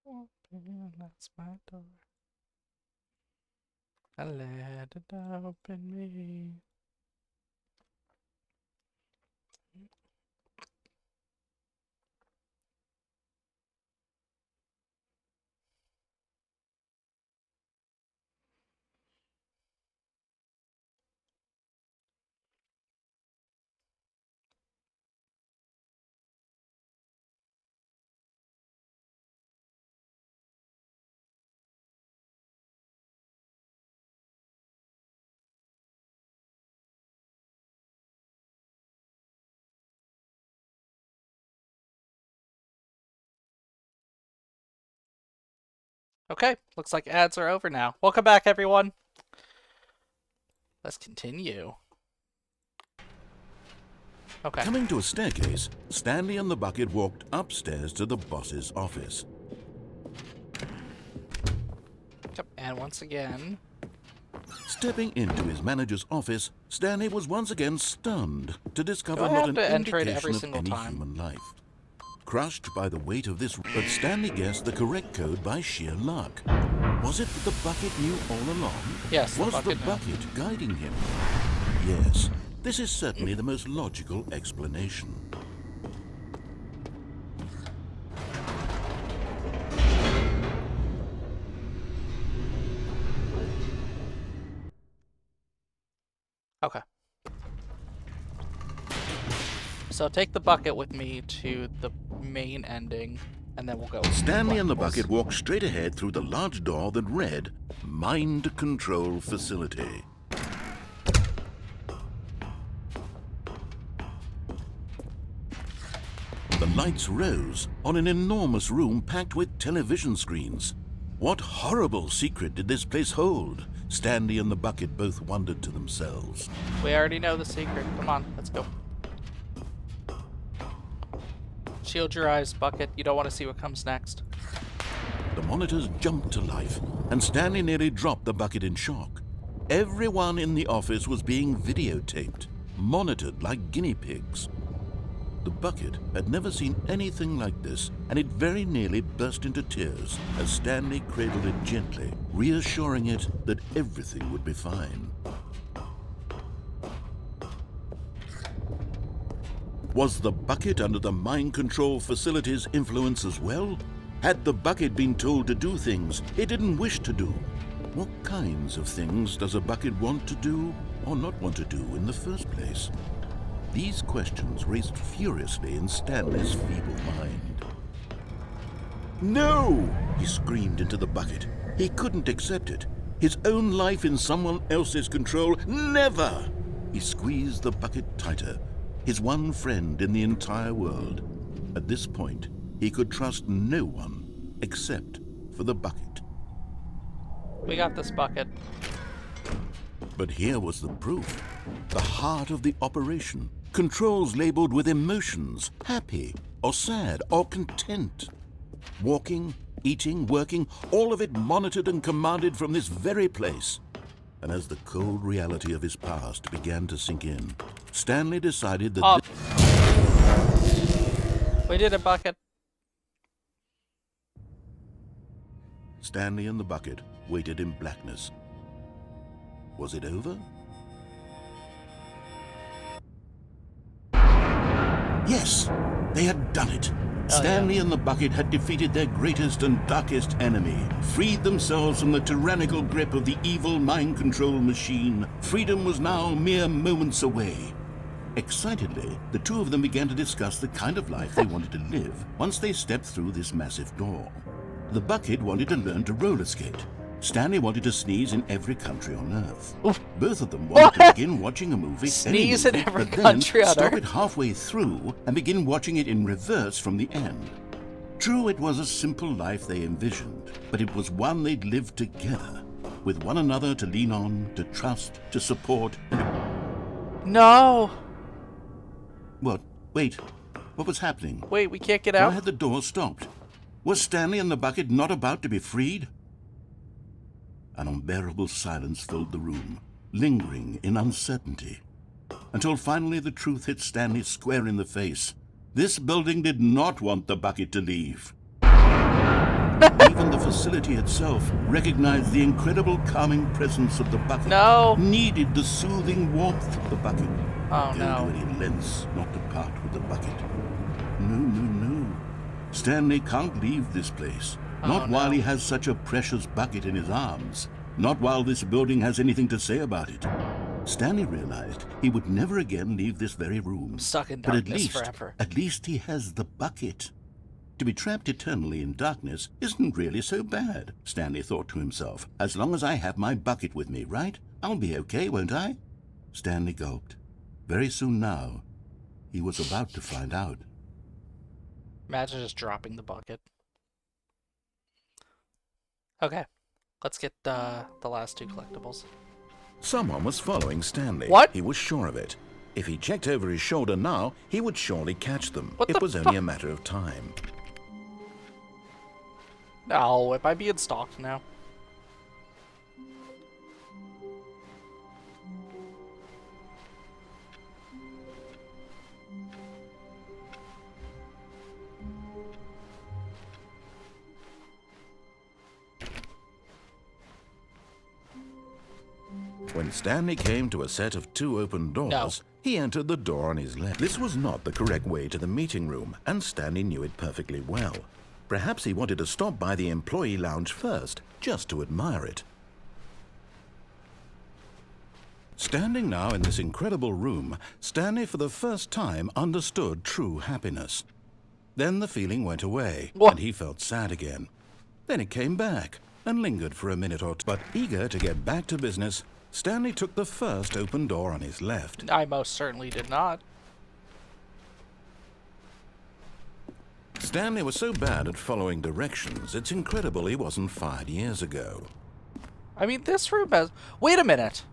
Open, that's my door. I let it open me. Okay, looks like ads are over now. Welcome back, everyone. Let's continue. Okay. Coming to a staircase, Stanley and the bucket walked upstairs to the boss's office. Yep, and once again. Stepping into his manager's office, Stanley was once again stunned to discover Do I not have an to enter it indication every of single any time? human life. Crushed by the weight of this, but Stanley guessed the correct code by sheer luck. Was it that the bucket knew all along? Yes, Was the knew. bucket guiding him? Yes, this is certainly the most logical explanation. Okay. So take the bucket with me to the main ending, and then we'll go. Stanley and the bucket walked straight ahead through the large door that read, Mind Control Facility. The lights rose on an enormous room packed with television screens. What horrible secret did this place hold? Stanley and the bucket both wondered to themselves. We already know the secret. Come on, let's go. Shield your eyes, bucket. You don't want to see what comes next. The monitors jumped to life, and Stanley nearly dropped the bucket in shock. Everyone in the office was being videotaped, monitored like guinea pigs. The bucket had never seen anything like this, and it very nearly burst into tears as Stanley cradled it gently, reassuring it that everything would be fine. Was the bucket under the mind control facility's influence as well? Had the bucket been told to do things it didn't wish to do? What kinds of things does a bucket want to do or not want to do in the first place? These questions raced furiously in Stanley's feeble mind. No! He screamed into the bucket. He couldn't accept it. His own life in someone else's control, never! He squeezed the bucket tighter. His one friend in the entire world. At this point, he could trust no one except for the bucket. We got this bucket. But here was the proof. The heart of the operation. Controls labeled with emotions, happy or sad or content. Walking, eating, working, all of it monitored and commanded from this very place. And as the cold reality of his past began to sink in, Stanley decided that we did a bucket. Stanley and the bucket waited in blackness. Was it over? Yes, they had done it. Stanley and the bucket had defeated their greatest and darkest enemy, freed themselves from the tyrannical grip of the evil mind control machine. Freedom was now mere moments away. Excitedly, the two of them began to discuss the kind of life they wanted to live once they stepped through this massive door. The bucket wanted to learn to roller skate. Stanley wanted to sneeze in every country on Earth. Oof. Both of them wanted to begin watching a movie, Sneeze any in movie, every but then country on stop Earth. it halfway through and begin watching it in reverse from the end. True, it was a simple life they envisioned, but it was one they'd lived together, with one another to lean on, to trust, to support. No! What? Wait. What was happening? Wait, we can't get Why out? had the door stopped? Was Stanley and the bucket not about to be freed? An unbearable silence filled the room, lingering in uncertainty, until finally the truth hit Stanley square in the face. This building did not want the bucket to leave. Even the facility itself recognized the incredible calming presence of the bucket. No! Needed the soothing warmth of the bucket. Oh, Go no. to any lengths not to part with the bucket. No. Stanley can't leave this place. Not while he has such a precious bucket in his arms. Not while this building has anything to say about it. Stanley realized he would never again leave this very room. Stuck in But darkness forever. at least he has the bucket. To be trapped eternally in darkness isn't really so bad, Stanley thought to himself. As long as I have my bucket with me, right? I'll be okay, won't I? Stanley gulped. Very soon now, he was about to find out. Imagine just dropping the bucket. Okay, let's get the last two collectibles. Someone was following Stanley. What? He was sure of it. If he checked over his shoulder now, he would surely catch them. What It the was only a matter of time. No, am I being stalked now? When Stanley came to a set of two open doors, he entered the door on his left. This was not the correct way to the meeting room, and Stanley knew it perfectly well. Perhaps he wanted to stop by the employee lounge first, just to admire it. Standing now in this incredible room, Stanley for the first time understood true happiness. Then the feeling went away, and he felt sad again. Then it came back, and lingered for a minute or two. But eager to get back to business, Stanley took the first open door on his left. I most certainly did not. Stanley was so bad at following directions, it's incredible he wasn't fired years ago. I mean, this room has... Wait a minute!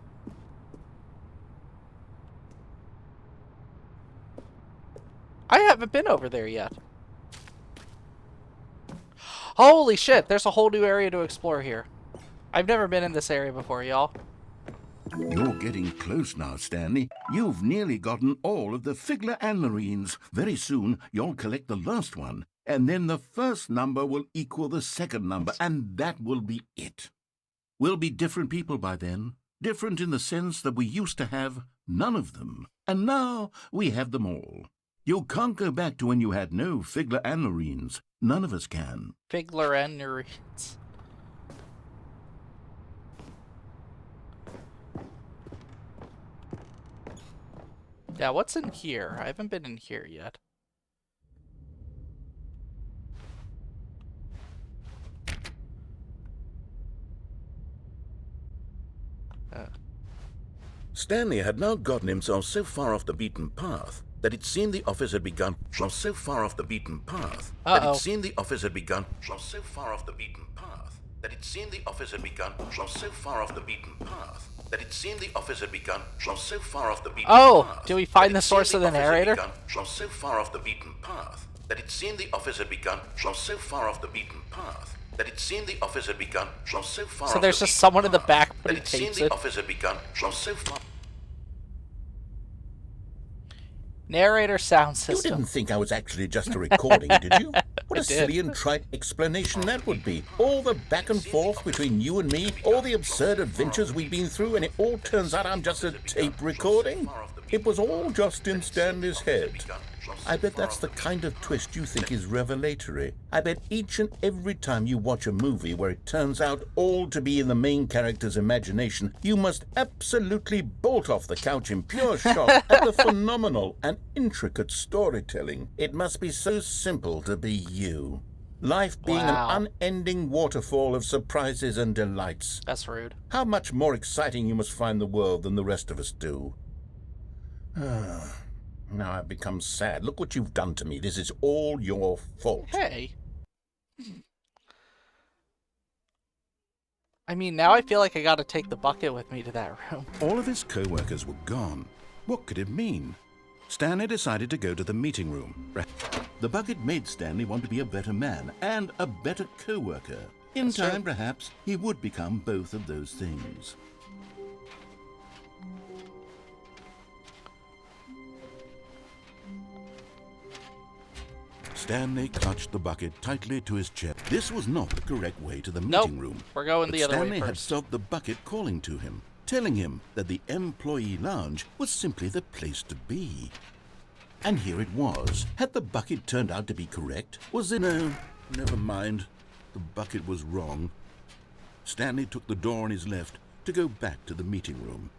I haven't been over there yet. Holy shit, there's a whole new area to explore here. I've never been in this area before, y'all. You're getting close now, Stanley. You've nearly gotten all of the Figler and Marines. Very soon, you'll collect the last one, and then the first number will equal the second number, and that will be it. We'll be different people by then. Different in the sense that we used to have none of them, and now we have them all. You can't go back to when you had no Figler and Marines. None of us can. Figler and Marines. Yeah, what's in here? I haven't been in here yet. Stanley had now gotten himself so far off the beaten path that it seemed the office had begun. So far off the beaten path that it seemed the office had begun. So far off the beaten path that it seemed the office had begun. So far off the beaten path that it seemed the office had begun. So far off the beaten path. Do we find the source of the narrator? So far off the beaten path that it seemed the office had begun. So far off the beaten path that it seemed the office had begun. So far. So there's just someone in the back that putting it seemed tapes the in. office had begun. So far. Narrator sound You system. didn't think I was actually just a recording, did you? What a silly and trite explanation that would be. All the back and forth between you and me, all the absurd adventures we've been through, and it all turns out I'm just a tape recording? It was all just in Stanley's head. I bet that's the kind of twist you think is revelatory. I bet each and every time you watch a movie where it turns out all to be in the main character's imagination, you must absolutely bolt off the couch in pure shock at the phenomenal and intricate storytelling. It must be so simple to be you. Life being an unending waterfall of surprises and delights. That's rude. How much more exciting you must find the world than the rest of us do. Now I've become sad. Look what you've done to me. This is all your fault. Hey. I mean, now I feel like I gotta take the bucket with me to that room. All of his co-workers were gone. What could it mean? Stanley decided to go to the meeting room. The bucket made Stanley want to be a better man and a better co-worker. In time, perhaps, he would become both of those things. Stanley clutched the bucket tightly to his chest. This was not the correct way to the meeting room. We're going the other way Stanley had first. felt the bucket calling to him, telling him that the employee lounge was simply the place to be. And here it was. Had the bucket turned out to be correct? Was it? No, never mind. The bucket was wrong. Stanley took the door on his left to go back to the meeting room.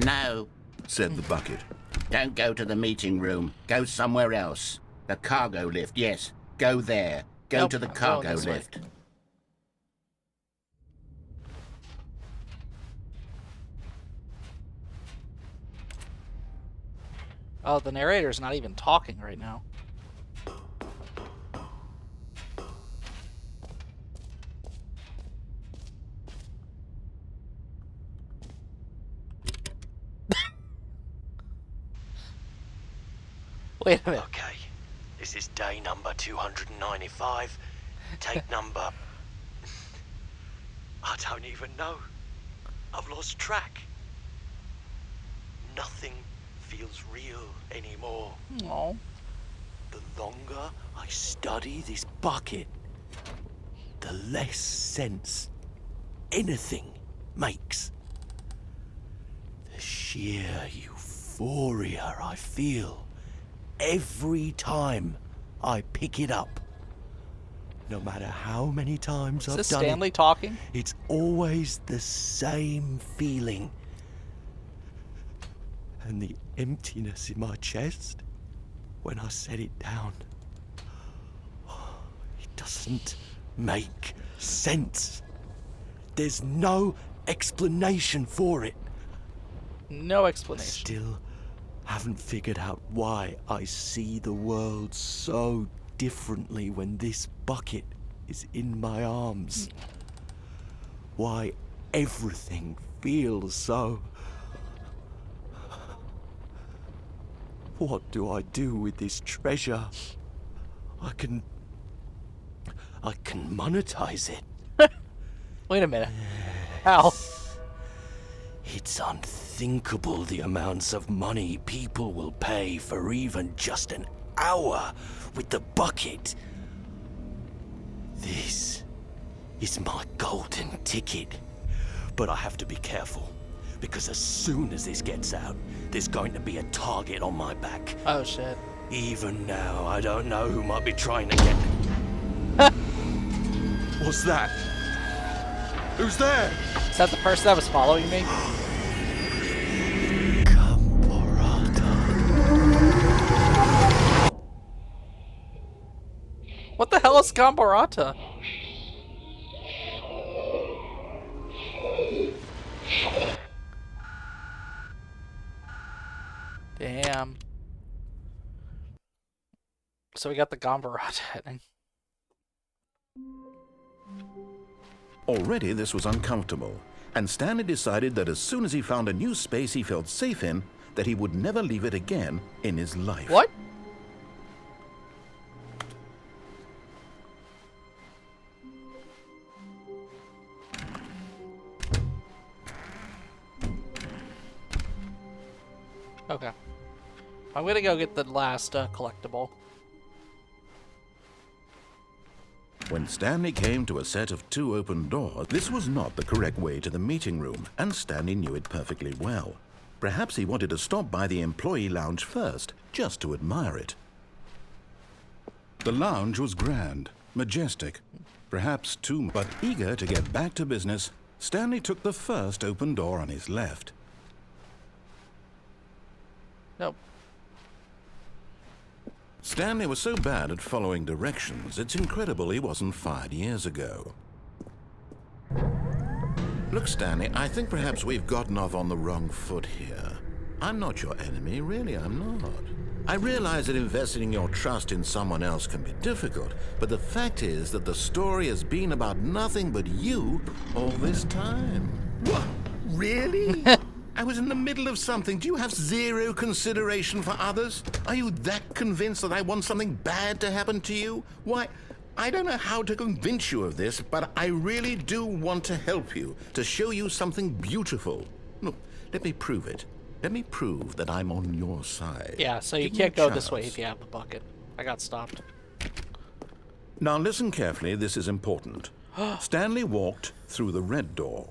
No, Said the bucket. don't go to the meeting room. Go somewhere else. The cargo lift, yes. Go there. Go Nope, to the I'm cargo going this way. lift. Oh, the narrator's not even talking right now. Wait a minute. Okay, this is day number 295. Take number... I don't even know. I've lost track. Nothing feels real anymore. Aw. The longer I study this bucket, the less sense anything makes. The sheer euphoria I feel every time I pick it up. No matter how many times I've Is this done Stanley it, talking? it's always the same feeling. And the emptiness in my chest when I set it down. It doesn't make sense. There's no explanation for it. No explanation. Still haven't figured out why I see the world so differently when this bucket is in my arms. Why everything feels so... What do I do with this treasure? I can monetize it. Wait a minute. How? It's unthinkable the amounts of money people will pay for even just an hour with the bucket. This is my golden ticket. But I have to be careful, because as soon as this gets out, there's going to be a target on my back. Oh, shit. Even now, I don't know who might be trying to get... What's that? Who's there? Is that the person that was following me? What the hell is Gambarata? Damn. So we got the Gambarata heading. Already this was uncomfortable, and Stanley decided that as soon as he found a new space he felt safe in, that he would never leave it again in his life. What? Okay. I'm gonna go get the last collectible. When Stanley came to a set of 2 open doors, this was not the correct way to the meeting room, and Stanley knew it perfectly well. Perhaps he wanted to stop by the employee lounge first, just to admire it. The lounge was grand, majestic, perhaps too much. But eager to get back to business, Stanley took the first open door on his left. Nope. Stanley was so bad at following directions, it's incredible he wasn't fired years ago. Look, Stanley, I think perhaps we've gotten off on the wrong foot here. I'm not your enemy, really, I'm not. I realize that investing your trust in someone else can be difficult, but the fact is that the story has been about nothing but you all this time. What? Really? I was in the middle of something. Do you have zero consideration for others? Are you that convinced that I want something bad to happen to you? Why, I don't know how to convince you of this, but I really do want to help you, to show you something beautiful. Look, let me prove it. Let me prove that I'm on your side. Yeah, so you Give me can't a go this chance. way if you have the bucket. I got stopped. Now listen carefully, this is important. Stanley walked through the red door.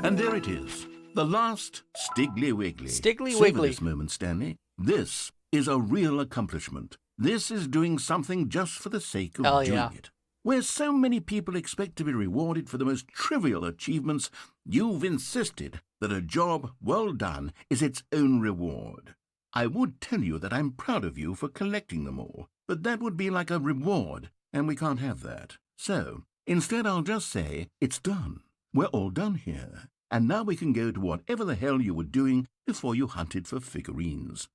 And there it is. The last Stiggly Wiggly. Stiggly Savor Wiggly. this moment, Stanley. This is a real accomplishment. This is doing something just for the sake of Hell doing yeah. it. Where so many people expect to be rewarded for the most trivial achievements, you've insisted that a job well done is its own reward. I would tell you that I'm proud of you for collecting them all, but that would be like a reward, and we can't have that. So, instead I'll just say, it's done. We're all done here. And now we can go to whatever the hell you were doing before you hunted for figurines.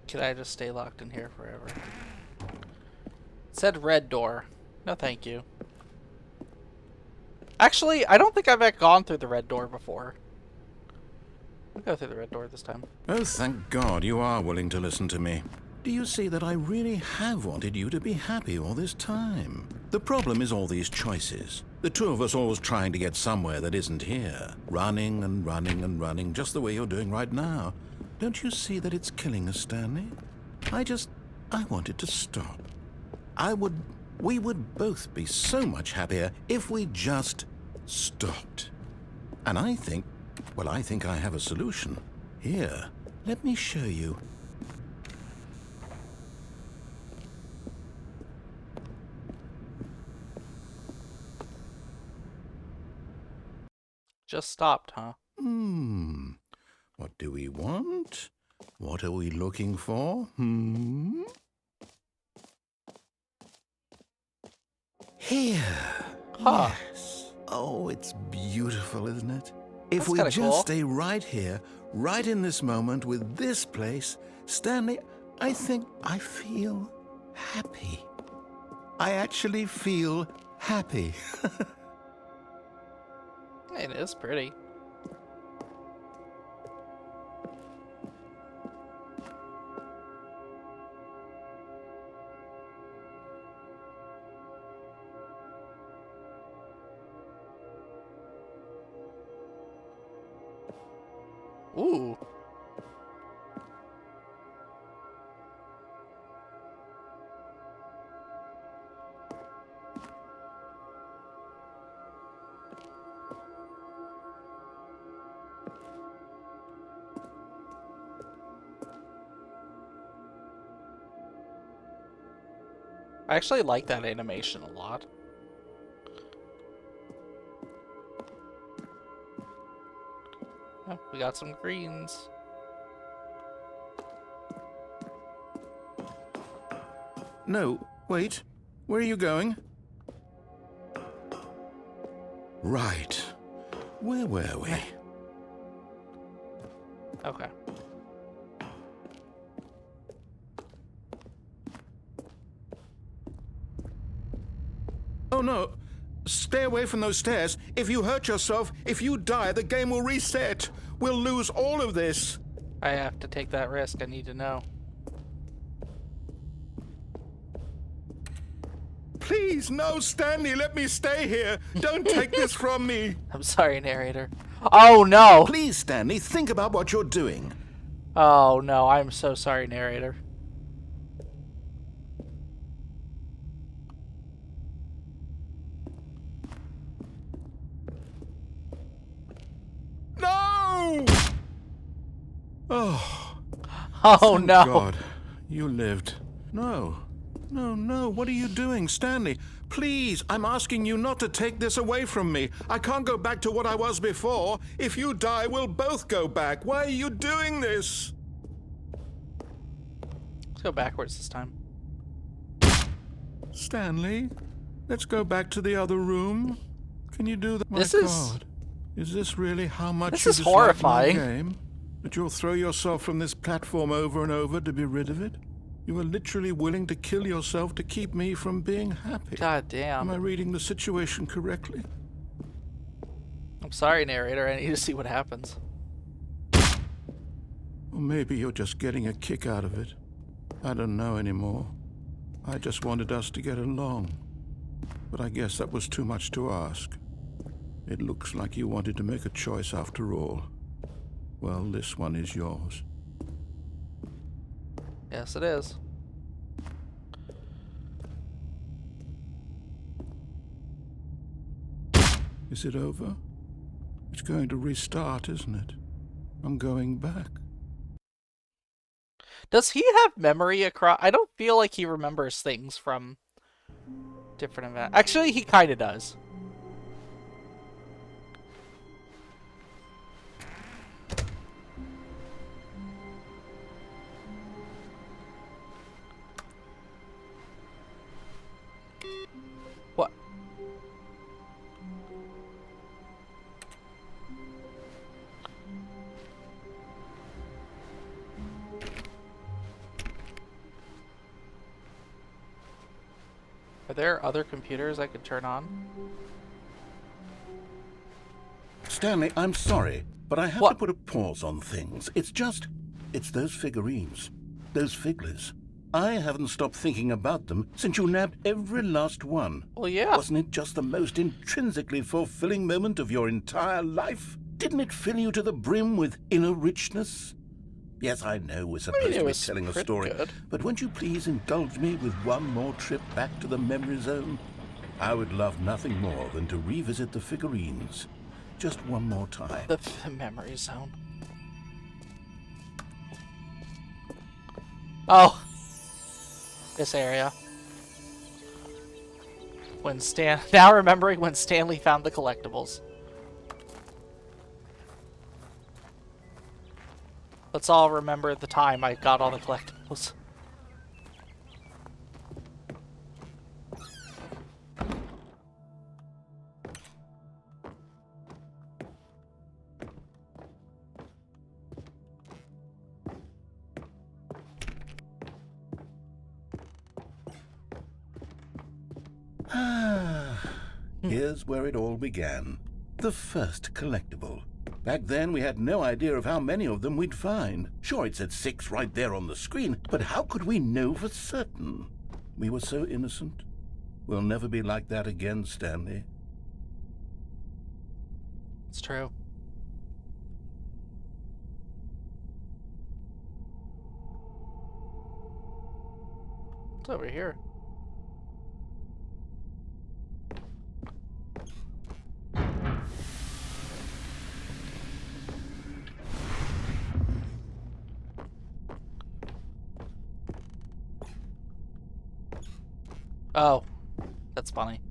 Can I just stay locked in here forever? It said red door. No, thank you. Actually, I don't think I've gone through the red door before. I'll go through the red door this time. Oh, thank God you are willing to listen to me. Do you see that I really have wanted you to be happy all this time? The problem is all these choices. The two of us always trying to get somewhere that isn't here. Running and running and running, just the way you're doing right now. Don't you see that it's killing us, Stanley? I want it to stop. We would both be so much happier if we just stopped. And I think I have a solution. Here, let me show you Just stopped, huh? What do we want? What are we looking for? Here. Huh. Yes. Oh, it's beautiful, isn't it? If That's we kinda just cool. stay right here, right in this moment with this place, Stanley, I think I feel happy. I actually feel happy. It is pretty. Ooh. I actually like that animation a lot. Oh, we got some greens. No, wait. Where are you going? Right. Where were we? Okay. Oh no. Stay away from those stairs. If you hurt yourself, if you die, the game will reset. We'll lose all of this. I have to take that risk. I need to know. Please, no, Stanley, let me stay here. Don't take this from me. I'm sorry, narrator. Oh no! Please, Stanley, think about what you're doing. Oh no, I'm so sorry, narrator. No! Oh. Oh Thank no! God, you lived. No. No, no, what are you doing, Stanley? Please, I'm asking you not to take this away from me. I can't go back to what I was before. If you die, we'll both go back. Why are you doing this? Let's go backwards this time. Stanley, let's go back to the other room. Can you do that? My This is- God. Is this really how much This you is dislike horrifying. my game? That you'll throw yourself from this platform over and over to be rid of it? You are literally willing to kill yourself to keep me from being happy. God Am I damn. reading the situation correctly? I'm sorry, narrator. I need to see what happens. Or maybe you're just getting a kick out of it. I don't know anymore. I just wanted us to get along. But I guess that was too much to ask. It looks like you wanted to make a choice after all. Well, this one is yours. Yes, it is. Is it over? It's going to restart, isn't it? I'm going back. Does he have memory across? I don't feel like he remembers things from different events. Actually, he kind of does. What? Are there other computers I could turn on? Stanley, I'm sorry, but I have What? to put a pause on things. It's those figurines. Those figglers. I haven't stopped thinking about them since you nabbed every last one. Well, yeah. Wasn't it just the most intrinsically fulfilling moment of your entire life? Didn't it fill you to the brim with inner richness? Yes, I know we're supposed it to be was telling a pretty story, good. but won't you please indulge me with one more trip back to the memory zone? I would love nothing more than to revisit the figurines. Just one more time. The memory zone. Oh, this area. When now remembering when Stanley found the collectibles. Let's all remember the time I got all the collectibles. Here's where it all began. The first collectible. Back then, we had no idea of how many of them we'd find. Sure, it said 6 right there on the screen, but how could we know for certain? We were so innocent. We'll never be like that again, Stanley. It's true. What's over here? Oh, that's funny.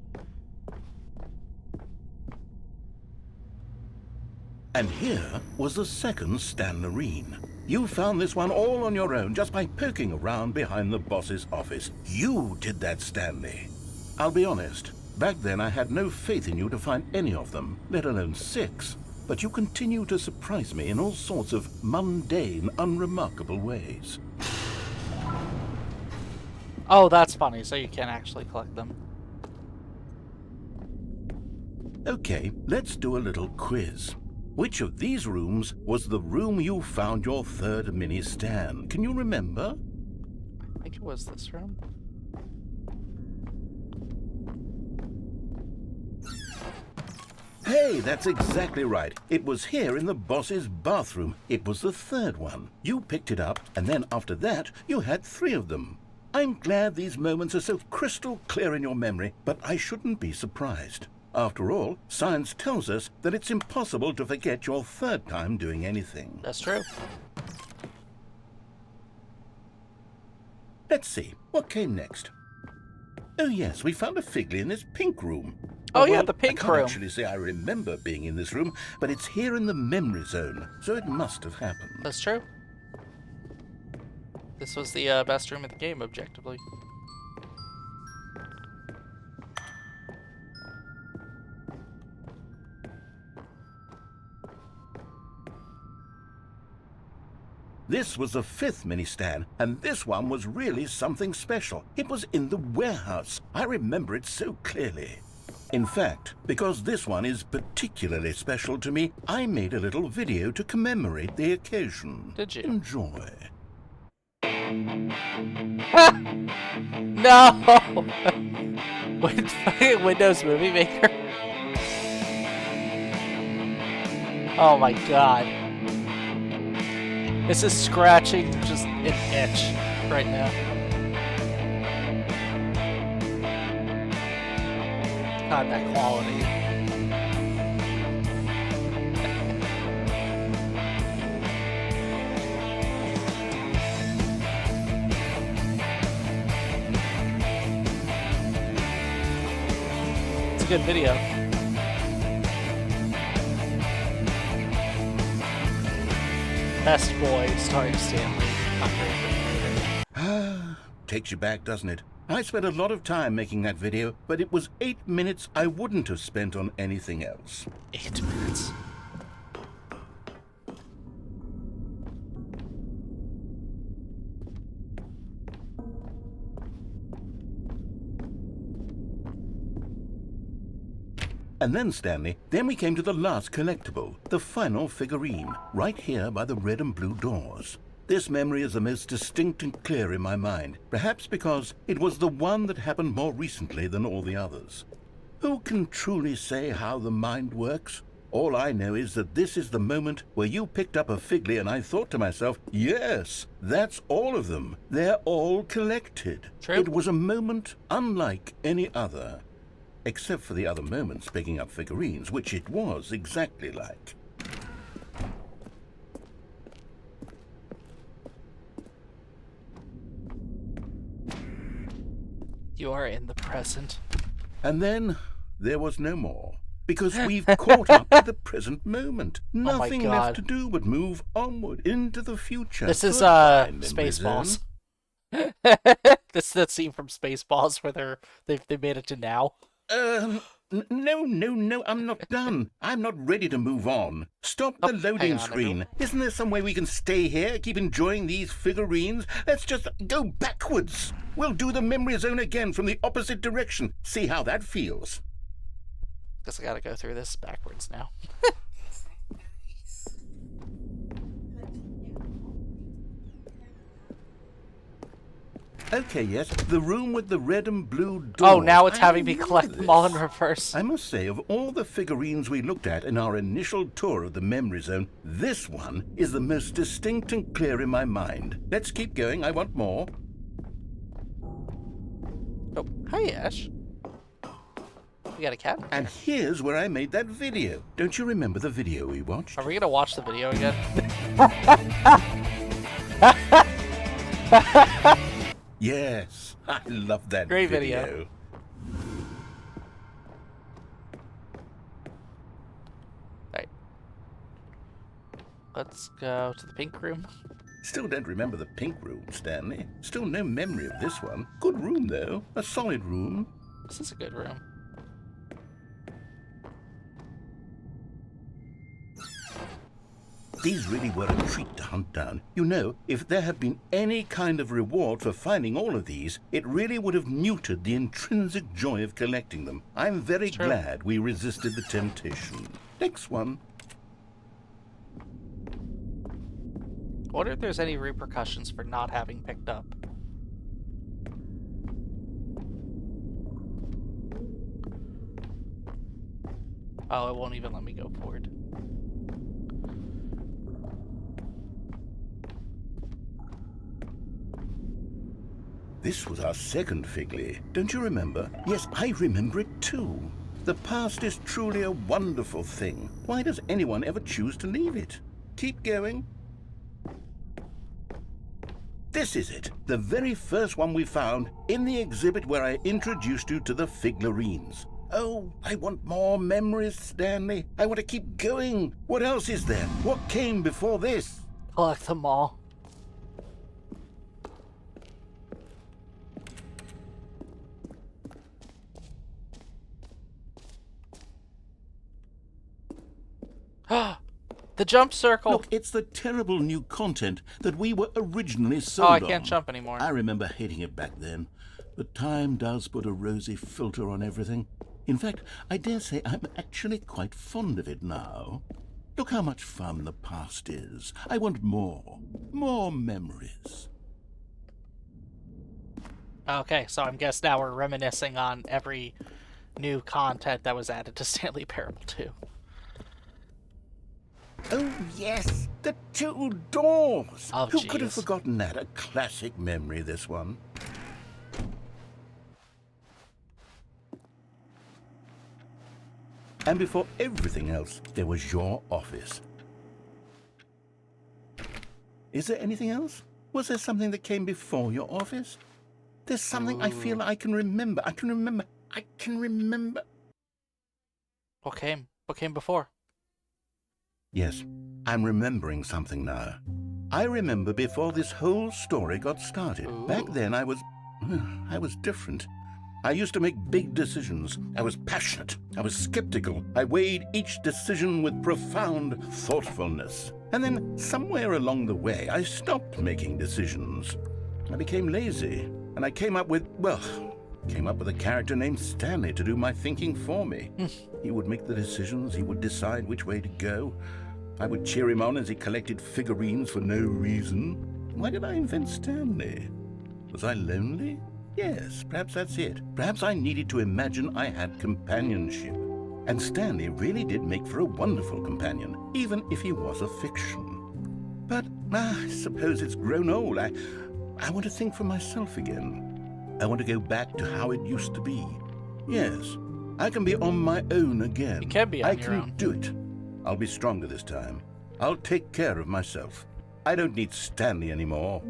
And here was the second Stanley. You found this one all on your own just by poking around behind the boss's office. You did that, Stanley. I'll be honest, back then I had no faith in you to find any of them, let alone 6. But you continue to surprise me in all sorts of mundane, unremarkable ways. Oh, that's funny, so you can't actually collect them. Okay, let's do a little quiz. Which of these rooms was the room you found your third mini Stan? Can you remember? I think it was this room. Hey, that's exactly right. It was here in the boss's bathroom. It was the third one. You picked it up, and then after that, you had 3 of them. I'm glad these moments are so crystal clear in your memory, but I shouldn't be surprised. After all, science tells us that it's impossible to forget your third time doing anything. That's true. Let's see, what came next? Oh yes, we found a Figley in this pink room. Oh yeah, well, the pink I can't room. actually say I remember being in this room, but it's here in the memory zone, so it must have happened. That's true. This was the best room in the game, objectively. This was the 5th mini Stan, and this one was really something special. It was in the warehouse. I remember it so clearly. In fact, because this one is particularly special to me, I made a little video to commemorate the occasion. Did you? Enjoy. No! Windows Movie Maker? Oh my god. This is scratching just an itch right now. God, that quality. It's a good video. Best Boy starring Stanley. My favorite. Takes you back, doesn't it? I spent a lot of time making that video, but it was 8 minutes I wouldn't have spent on anything else. 8 minutes. And then, Stanley, then we came to the last collectible, the final figurine, right here by the red and blue doors. This memory is the most distinct and clear in my mind, perhaps because it was the one that happened more recently than all the others. Who can truly say how the mind works? All I know is that this is the moment where you picked up a Figley and I thought to myself, yes, that's all of them. They're all collected. True. It was a moment unlike any other. Except for the other moments picking up figurines, which it was exactly like. You are in the present. And then there was no more. because we've caught up to the present moment. Oh my Nothing God. left to do but move onward into the future. This is Goodbye, Memory Spaceballs. Zone. This is that scene from Spaceballs where they made it to now. No, I'm not done. I'm not ready to move on. Stop the loading screen. Isn't there some way we can stay here, keep enjoying these figurines? Let's just go backwards. We'll do the memory zone again from the opposite direction. See how that feels. Guess I gotta go through this backwards now. Okay, yes, the room with the red and blue doors. Oh, now it's having me collect them all in reverse. I must say, of all the figurines we looked at in our initial tour of the memory zone, this one is the most distinct and clear in my mind. Let's keep going. I want more. Oh, hi, Ash. We got a cat? And here's where I made that video. Don't you remember the video we watched? Are we gonna watch the video again? Yes, I love that Great video. video. Alright. Let's go to the pink room. Still don't remember the pink room, Stanley. Still no memory of this one. Good room, though. A solid room. This is a good room. These really were a treat to hunt down. You know, if there had been any kind of reward for finding all of these, it really would have muted the intrinsic joy of collecting them. I'm very glad we resisted the temptation. Next one. I wonder if there's any repercussions for not having picked up. Oh, it won't even let me go forward. This was our second Figley. Don't you remember? Yes, I remember it too. The past is truly a wonderful thing. Why does anyone ever choose to leave it? Keep going. This is it, the very first one we found in the exhibit where I introduced you to the figurines. Oh, I want more memories, Stanley. I want to keep going. What else is there? What came before this? Collect them all. The jump circle! Look, it's the terrible new content that we were originally sold on. Oh, I can't jump anymore. I remember hating it back then. But time does put a rosy filter on everything. In fact, I dare say I'm actually quite fond of it now. Look how much fun the past is. I want more. More memories. Okay, so I guess now we're reminiscing on every new content that was added to Stanley Parable 2. Oh, yes, the two doors. Oh, Who could have jeez. forgotten that? A classic memory, this one. And before everything else, there was your office. Is there anything else? Was there something that came before your office? There's something I feel I can remember. I can remember. What came? What came before? Yes, I'm remembering something now. I remember before this whole story got started. Back then I was different. I used to make big decisions. I was passionate. I was skeptical. I weighed each decision with profound thoughtfulness. And then somewhere along the way, I stopped making decisions. I became lazy, and I came up with a character named Stanley to do my thinking for me. He would make the decisions. He would decide which way to go. I would cheer him on as he collected figurines for no reason. Why did I invent Stanley? Was I lonely? Yes, perhaps that's it. Perhaps I needed to imagine I had companionship. And Stanley really did make for a wonderful companion, even if he was a fiction. But I suppose it's grown old. I want to think for myself again. I want to go back to how it used to be. Yes, I can be on my own again. You can be on your own. I can do it. I'll be stronger this time. I'll take care of myself. I don't need Stanley anymore.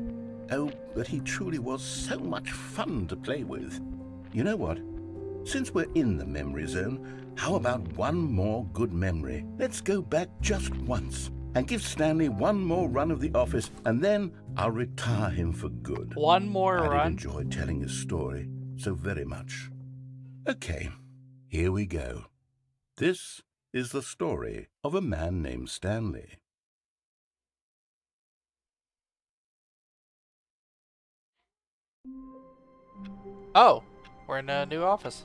Oh, but he truly was so much fun to play with. You know what? Since we're in the memory zone, how about one more good memory? Let's go back just once and give Stanley one more run of the office, and then I'll retire him for good. One more I run? did enjoy telling his story so very much. Okay, here we go. This is the story of a man named Stanley. Oh, we're in a new office.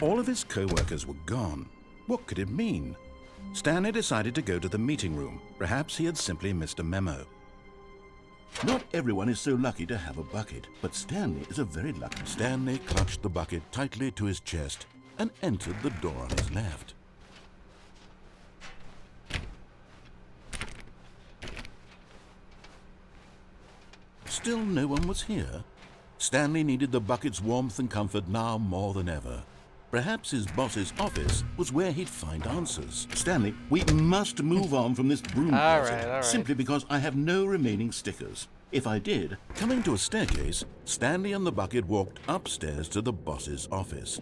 All of his co-workers were gone. What could it mean? Stanley decided to go to the meeting room. Perhaps he had simply missed a memo. Not everyone is so lucky to have a bucket, but Stanley is a very lucky. Stanley clutched the bucket tightly to his chest and entered the door on his left. Still no one was here. Stanley needed the bucket's warmth and comfort now more than ever. Perhaps his boss's office was where he'd find answers. Stanley, we must move on from this broom closet, all right. simply because I have no remaining stickers. If I did, coming to a staircase, Stanley and the bucket walked upstairs to the boss's office.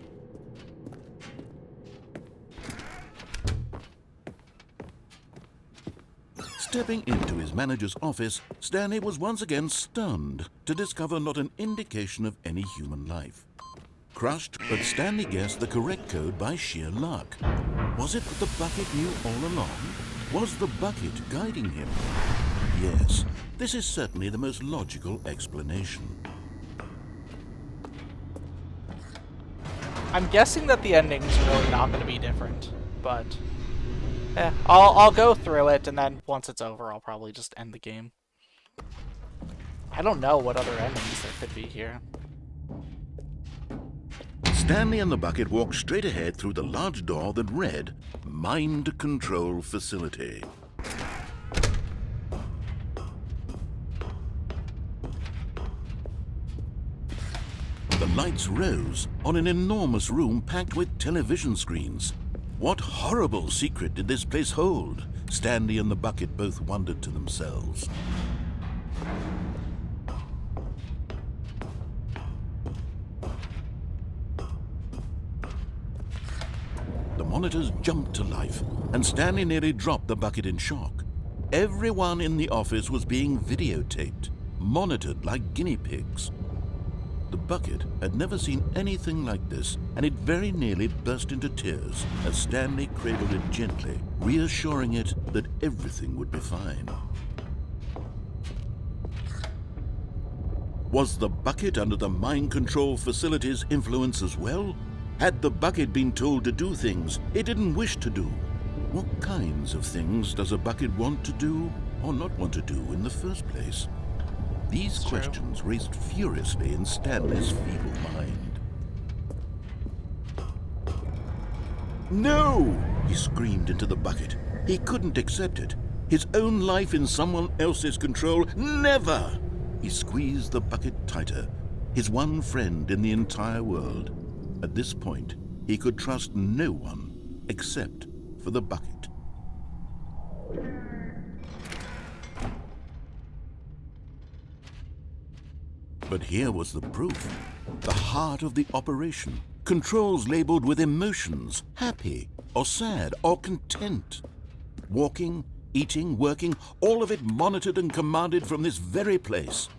Stepping into his manager's office, Stanley was once again stunned to discover not an indication of any human life. Crushed, but Stanley guessed the correct code by sheer luck. Was it that the bucket knew all along? Was the bucket guiding him? Yes, this is certainly the most logical explanation. I'm guessing that the ending's really not going to be different, but I'll go through it, and then once it's over, I'll probably just end the game. I don't know what other endings there could be here. Stanley and the bucket walked straight ahead through the large door that read, Mind Control Facility. The lights rose on an enormous room packed with television screens. What horrible secret did this place hold? Stanley and the bucket both wondered to themselves. The monitors jumped to life, and Stanley nearly dropped the bucket in shock. Everyone in the office was being videotaped, monitored like guinea pigs. The bucket had never seen anything like this, and it very nearly burst into tears as Stanley cradled it gently, reassuring it that everything would be fine. Was the bucket under the mind control facility's influence as well? Had the bucket been told to do things it didn't wish to do? What kinds of things does a bucket want to do or not want to do in the first place? These questions raced furiously in Stanley's feeble mind. No! He screamed into the bucket. He couldn't accept it. His own life in someone else's control, never! He squeezed the bucket tighter, his one friend in the entire world. At this point, he could trust no one except for the bucket. But here was the proof. The heart of the operation. Controls labeled with emotions, happy or sad or content. Walking, eating, working, all of it monitored and commanded from this very place.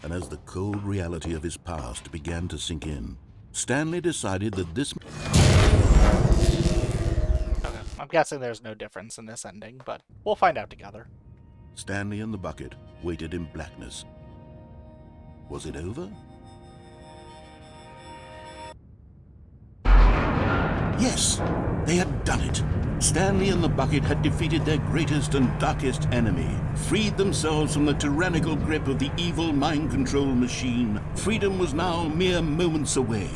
And as the cold reality of his past began to sink in, Stanley decided that this... Okay, I'm guessing there's no difference in this ending, but we'll find out together. Stanley and the bucket waited in blackness. Was it over? Yes, they had done it. Stanley and the bucket had defeated their greatest and darkest enemy, freed themselves from the tyrannical grip of the evil mind control machine. Freedom was now mere moments away.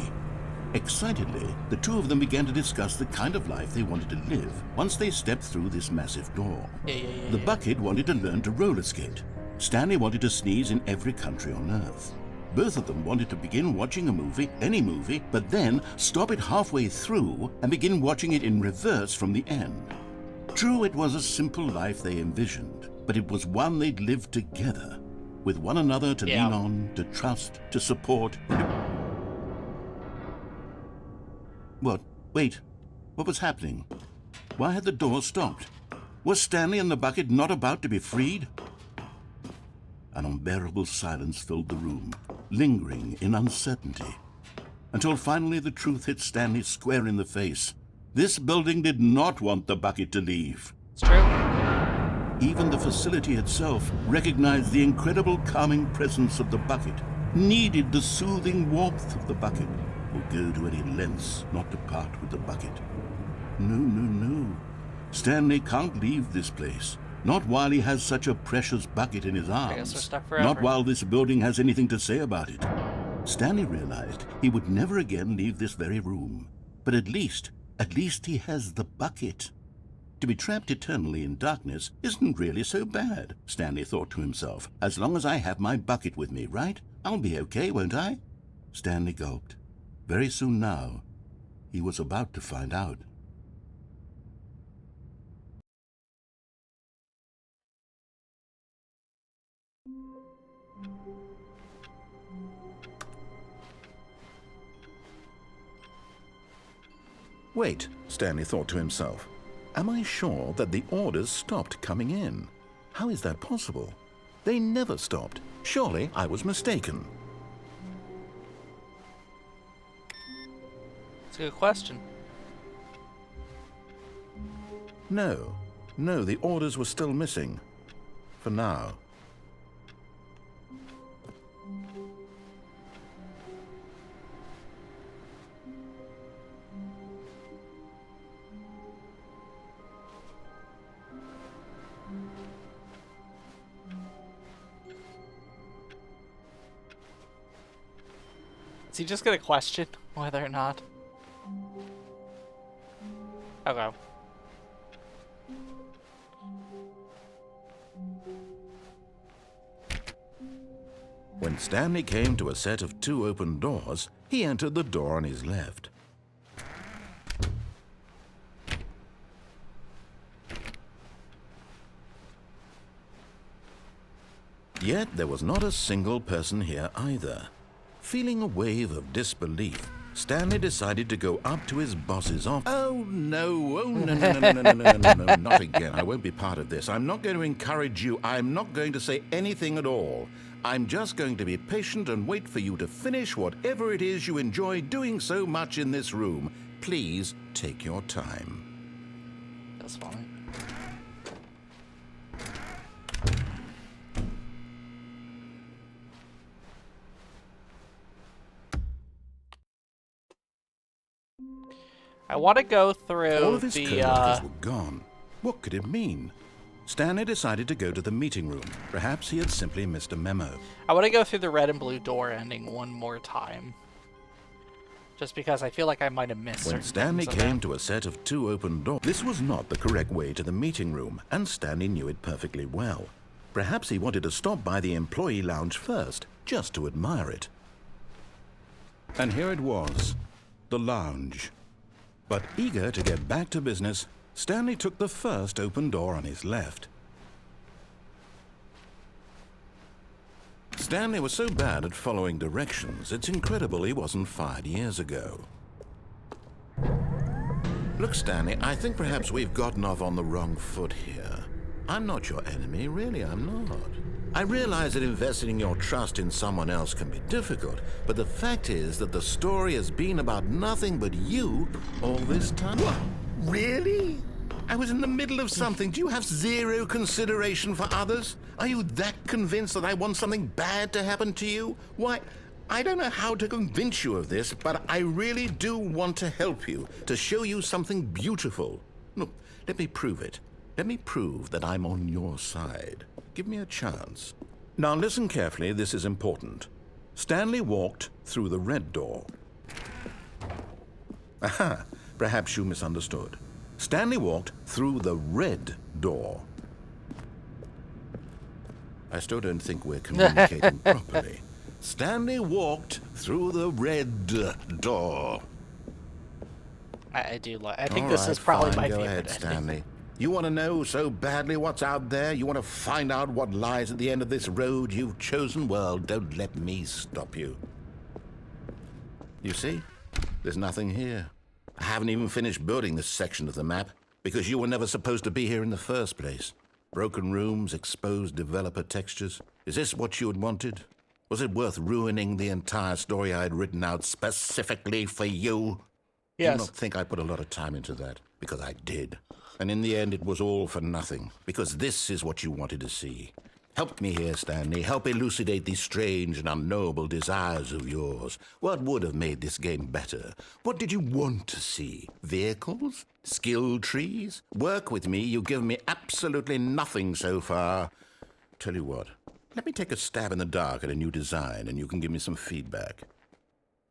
Excitedly, the two of them began to discuss the kind of life they wanted to live once they stepped through this massive door. The bucket wanted to learn to roller skate. Stanley wanted to sneeze in every country on Earth. Both of them wanted to begin watching a movie, any movie, but then stop it halfway through and begin watching it in reverse from the end. True, it was a simple life they envisioned, but it was one they'd lived together, with one another to lean on, to trust, to support. What? Wait. What was happening? Why had the door stopped? Was Stanley and the bucket not about to be freed? An unbearable silence filled the room, lingering in uncertainty, until finally the truth hit Stanley square in the face. This building did not want the bucket to leave. It's true. Even the facility itself recognized the incredible calming presence of the bucket, needed the soothing warmth of the bucket, would go to any lengths not to part with the bucket. No. Stanley can't leave this place. Not while he has such a precious bucket in his arms. I guess we're stuck forever. Not while this building has anything to say about it. Stanley realized he would never again leave this very room. But at least he has the bucket. To be trapped eternally in darkness isn't really so bad, Stanley thought to himself. As long as I have my bucket with me, right? I'll be okay, won't I? Stanley gulped. Very soon now, he was about to find out. Wait, Stanley thought to himself. Am I sure that the orders stopped coming in? How is that possible? They never stopped. Surely I was mistaken. It's a good question. No, the orders were still missing. For now. Is he just gonna question whether or not? Okay. When Stanley came to a set of 2 open doors, he entered the door on his left. Yet there was not a single person here either. Feeling a wave of disbelief, Stanley decided to go up to his boss's office. Oh, no, not again. I won't be part of this. I'm not going to encourage you. I'm not going to say anything at all. I'm just going to be patient and wait for you to finish whatever it is you enjoy doing so much in this room. Please take your time. That's fine. I want to go through all of his coworkers were gone. What could it mean? Stanley decided to go to the meeting room. Perhaps he had simply missed a memo. I want to go through the red and blue door ending one more time. Just because I feel like I might have missed When Stanley came to a set of 2 open doors, this was not the correct way to the meeting room, and Stanley knew it perfectly well. Perhaps he wanted to stop by the employee lounge first, just to admire it. And here it was, the lounge. But eager to get back to business, Stanley took the first open door on his left. Stanley was so bad at following directions, it's incredible he wasn't fired years ago. Look, Stanley, I think perhaps we've gotten off on the wrong foot here. I'm not your enemy, really, I'm not. I realize that investing your trust in someone else can be difficult, but the fact is that the story has been about nothing but you all this time. What? Really? I was in the middle of something. Do you have zero consideration for others? Are you that convinced that I want something bad to happen to you? Why, I don't know how to convince you of this, but I really do want to help you, to show you something beautiful. Look, let me prove it. Let me prove that I'm on your side. Give me a chance. Now listen carefully, this is important. Stanley walked through the red door. Aha, perhaps you misunderstood. Stanley walked through the red door. I still don't think we're communicating properly. Stanley walked through the red door. I do like. I think this is probably my favorite. Go ahead, Stanley. You want to know so badly what's out there? You want to find out what lies at the end of this road you've chosen? Well, don't let me stop you. You see? There's nothing here. I haven't even finished building this section of the map because you were never supposed to be here in the first place. Broken rooms, exposed developer textures. Is this what you had wanted? Was it worth ruining the entire story I had written out specifically for you? Yes. Do not think I put a lot of time into that, because I did. And in the end, it was all for nothing, because this is what you wanted to see. Help me here, Stanley. Help elucidate these strange and unknowable desires of yours. What would have made this game better? What did you want to see? Vehicles? Skill trees? Work with me. You've given me absolutely nothing so far. Tell you what, let me take a stab in the dark at a new design, and you can give me some feedback.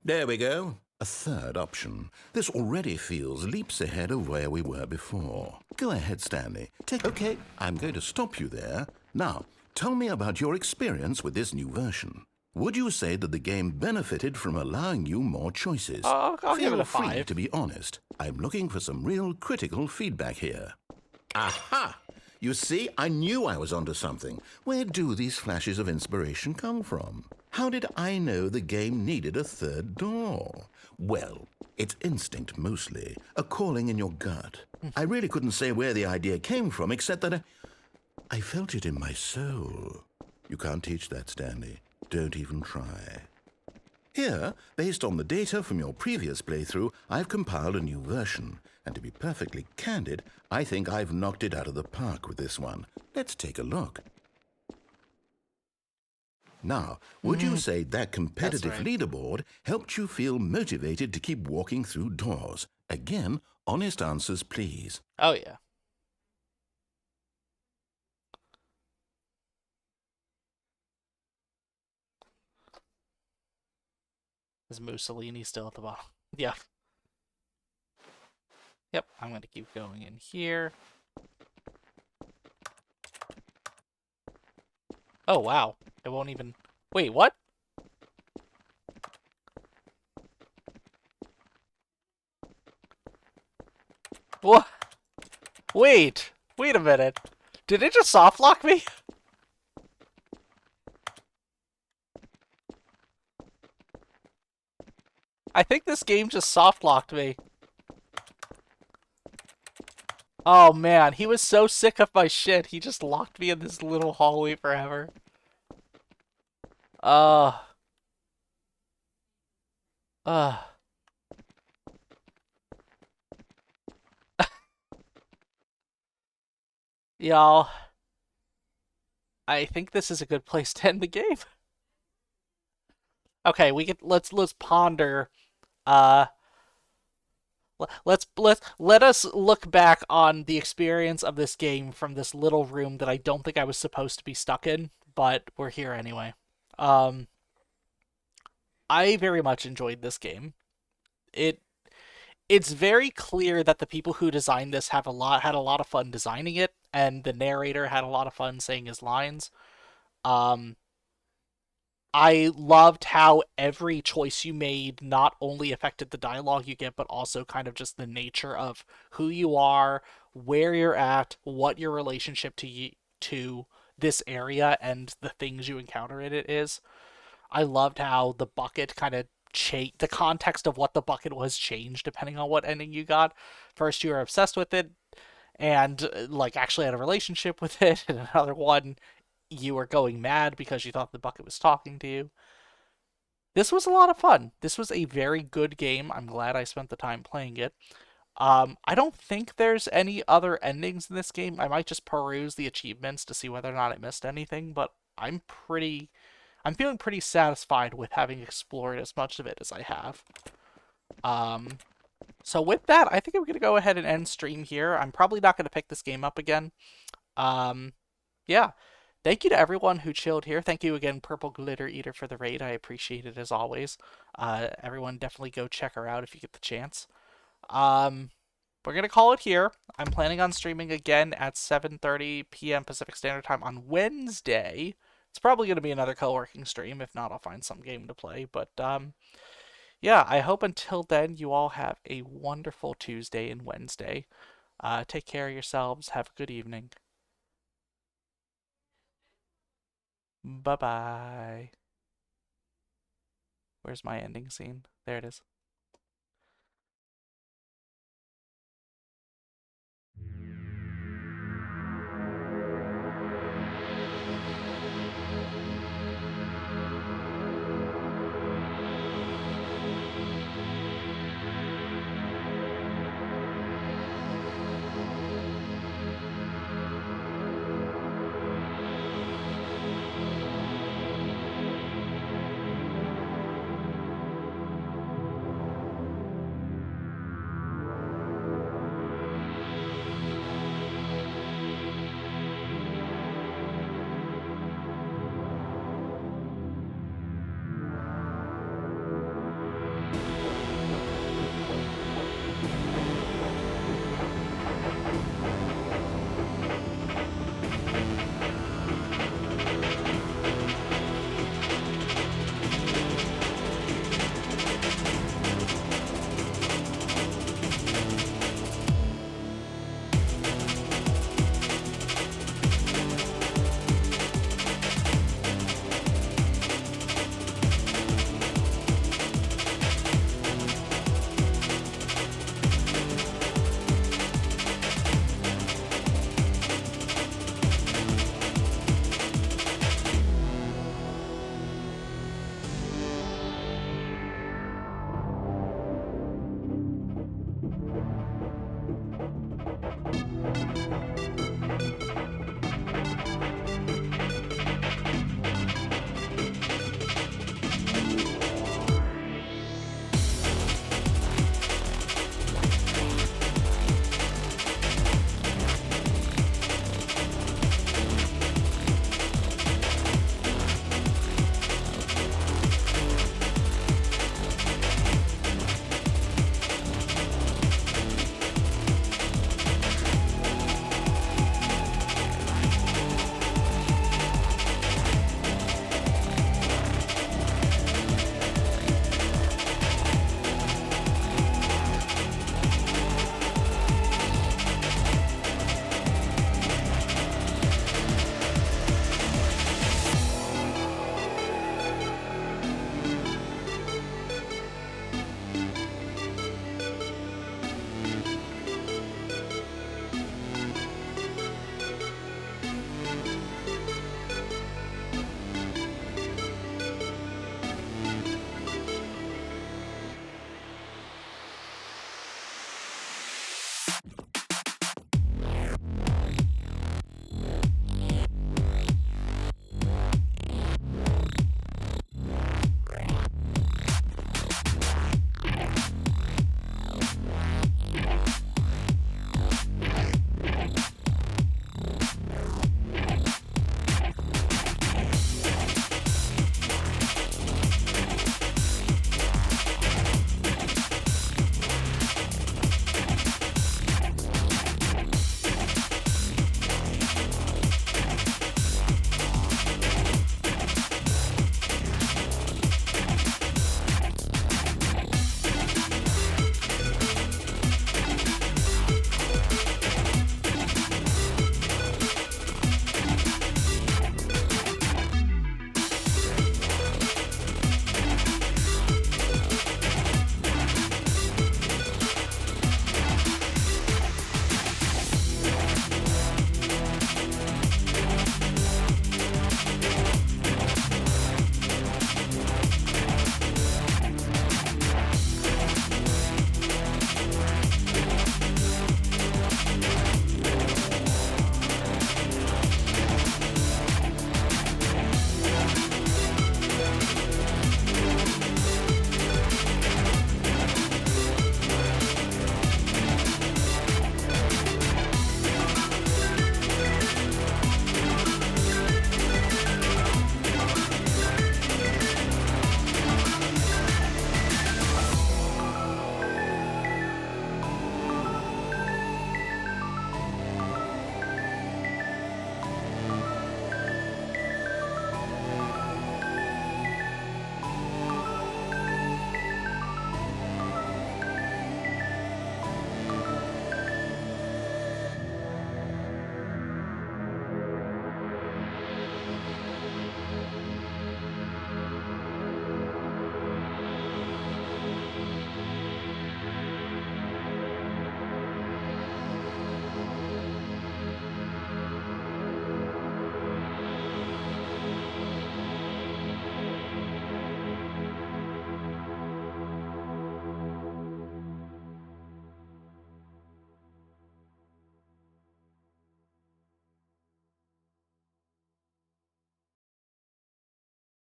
There we go. A third option. This already feels leaps ahead of where we were before. Go ahead, Stanley. Okay, I'm going to stop you there. Now, tell me about your experience with this new version. Would you say that the game benefited from allowing you more choices? I'll give it a Feel free 5. to be honest. I'm looking for some real critical feedback here. Aha! You see, I knew I was onto something. Where do these flashes of inspiration come from? How did I know the game needed a third door? Well, it's instinct mostly, a calling in your gut. I really couldn't say where the idea came from, except that I felt it in my soul. You can't teach that, Stanley. Don't even try. Here, based on the data from your previous playthrough, I've compiled a new version. And to be perfectly candid, I think I've knocked it out of the park with this one. Let's take a look. Now, would you say that competitive leaderboard helped you feel motivated to keep walking through doors? Again, honest answers, please. Oh, yeah. Is Mussolini still at the bottom? Yeah. Yep, I'm going to keep going in here. Oh, wow. It won't even... Wait, what? What? Wait. Wait a minute. Did it just soft lock me? I think this game just soft locked me. Oh man, he was so sick of my shit. He just locked me in this little hallway forever. Uh. Uh. Y'all. I think this is a good place to end the game. Okay, let's ponder let us look back on the experience of this game from this little room that I don't think I was supposed to be stuck in, but we're here anyway. I very much enjoyed this game. It's very clear that the people who designed this had a lot of fun designing it, and the narrator had a lot of fun saying his lines. I loved how every choice you made not only affected the dialogue you get, but also kind of just the nature of who you are, where you're at, what your relationship to this area and the things you encounter in it is. I loved how the bucket kind of changed, the context of what the bucket was changed depending on what ending you got. First, you were obsessed with it and like actually had a relationship with it, and another one you were going mad because you thought the bucket was talking to you. This was a lot of fun. This was a very good game. I'm glad I spent the time playing it. I don't think there's any other endings in this game. I might just peruse the achievements to see whether or not I missed anything, but I'm feeling pretty satisfied with having explored as much of it as I have. So with that, I think I'm gonna go ahead and end stream here. I'm probably not gonna pick this game up again. Yeah. Thank you to everyone who chilled here. Thank you again, Purple Glitter Eater, for the raid. I appreciate it as always. Everyone definitely go check her out if you get the chance. We're going to call it here. I'm planning on streaming again at 7:30 p.m. Pacific Standard Time on Wednesday. It's probably going to be another co-working stream. If not, I'll find some game to play. But yeah, I hope until then you all have a wonderful Tuesday and Wednesday. Take care of yourselves. Have a good evening. Bye-bye. Where's my ending scene? There it is.